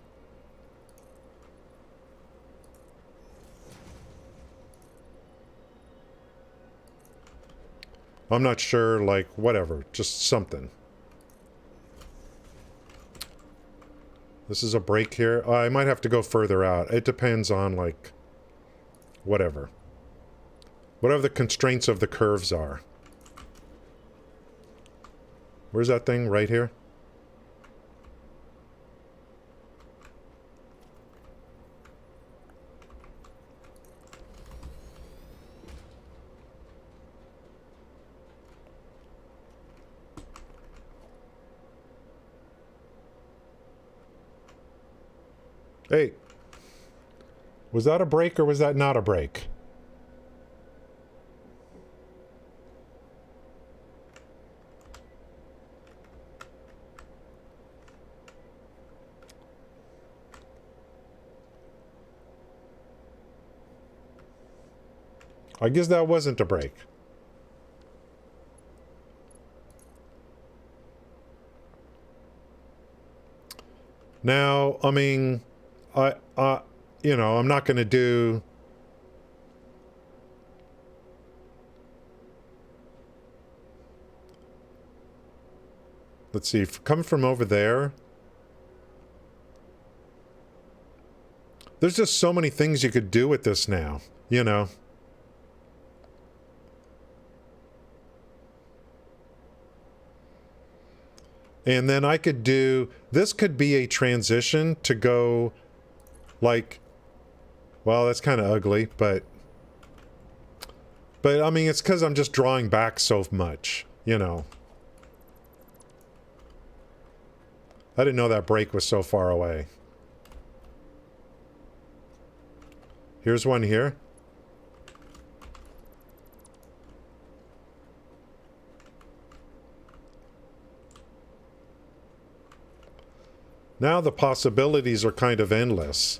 I'm not sure, like, whatever. Just something. This is a break here. I might have to go further out. It depends on, like, whatever. Whatever the constraints of the curves are. Where's that thing? Right here? Hey, was that a break or was that not a break? I guess that wasn't a break. Now, I mean... you know, I'm not going to do... Let's see, come from over there. There's just so many things you could do with this now, you know. And then I could do... This could be a transition to go... Like, well, that's kind of ugly, but I mean, it's because I'm just drawing back so much, you know. I didn't know that break was so far away. Here's one here. Now the possibilities are kind of endless.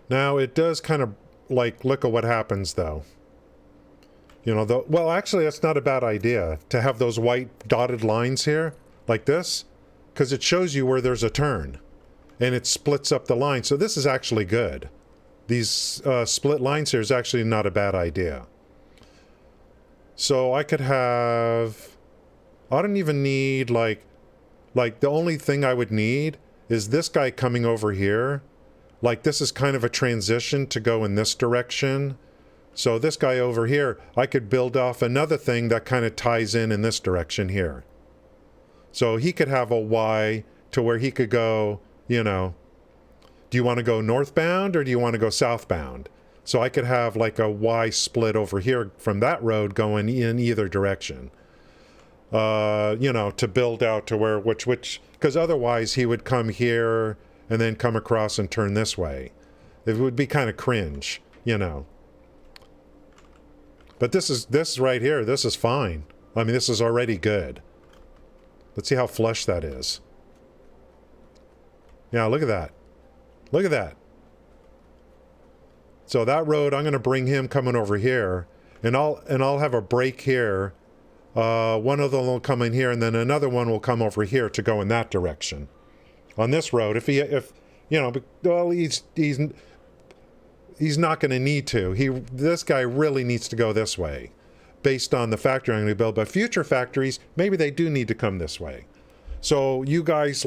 Now, it does kind of, like, look at what happens, though. You know, well, actually, that's not a bad idea, to have those white dotted lines here, like this, because it shows you where there's a turn, and it splits up the line. So this is actually good. These split lines here is actually not a bad idea. So I could have... I don't even need, like, the only thing I would need is this guy coming over here. Like, this is kind of a transition to go in this direction. So this guy over here, I could build off another thing that kind of ties in this direction here. So he could have a Y to where he could go, you know, do you want to go northbound or do you want to go southbound? So I could have like a Y split over here from that road going in either direction. you know, to build out to where, which, because otherwise he would come here and then come across and turn this way. It would be kind of cringe, you know. But this right here, this is fine. I mean, this is already good. Let's see how flush that is. Yeah, look at that. Look at that. So that road, I'm going to bring him coming over here, and I'll have a break here. One of them will come in here, and then another one will come over here to go in that direction. On this road, if you know, well, he's not going to need to. This guy really needs to go this way, based on the factory I'm going to build. But future factories, maybe they do need to come this way. So it's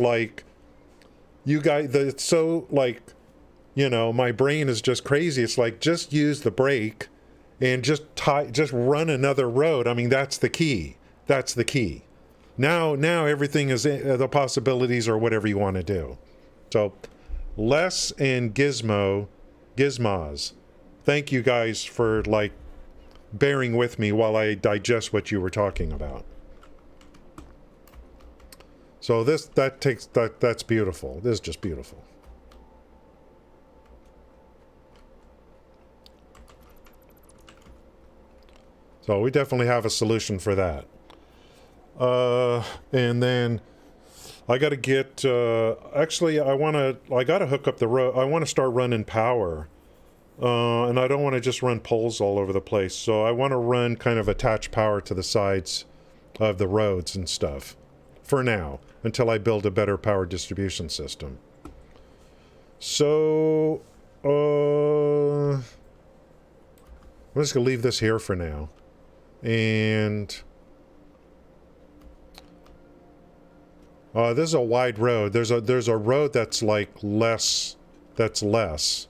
so like, you know, my brain is just crazy. It's like, just use the brake and just run another road. I mean, that's the key. That's the key. Now everything is, the possibilities or whatever you want to do. So Les and Gizmos, thank you guys for like bearing with me while I digest what you were talking about. So that's beautiful. This is just beautiful. So we definitely have a solution for that. And then I got to get, actually I got to hook up the road. I want to start running power. And I don't want to just run poles all over the place. So I want to run kind of attach power to the sides of the roads and stuff for now, until I build a better power distribution system. So, I'm just going to leave this here for now. And this is a wide road. There's a road that's like less. Is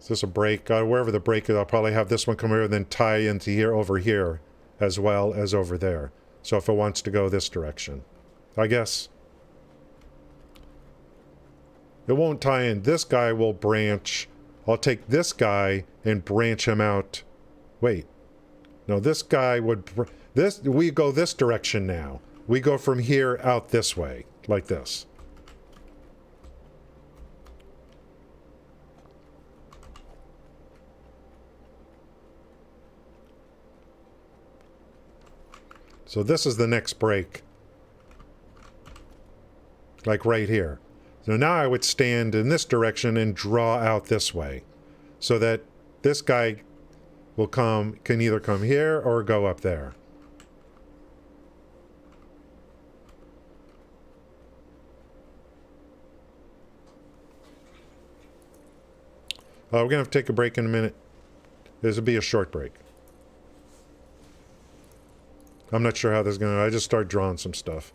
this a break? Wherever the break is, I'll probably have this one come here and then tie into here, over here, as well as over there. So if it wants to go this direction, I guess. It won't tie in. This guy will branch. I'll take this guy and branch him out. Wait. No, this guy would... we go this direction now. We go from here out this way, like this. So this is the next break. Like right here. So now I would stand in this direction and draw out this way. So that this guy can either come here or go up there. We're going to have to take a break in a minute. This will be a short break. I'm not sure how this is going to... I just started drawing some stuff.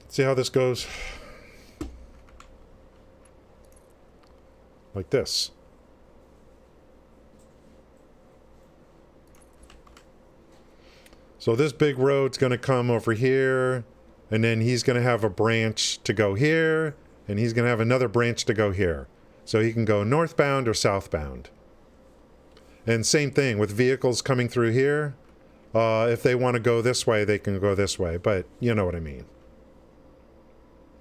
See how this goes? Like this. So this big road's going to come over here, and then he's going to have a branch to go here, and he's going to have another branch to go here. So he can go northbound or southbound. And same thing with vehicles coming through here. If they want to go this way, they can go this way, but you know what I mean.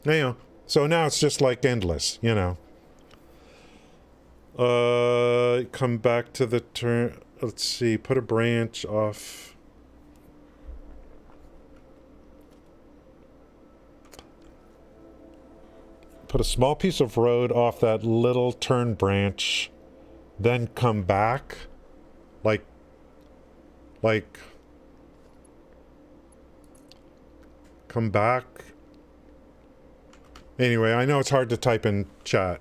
You know, so now it's just like endless, you know. Come back to the turn. Let's see, put a branch off. Put a small piece of road off that little turn branch, then come back, like, come back. Anyway, I know it's hard to type in chat,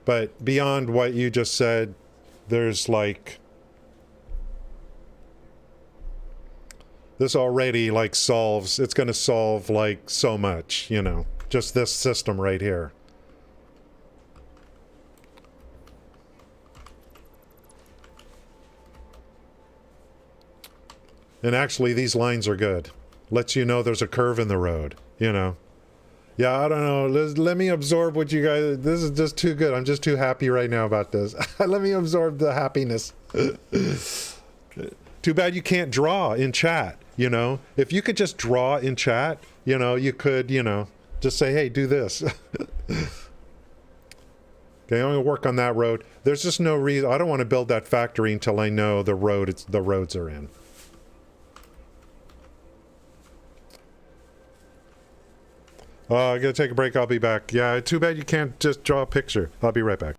but beyond what you just said, there's like, this already like solves, it's going to solve like so much, you know, just this system right here. And actually, these lines are good. Lets you know there's a curve in the road, you know. Yeah, I don't know. Let me absorb what you guys... This is just too good. I'm just too happy right now about this. Let me absorb the happiness. Too bad you can't draw in chat, you know. If you could just draw in chat, you know, you could, you know, just say, hey, do this. Okay, I'm going to work on that road. There's just no reason... I don't want to build that factory until I know the roads are in. I gotta take a break. I'll be back. Yeah, too bad you can't just draw a picture. I'll be right back.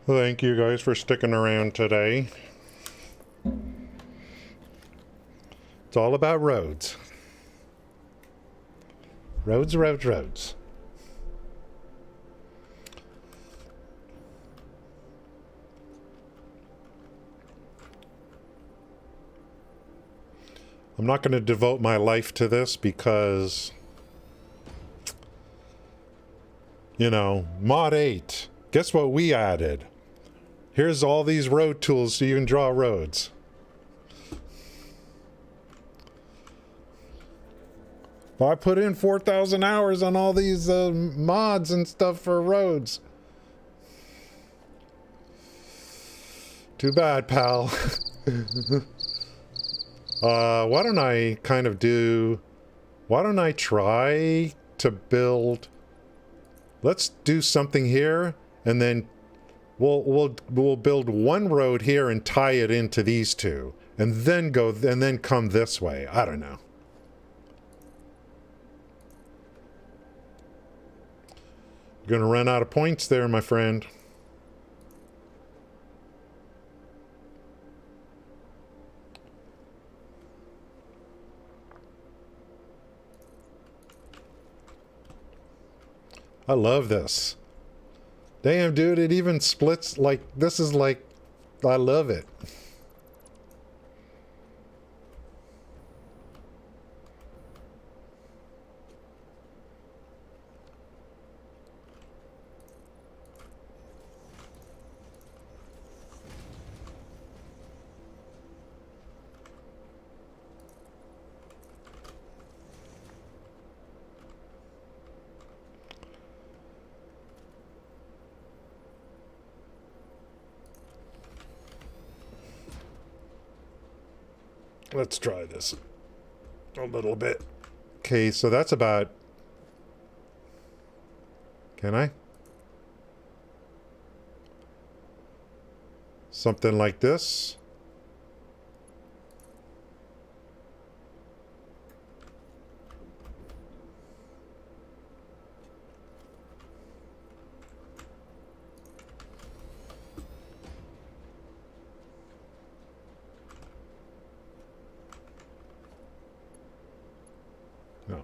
Thank you guys for sticking around today. It's all about roads. Roads, roads, roads. I'm not going to devote my life to this because, you know, Mod 8. Guess what we added? Here's all these road tools so you can draw roads. Well, I put in 4,000 hours on all these mods and stuff for roads. Too bad, pal. Why don't I kind of do... Why don't I try to build... Let's do something here, and then we'll build one road here and tie it into these two, and then come this way. I don't know. You're gonna run out of points there, my friend. I love this. Damn, dude, it even splits, like, this is like, I love it. Let's try this a little bit. Okay, so that's about... Can I? Something like this. No.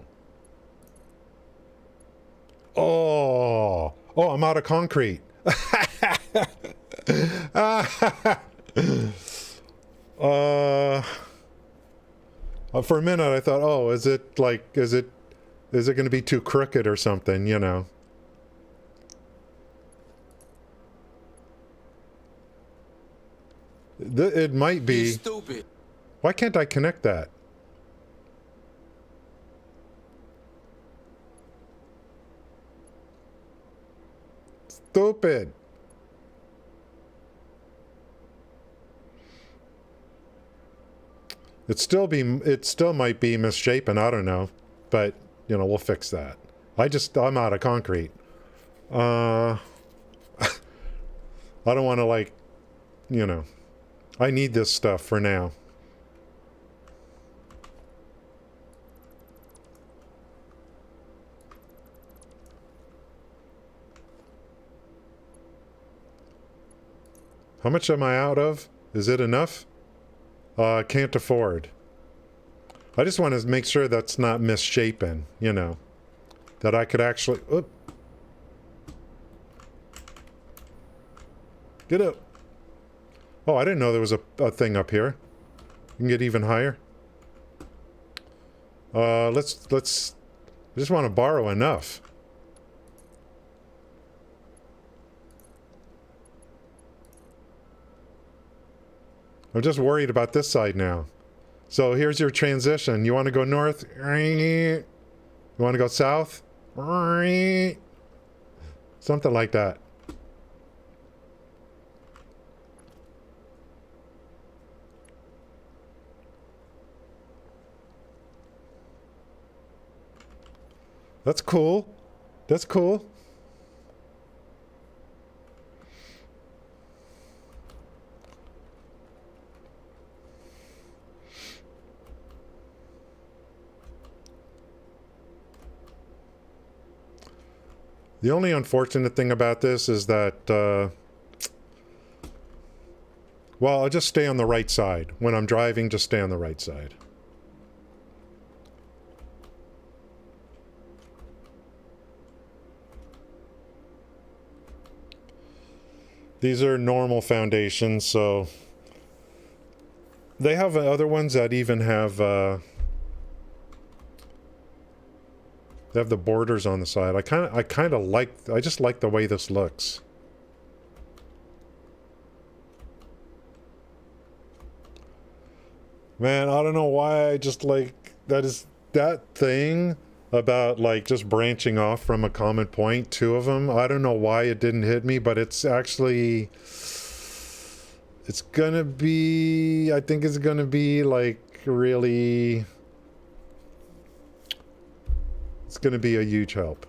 Oh, I'm out of concrete. For a minute I thought, oh, is it going to be too crooked or something, you know? It might be. You're stupid. Why can't I connect that? Stupid. It still might be misshapen, I don't know. But, you know, we'll fix that. I'm out of concrete. I don't want to, like, you know, I need this stuff for now. How much am I out of? Is it enough? Can't afford. I just want to make sure that's not misshapen, you know. That I could actually... Oop. Get up. Oh, I didn't know there was a thing up here. You can get even higher. Let's... I just want to borrow enough. I'm just worried about this side now. So here's your transition. You want to go north? You want to go south? Something like that. That's cool. That's cool. The only unfortunate thing about this is that, well, I'll just stay on the right side. When I'm driving, just stay on the right side. These are normal foundations, so... They have other ones that even have They have the borders on the side. I just like the way this looks. Man, I don't know why I just like that thing about like just branching off from a common point, two of them. I don't know why it didn't hit me, but it's actually I think it's gonna be like really, it's gonna be a huge help.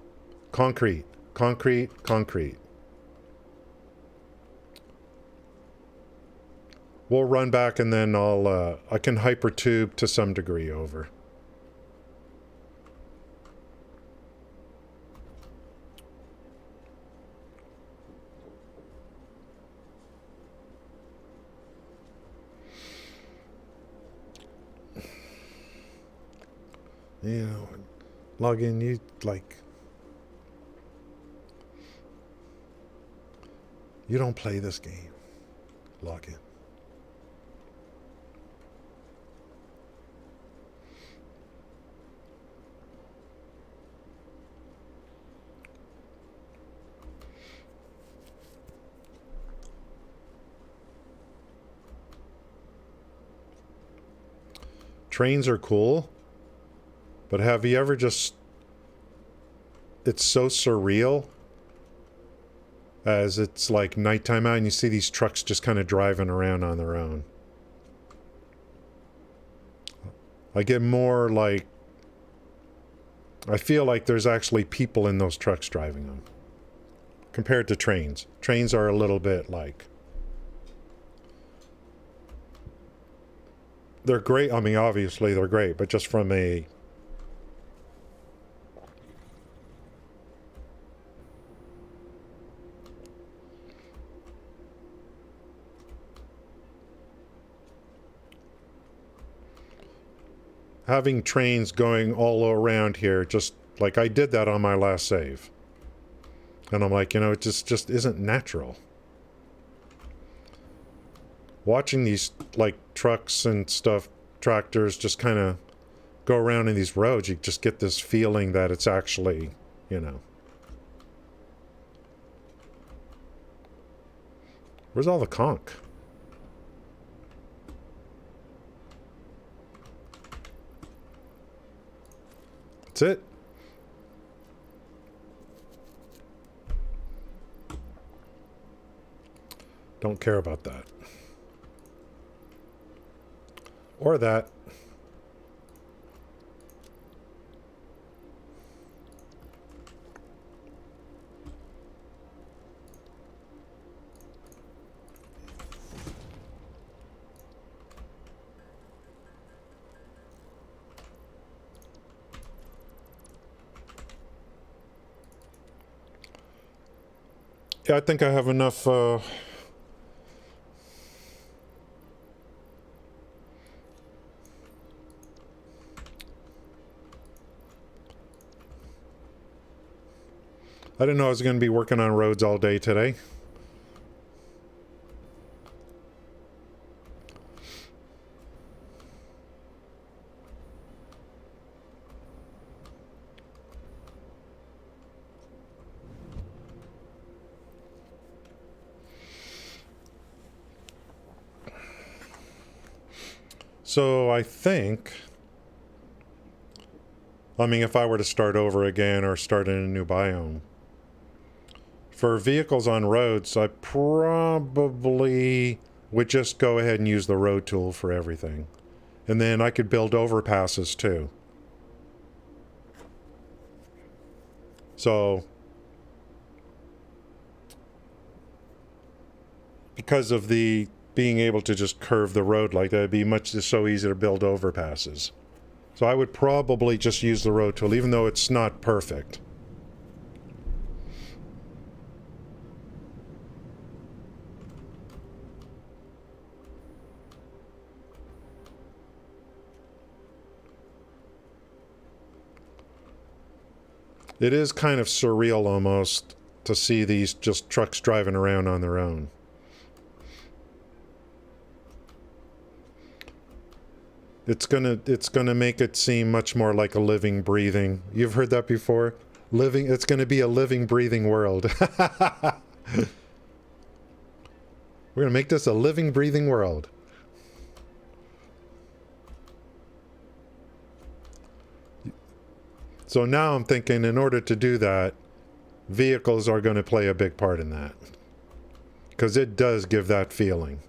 Concrete, concrete, concrete. We'll run back and then I can hypertube to some degree over. You know, log in, you don't play this game. Log in. Trains are cool, but have you ever just... It's so surreal as it's like nighttime out and you see these trucks just kind of driving around on their own. I get more like... I feel like there's actually people in those trucks driving them. Compared to trains. Trains are a little bit like... They're great. I mean, obviously they're great, but just from a... Having trains going all around here, just like I did that on my last save. And I'm like, you know, it just isn't natural. Watching these, like, trucks and stuff, tractors just kind of go around in these roads, you just get this feeling that it's actually, you know. Where's all the conch? That's it. Don't care about that. Or that. Yeah, I think I have enough, I didn't know I was going to be working on roads all day today. So I think, I mean, if I were to start over again or start in a new biome, for vehicles on roads, I probably would just go ahead and use the road tool for everything. And then I could build overpasses too. So, because of the being able to just curve the road like that, it'd be so easy to build overpasses. So I would probably just use the road tool, even though it's not perfect. It is kind of surreal almost to see these just trucks driving around on their own. It's gonna make it seem much more like a living, breathing. You've heard that before? Living. It's gonna be a living, breathing world. We're gonna make this a living, breathing world. So now I'm thinking, in order to do that, vehicles are going to play a big part in that, because it does give that feeling.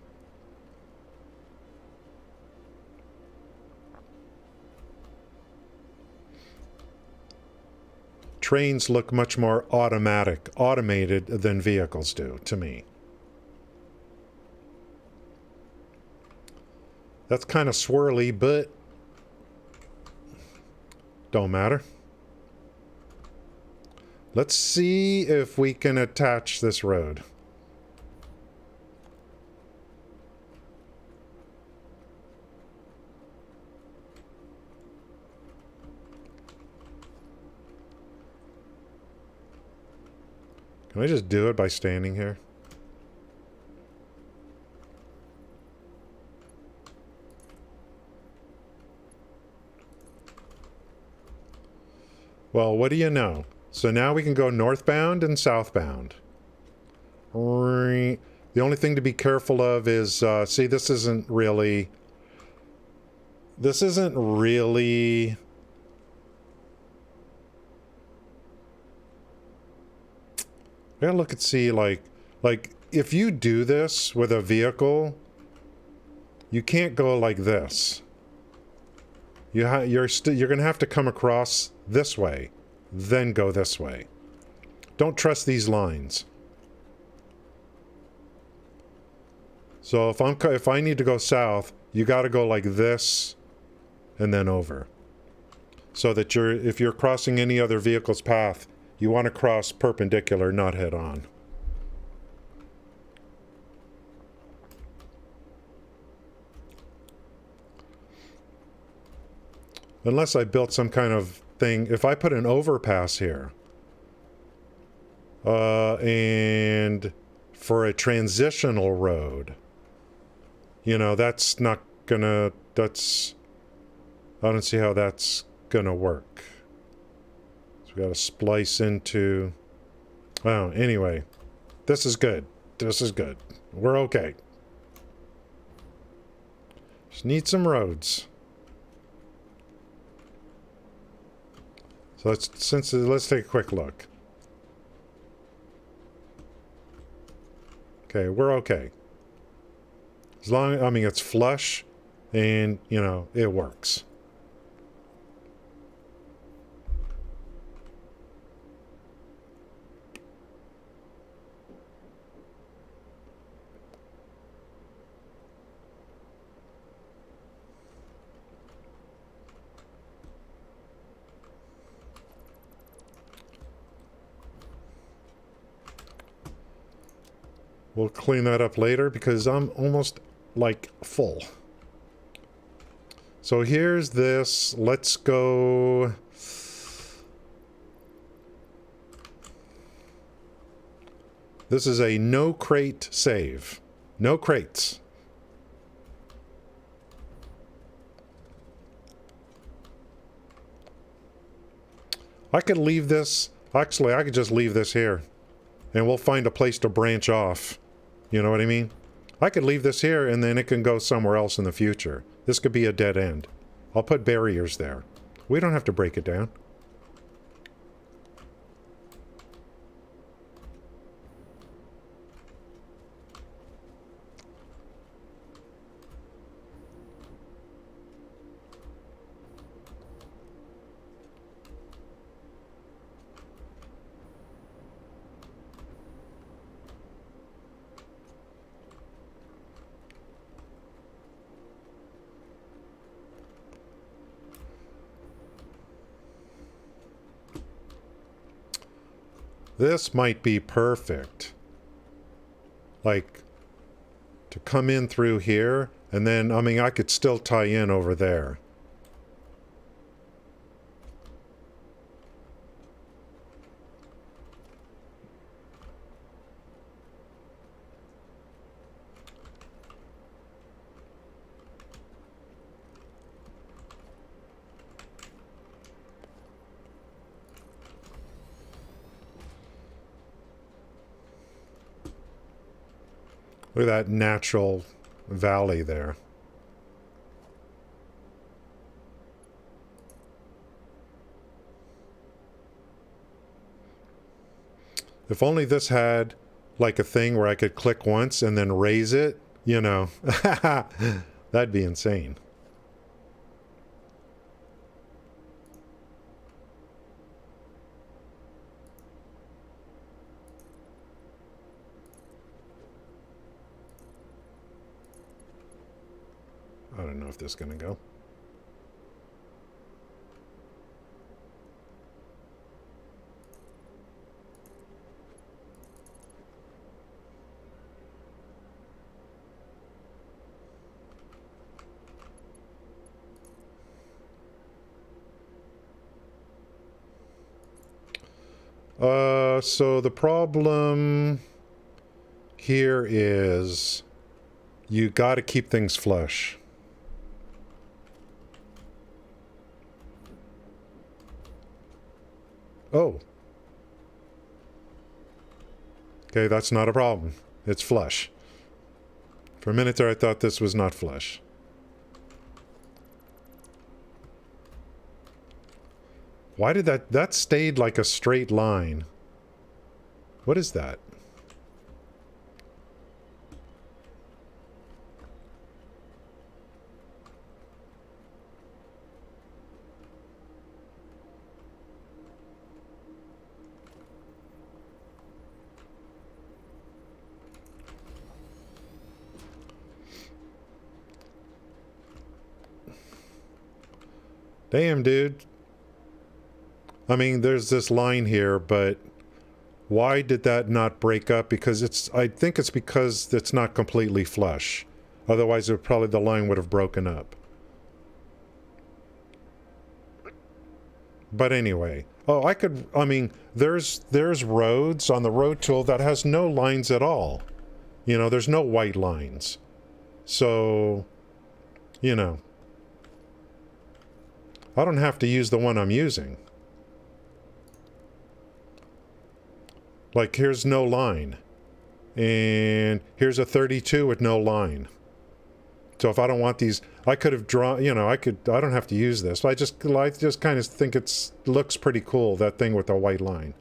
Trains look much more automated than vehicles do to me. That's kind of swirly, but don't matter. Let's see if we can attach this road. Can I just do it by standing here? Well, what do you know? So now we can go northbound and southbound. The only thing to be careful of is, see, this isn't really... I gotta look and see, like if you do this with a vehicle, you can't go like this. You're gonna have to come across this way, then go this way. Don't trust these lines. So if I need to go south, you got to go like this, and then over. So that if you're crossing any other vehicle's path, you want to cross perpendicular, not head on. Unless I built some kind of thing. If I put an overpass here, and for a transitional road, you know, that's not gonna, I don't see how that's gonna work. So we gotta splice into, oh, anyway, this is good. This is good. We're okay. Just need some roads. So let's take a quick look. Okay, we're okay. As long, I mean, it's flush, and, you know, it works. We'll clean that up later because I'm almost like full. So here's this. Let's go. This is a no crate save. No crates. I could leave this. Actually, I could just leave this here. And we'll find a place to branch off. You know what I mean? I could leave this here and then it can go somewhere else in the future. This could be a dead end. I'll put barriers there. We don't have to break it down. This might be perfect. Like, to come in through here, and then, I mean, I could still tie in over there. Look at that natural valley there. If only this had like a thing where I could click once and then raise it, you know. That'd be insane. I don't know if this is going to go. So the problem here is you got to keep things flush. Oh. Okay, that's not a problem. It's flush. For a minute there, I thought this was not flush. Why did that stayed like a straight line? What is that? Damn, dude. I mean, there's this line here, but why did that not break up? Because I think it's because it's not completely flush. Otherwise, the line would have broken up. But anyway. Oh, I mean, there's roads on the road tool that has no lines at all. You know, there's no white lines. So, you know, I don't have to use the one I'm using. Like, here's no line. And here's a 32 with no line. So if I don't want these, I could have drawn, you know, I don't have to use this. I just kind of think looks pretty cool, that thing with the white line.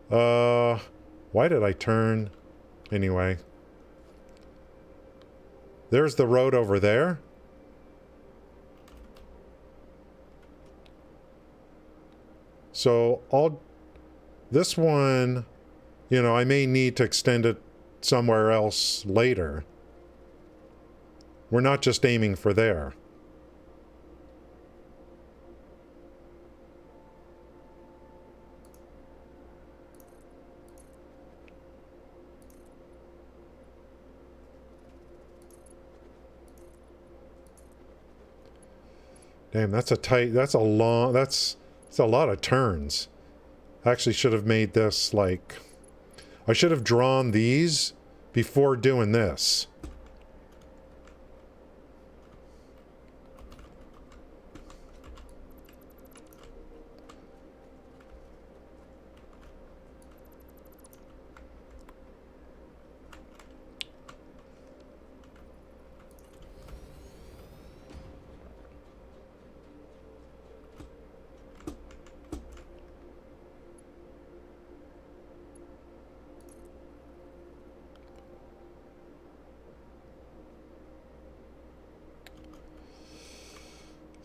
Why did I turn? Anyway. There's the road over there. So this one, you know, I may need to extend it somewhere else later. We're not just aiming for there. Damn, that's a lot of turns. I actually should have made this like, I should have drawn these before doing this.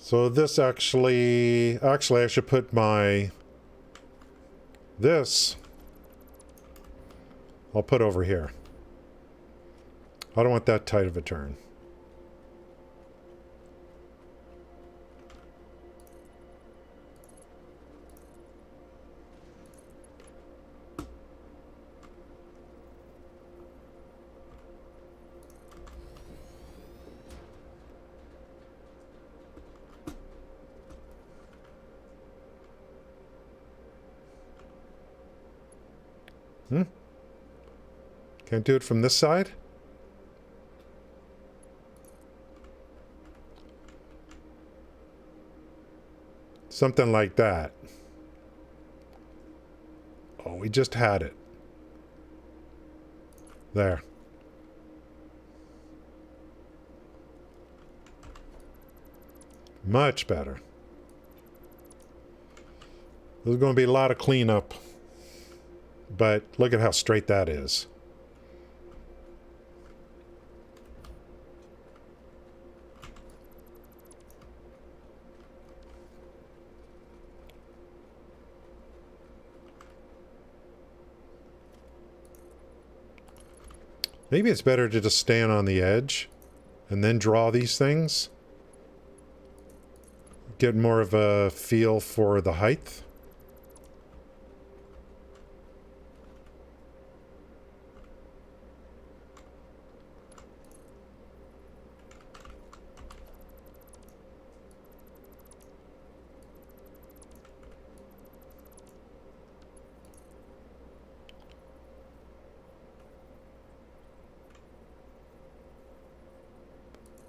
So this actually I should put this I'll put over here. I don't want that tight of a turn. Can't do it from this side? Something like that. Oh, we just had it. There. Much better. There's going to be a lot of cleanup. But look at how straight that is. Maybe it's better to just stand on the edge and then draw these things. Get more of a feel for the height.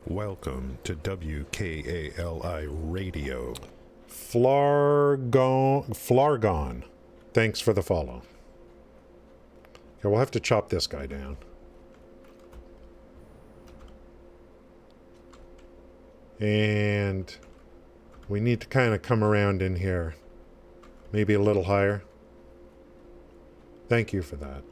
Welcome to WKALI Radio. Flargon. Thanks for the follow. Okay, we'll have to chop this guy down. And we need to kind of come around in here. Maybe a little higher. Thank you for that.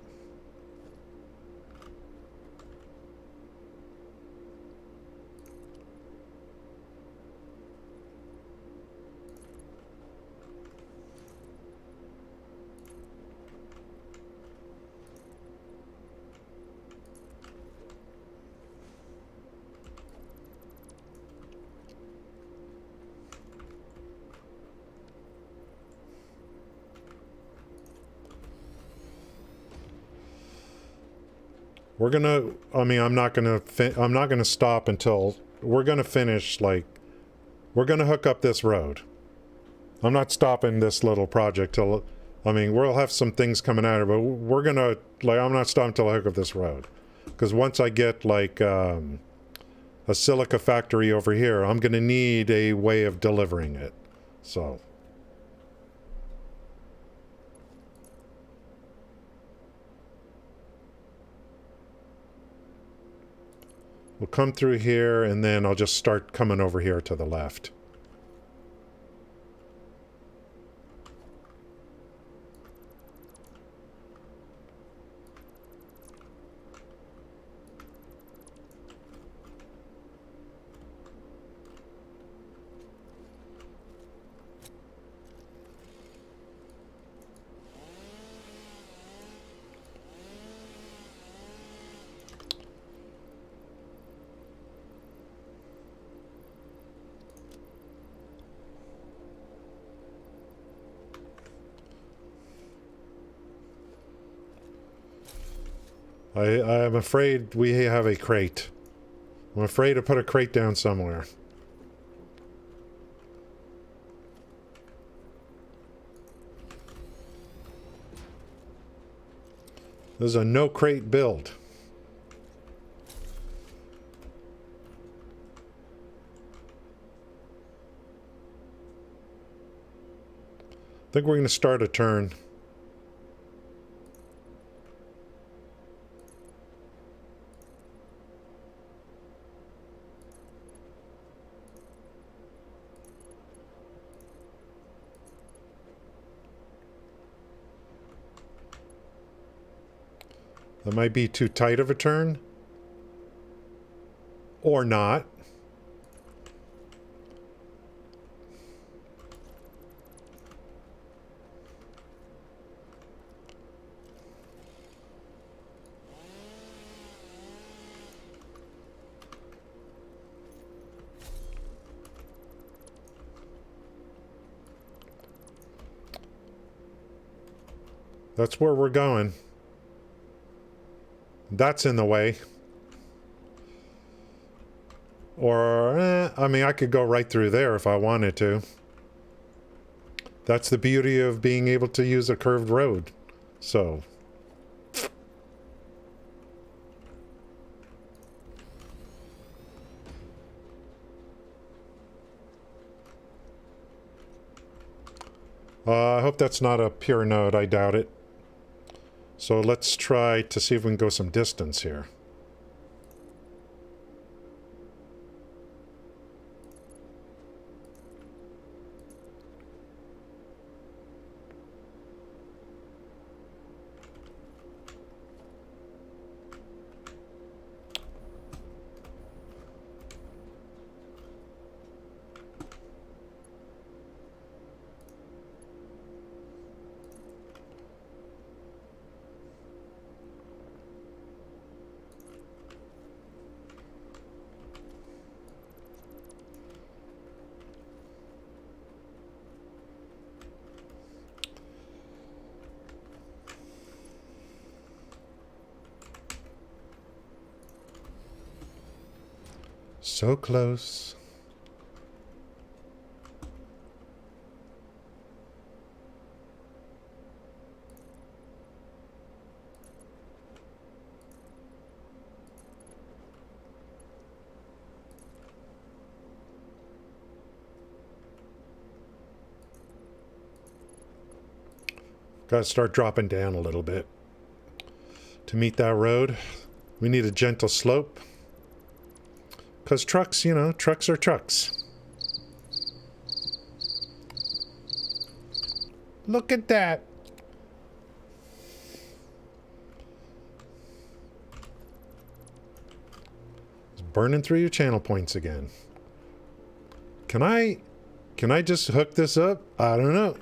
We're gonna, I'm not gonna stop until we're gonna finish, like, we're gonna hook up this road. I'm not stopping this little project till, we'll have some things coming out of it, but we're gonna, like, I'm not stopping until I hook up this road. Because once I get, like, a silica factory over here, I'm gonna need a way of delivering it. So. We'll come through here, and then I'll just start coming over here to the left. I'm afraid we have a crate. I'm afraid to put a crate down somewhere. This is a no crate build. I think we're going to start a turn. That might be too tight of a turn. Or not. That's where we're going. That's in the way. Or, I could go right through there if I wanted to. That's the beauty of being able to use a curved road. So. I hope that's not a pure node. I doubt it. So let's try to see if we can go some distance here. So close. Gotta start dropping down a little bit. To meet that road, we need a gentle slope. Because trucks, you know, trucks are trucks. Look at that. It's burning through your channel points again. Can I just hook this up? I don't know.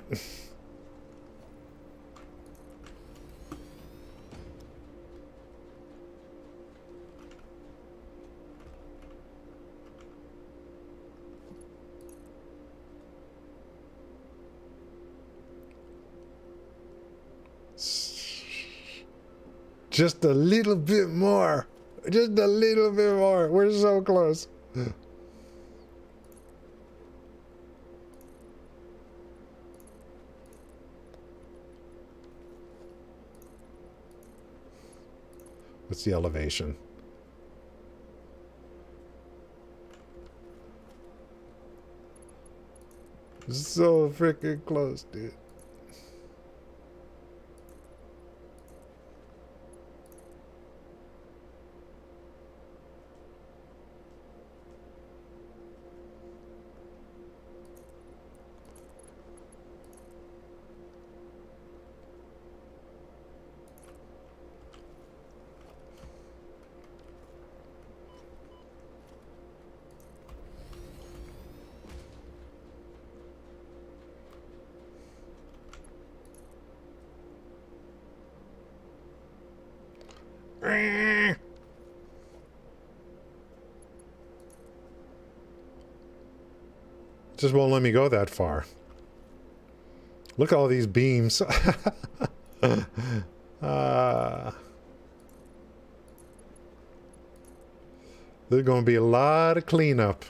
Just a little bit more. Just a little bit more. We're so close. What's the elevation? So freaking close, dude. Just won't let me go that far. Look at all these beams. There's going to be a lot of cleanup.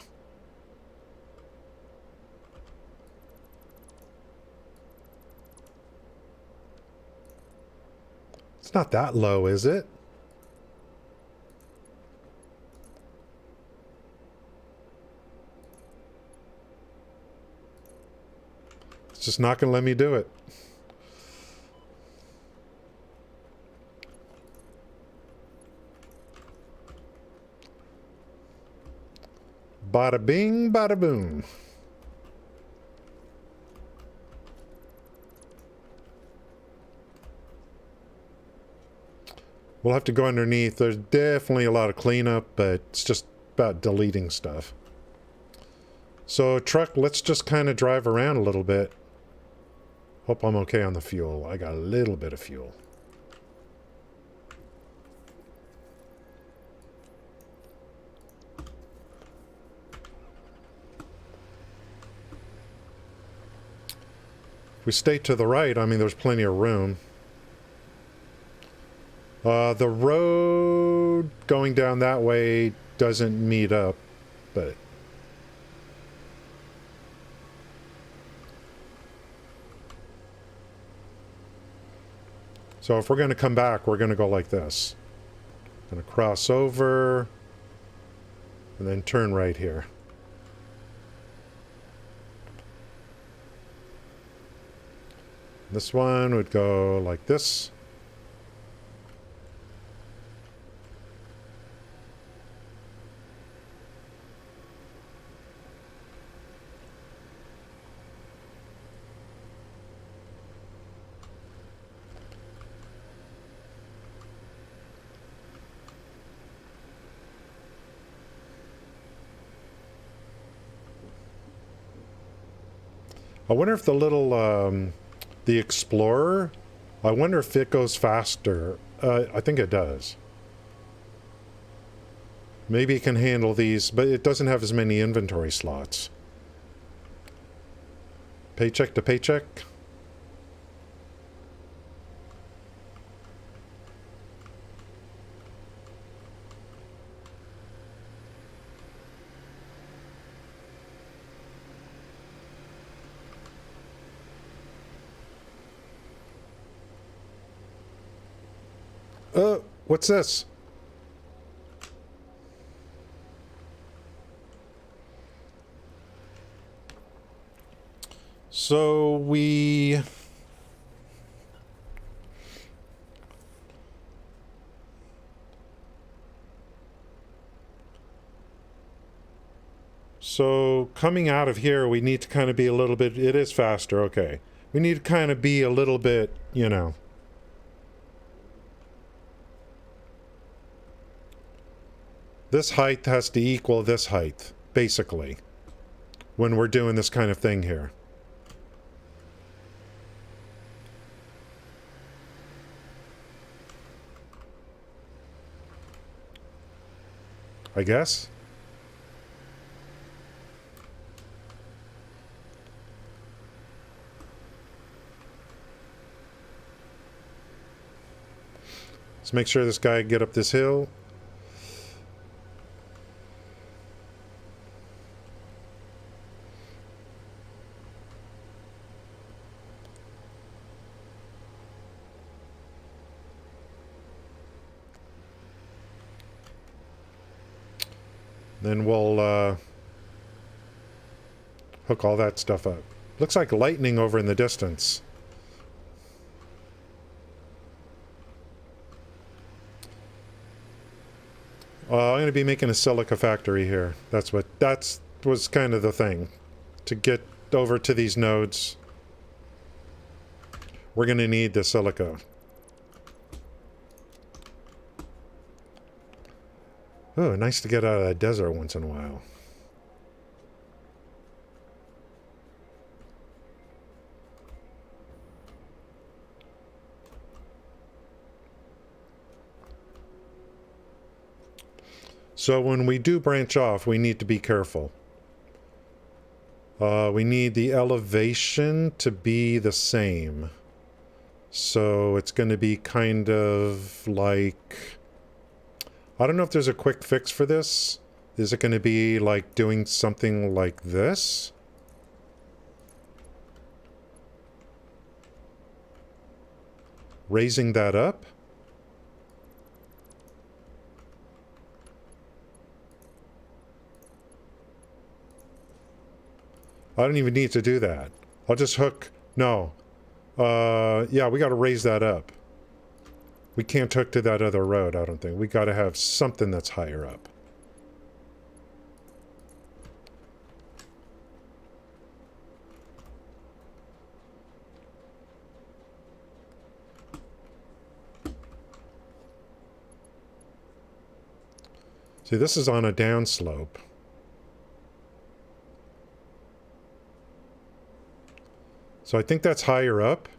It's not that low, is it? It's just not going to let me do it. Bada bing, bada boom. We'll have to go underneath. There's definitely a lot of cleanup, but it's just about deleting stuff. So, truck, let's just kind of drive around a little bit. Hope I'm okay on the fuel. I got a little bit of fuel. If we stay to the right, I mean, there's plenty of room. The road going down that way doesn't meet up, but... So if we're going to come back, we're going to go like this. Going to cross over, and then turn right here. This one would go like this. I wonder if the little, the Explorer, I wonder if it goes faster. I think it does. Maybe it can handle these, but it doesn't have as many inventory slots. Paycheck to paycheck. what's this? So we... So coming out of here, we need to kind of be a little bit... It is faster, okay. We need to kind of be a little bit, you know... This height has to equal this height, basically, when we're doing this kind of thing here. I guess? Let's make sure this guy can get up this hill. Then we'll hook all that stuff up. Looks like lightning over in the distance. I'm going to be making a silica factory here. That was kind of the thing. To get over to these nodes, we're going to need the silica. Oh, nice to get out of the desert once in a while. So when we do branch off, we need to be careful. We need the elevation to be the same. So it's going to be kind of like... I don't know if there's a quick fix for this. Is it going to be like doing something like this? Raising that up? I don't even need to do that. I'll just hook... No. Yeah, we got to raise that up. We can't hook to that other road, I don't think. We got to have something that's higher up. See, this is on a downslope. So I think that's higher up.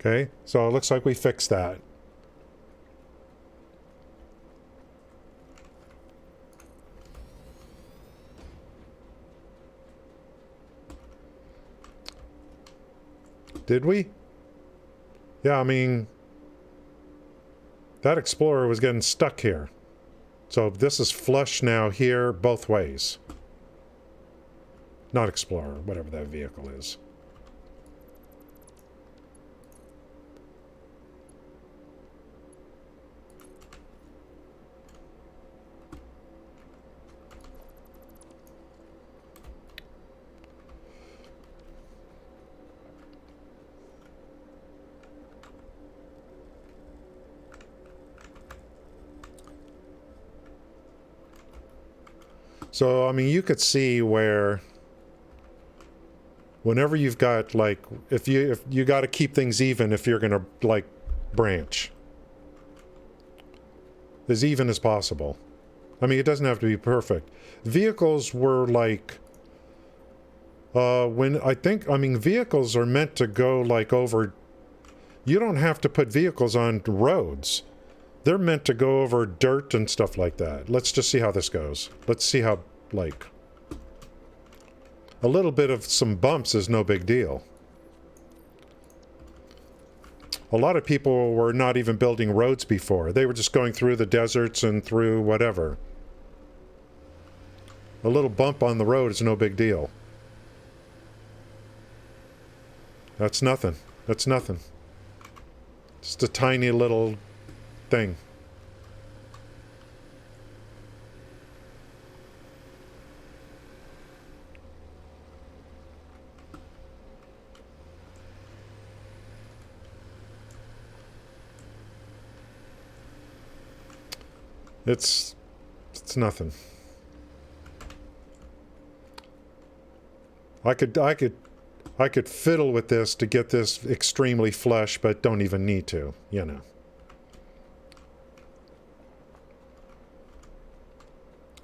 Okay, so it looks like we fixed that. Did we? Yeah, I mean, that Explorer was getting stuck here. So this is flush now here both ways. Not Explorer, whatever that vehicle is. So, I mean, you could see where whenever you've got, like, if you got to keep things even if you're going to, like, branch. As even as possible. I mean, it doesn't have to be perfect. Vehicles were, like, vehicles are meant to go, like, over... You don't have to put vehicles on roads. They're meant to go over dirt and stuff like that. Let's just see how this goes. Let's see how, like... a little bit of some bumps is no big deal. A lot of people were not even building roads before. They were just going through the deserts and through whatever. A little bump on the road is no big deal. That's nothing. That's nothing. Just a tiny little thing. It's nothing. I could fiddle with this to get this extremely flush, but don't even need to, you know.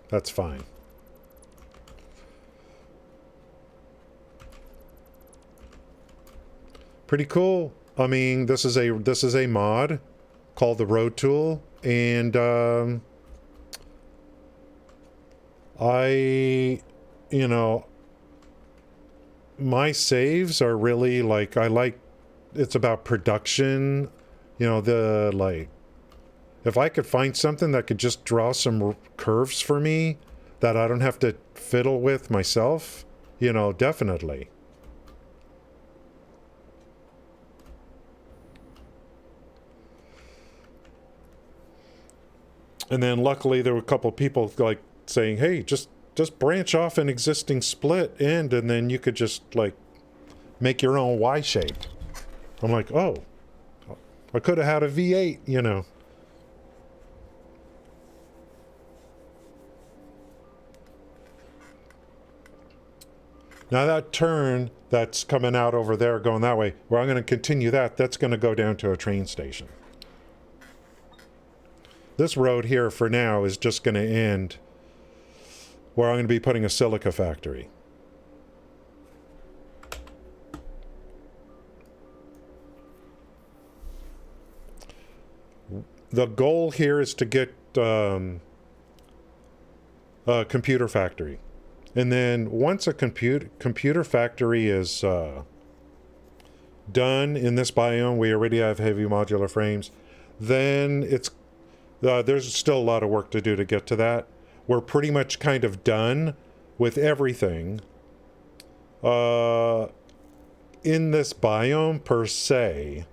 That's fine. Pretty cool. I mean, this is a mod called the Road Tool, and you know, my saves are really like, it's about production, you know, if I could find something that could just draw some curves for me that I don't have to fiddle with myself, you know, definitely. And then luckily there were a couple people like saying, hey, just branch off an existing split end and then you could just like make your own Y shape. I'm like, oh, I could have had a V8, you know. Now that turn that's coming out over there going that way, well, I'm going to continue that. That's going to go down to a train station. This road here for now is just going to end where I'm going to be putting a silica factory. The goal here is to get a computer factory. And then once a computer factory is done in this biome, we already have heavy modular frames, then there's still a lot of work to do to get to that. We're pretty much kind of done with everything in this biome per se.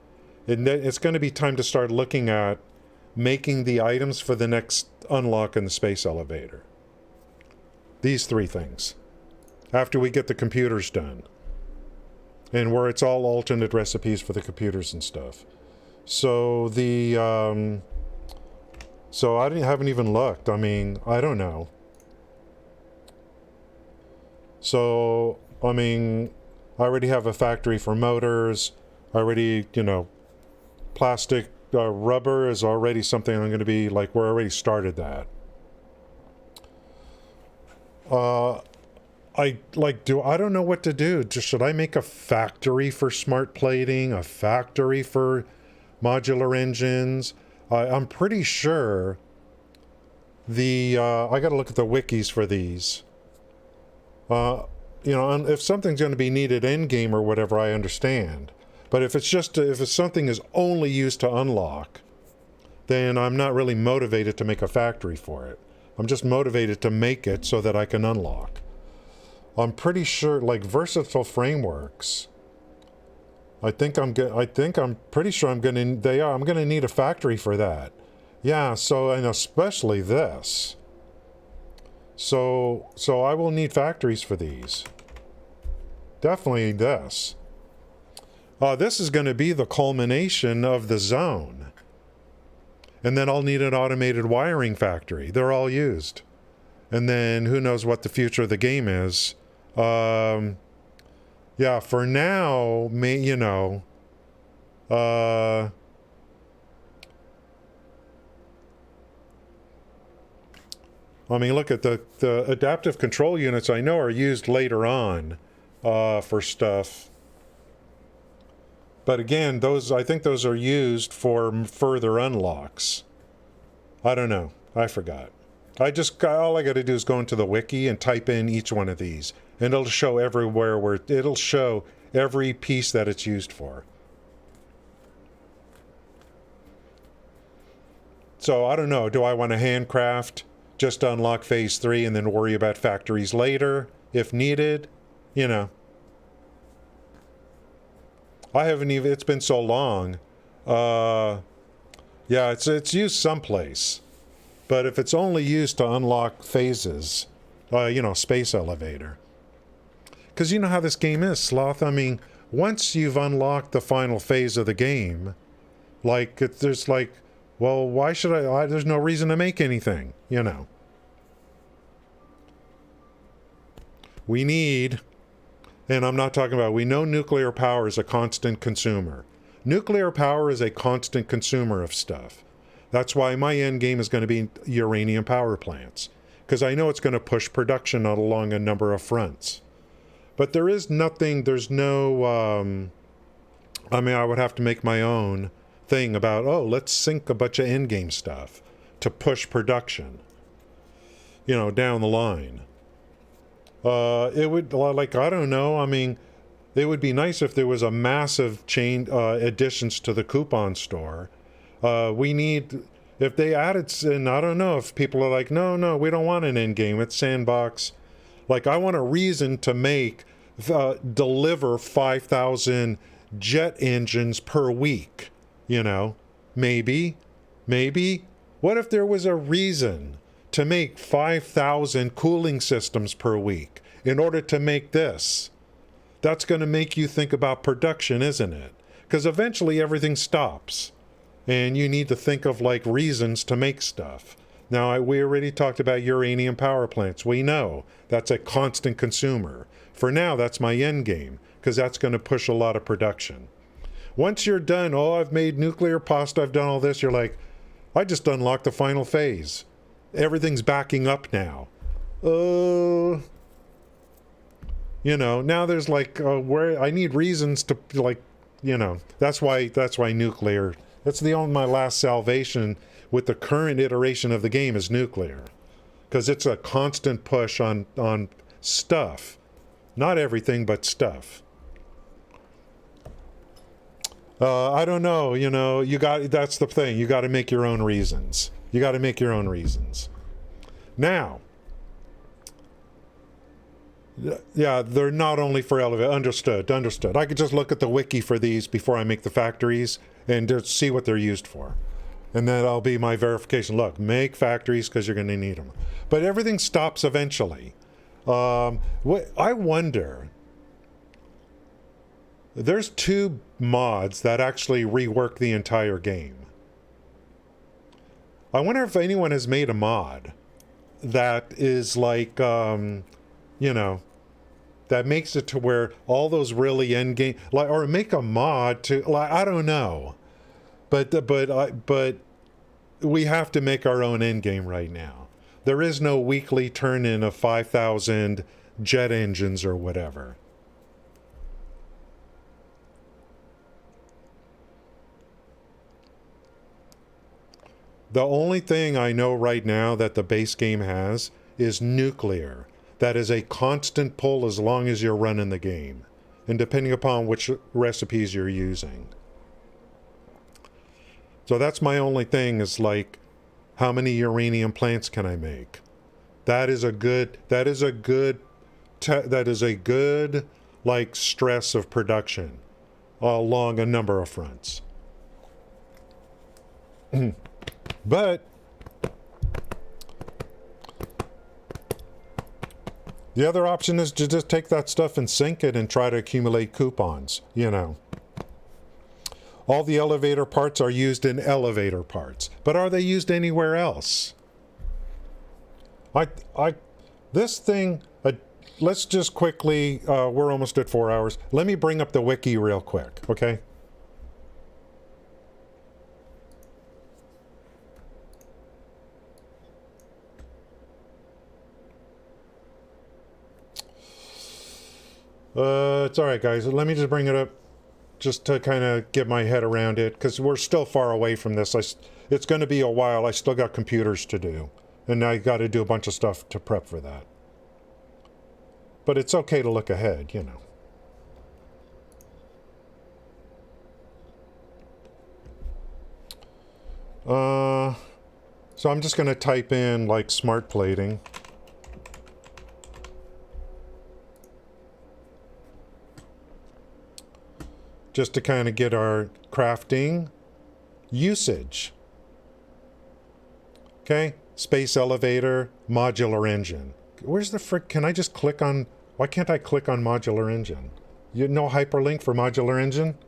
And it's going to be time to start looking at making the items for the next unlock in the space elevator. These three things. After we get the computers done. And where it's all alternate recipes for the computers and stuff. So so I haven't even looked. I mean, I don't know. So, I mean, I already have a factory for motors. I already, you know, plastic rubber is already something I'm going to be, like, we're already started that. I don't know what to do. Should I make a factory for smart plating? A factory for modular engines? I'm pretty sure I got to look at the wikis for these. You know, if something's going to be needed end game or whatever, I understand. But if it's something is only used to unlock, then I'm not really motivated to make a factory for it. I'm just motivated to make it so that I can unlock. I'm pretty sure, like versatile frameworks. I'm pretty sure I'm gonna need a factory for that. Yeah, so, and especially this. So I will need factories for these. Definitely this. This is going to be the culmination of the zone. And then I'll need an automated wiring factory. They're all used. And then who knows what the future of the game is. Yeah, for now, you know, I mean, look at the adaptive control units I know are used later on for stuff. But again, I think those are used for further unlocks. I don't know. I forgot. All I got to do is go into the wiki and type in each one of these, and it'll show everywhere where it'll show every piece that it's used for. So I don't know. Do I want to handcraft just to unlock phase 3 and then worry about factories later if needed? You know. I haven't even. It's been so long. Yeah, it's used someplace. But if it's only used to unlock phases, space elevator. Because you know how this game is, Sloth. I mean, once you've unlocked the final phase of the game, there's well, why should there's no reason to make anything, you know. We need, and I'm not talking about, we know nuclear power is a constant consumer. Nuclear power is a constant consumer of stuff. That's why my end game is going to be uranium power plants, because I know it's going to push production along a number of fronts. But there's no, I would have to make my own thing about, let's sink a bunch of end game stuff to push production, down the line. It would, I don't know, I mean, it would be nice if there was a massive chain additions to the coupon store. We need, if they added, and I don't know if people are like, no, we don't want an end game, it's sandbox. I want a reason to deliver 5,000 jet engines per week, maybe. What if there was a reason to make 5,000 cooling systems per week in order to make this? That's going to make you think about production, isn't it? Because eventually everything stops. And you need to think of reasons to make stuff. Now, we already talked about uranium power plants. We know that's a constant consumer. For now, that's my end game, because that's going to push a lot of production. Once you're done, I've made nuclear pasta, I've done all this, you're like, I just unlocked the final phase. Everything's backing up now. Now there's where I need reasons to that's why nuclear. That's my last salvation with the current iteration of the game is nuclear. Because it's a constant push on stuff. Not everything, but stuff. I don't know, that's the thing. You got to make your own reasons. Now, yeah, they're not only for elevator. Understood. I could just look at the wiki for these before I make the factories and just see what they're used for. And that'll be my verification. Look, make factories because you're going to need them. But everything stops eventually. I wonder, there's 2 mods that actually rework the entire game. I wonder if anyone has made a mod that is that makes it to where all those really end game, or make a mod to, I don't know, but we have to make our own end game right now. There is no weekly turn in of 5,000 jet engines or whatever. The only thing I know right now that the base game has is nuclear. That is a constant pull as long as you're running the game, and depending upon which recipes you're using. So that's my only thing is how many uranium plants can I make? That is a good stress of production along a number of fronts. But the other option is to just take that stuff and sink it and try to accumulate coupons, All the elevator parts are used in elevator parts, but are they used anywhere else? This thing, let's just quickly, we're almost at 4 hours. Let me bring up the wiki real quick, okay? It's all right, guys. Let me just bring it up just to kind of get my head around it, because we're still far away from this. It's going to be a while. I still got computers to do And now you got to do a bunch of stuff to prep for that. But it's okay to look ahead, you know. So I'm just going to type in like smart plating. Just to kind of get our crafting usage. Okay, space elevator, modular engine. Where's the frick? Can I just click on? Why can't I click on modular engine? You know hyperlink for modular engine?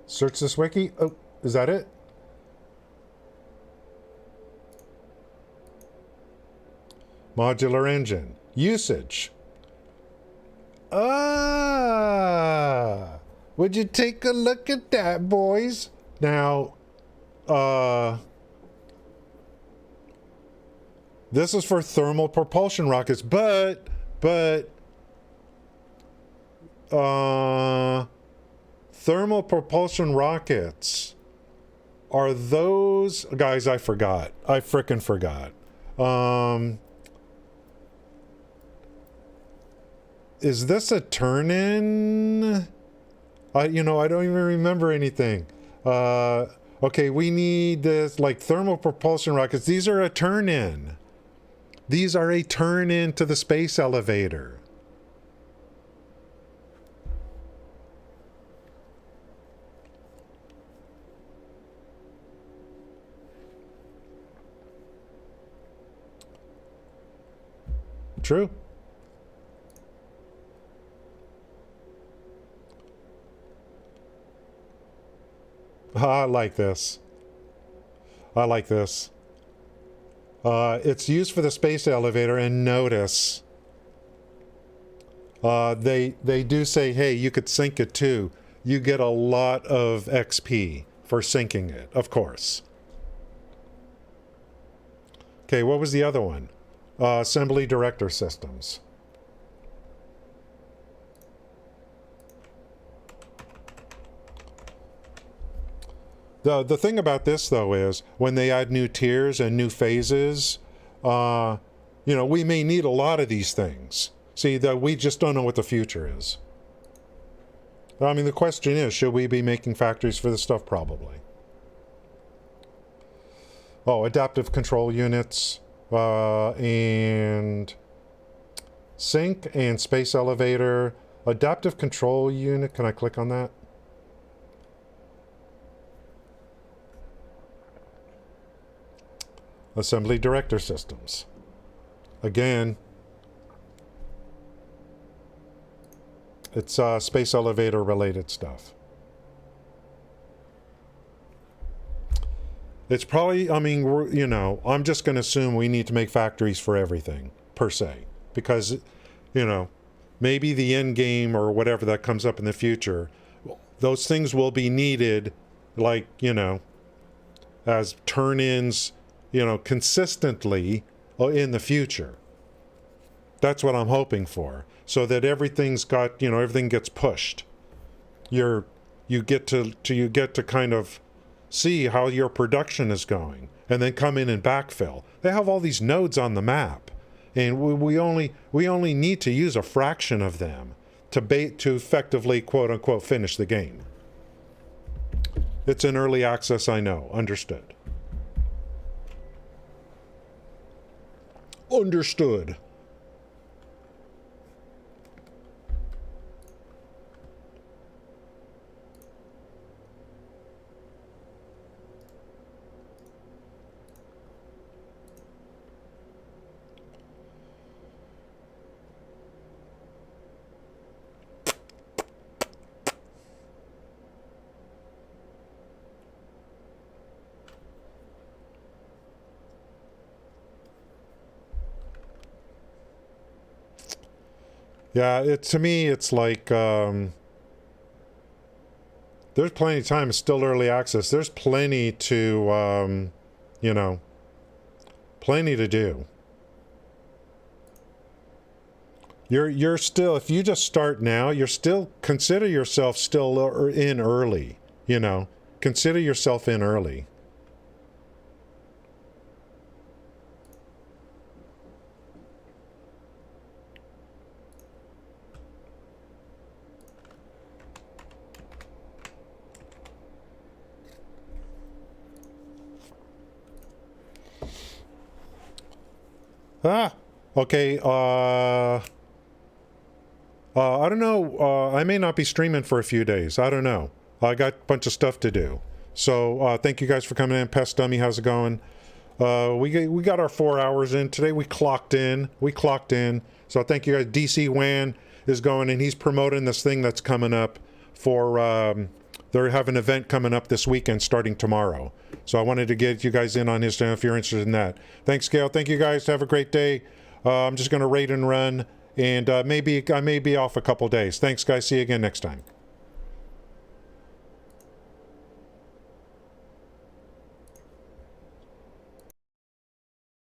Search this wiki. Oh, is that it? Modular engine usage. Ah, would you take a look at that, boys? Now, this is for thermal propulsion rockets, but, thermal propulsion rockets, are those, guys, I forgot. I frickin' forgot. Is this a turn-in? I don't even remember anything. Okay, we need this, like, thermal propulsion rockets. These are a turn-in. These are a turn-in to the space elevator. True. I like this. I like this. It's used for the space elevator, and notice they do say, hey, you could sync it too. You get a lot of XP for syncing it, of course. Okay, what was the other one? Assembly Director Systems. The thing about this, though, is when they add new tiers and new phases, we may need a lot of these things. See, we just don't know what the future is. I mean, the question is, should we be making factories for this stuff? Probably. Oh, adaptive control units, and sync and space elevator. Adaptive control unit, can I click on that? Assembly Director Systems. Again, it's space elevator related stuff. It's probably, I mean, I'm just going to assume we need to make factories for everything, per se. Because, maybe the end game or whatever that comes up in the future, those things will be needed, like, as turn-ins, consistently in the future. That's what I'm hoping for. So that everything's got, everything gets pushed. You get to kind of see how your production is going and then come in and backfill. They have all these nodes on the map, and we only need to use a fraction of them to effectively, quote unquote, finish the game. It's in early access, I know. Understood. Understood. Yeah, to me, it's like, there's plenty of time. It's still early access. There's plenty to, plenty to do. You're still, if you just start now, consider yourself still in early, consider yourself in early. Okay, I don't know. I may not be streaming for a few days. I don't know. I got a bunch of stuff to do. So thank you guys for coming in. Pest Dummy, how's it going? We got our 4 hours in. Today we clocked in. So thank you guys. DC Wan is going, and he's promoting this thing that's coming up for... they have an event coming up this weekend starting tomorrow. So I wanted to get you guys in on his channel if you're interested in that. Thanks, Gail. Thank you guys. Have a great day. I'm just going to raid and run. And maybe I may be off a couple days. Thanks, guys. See you again next time.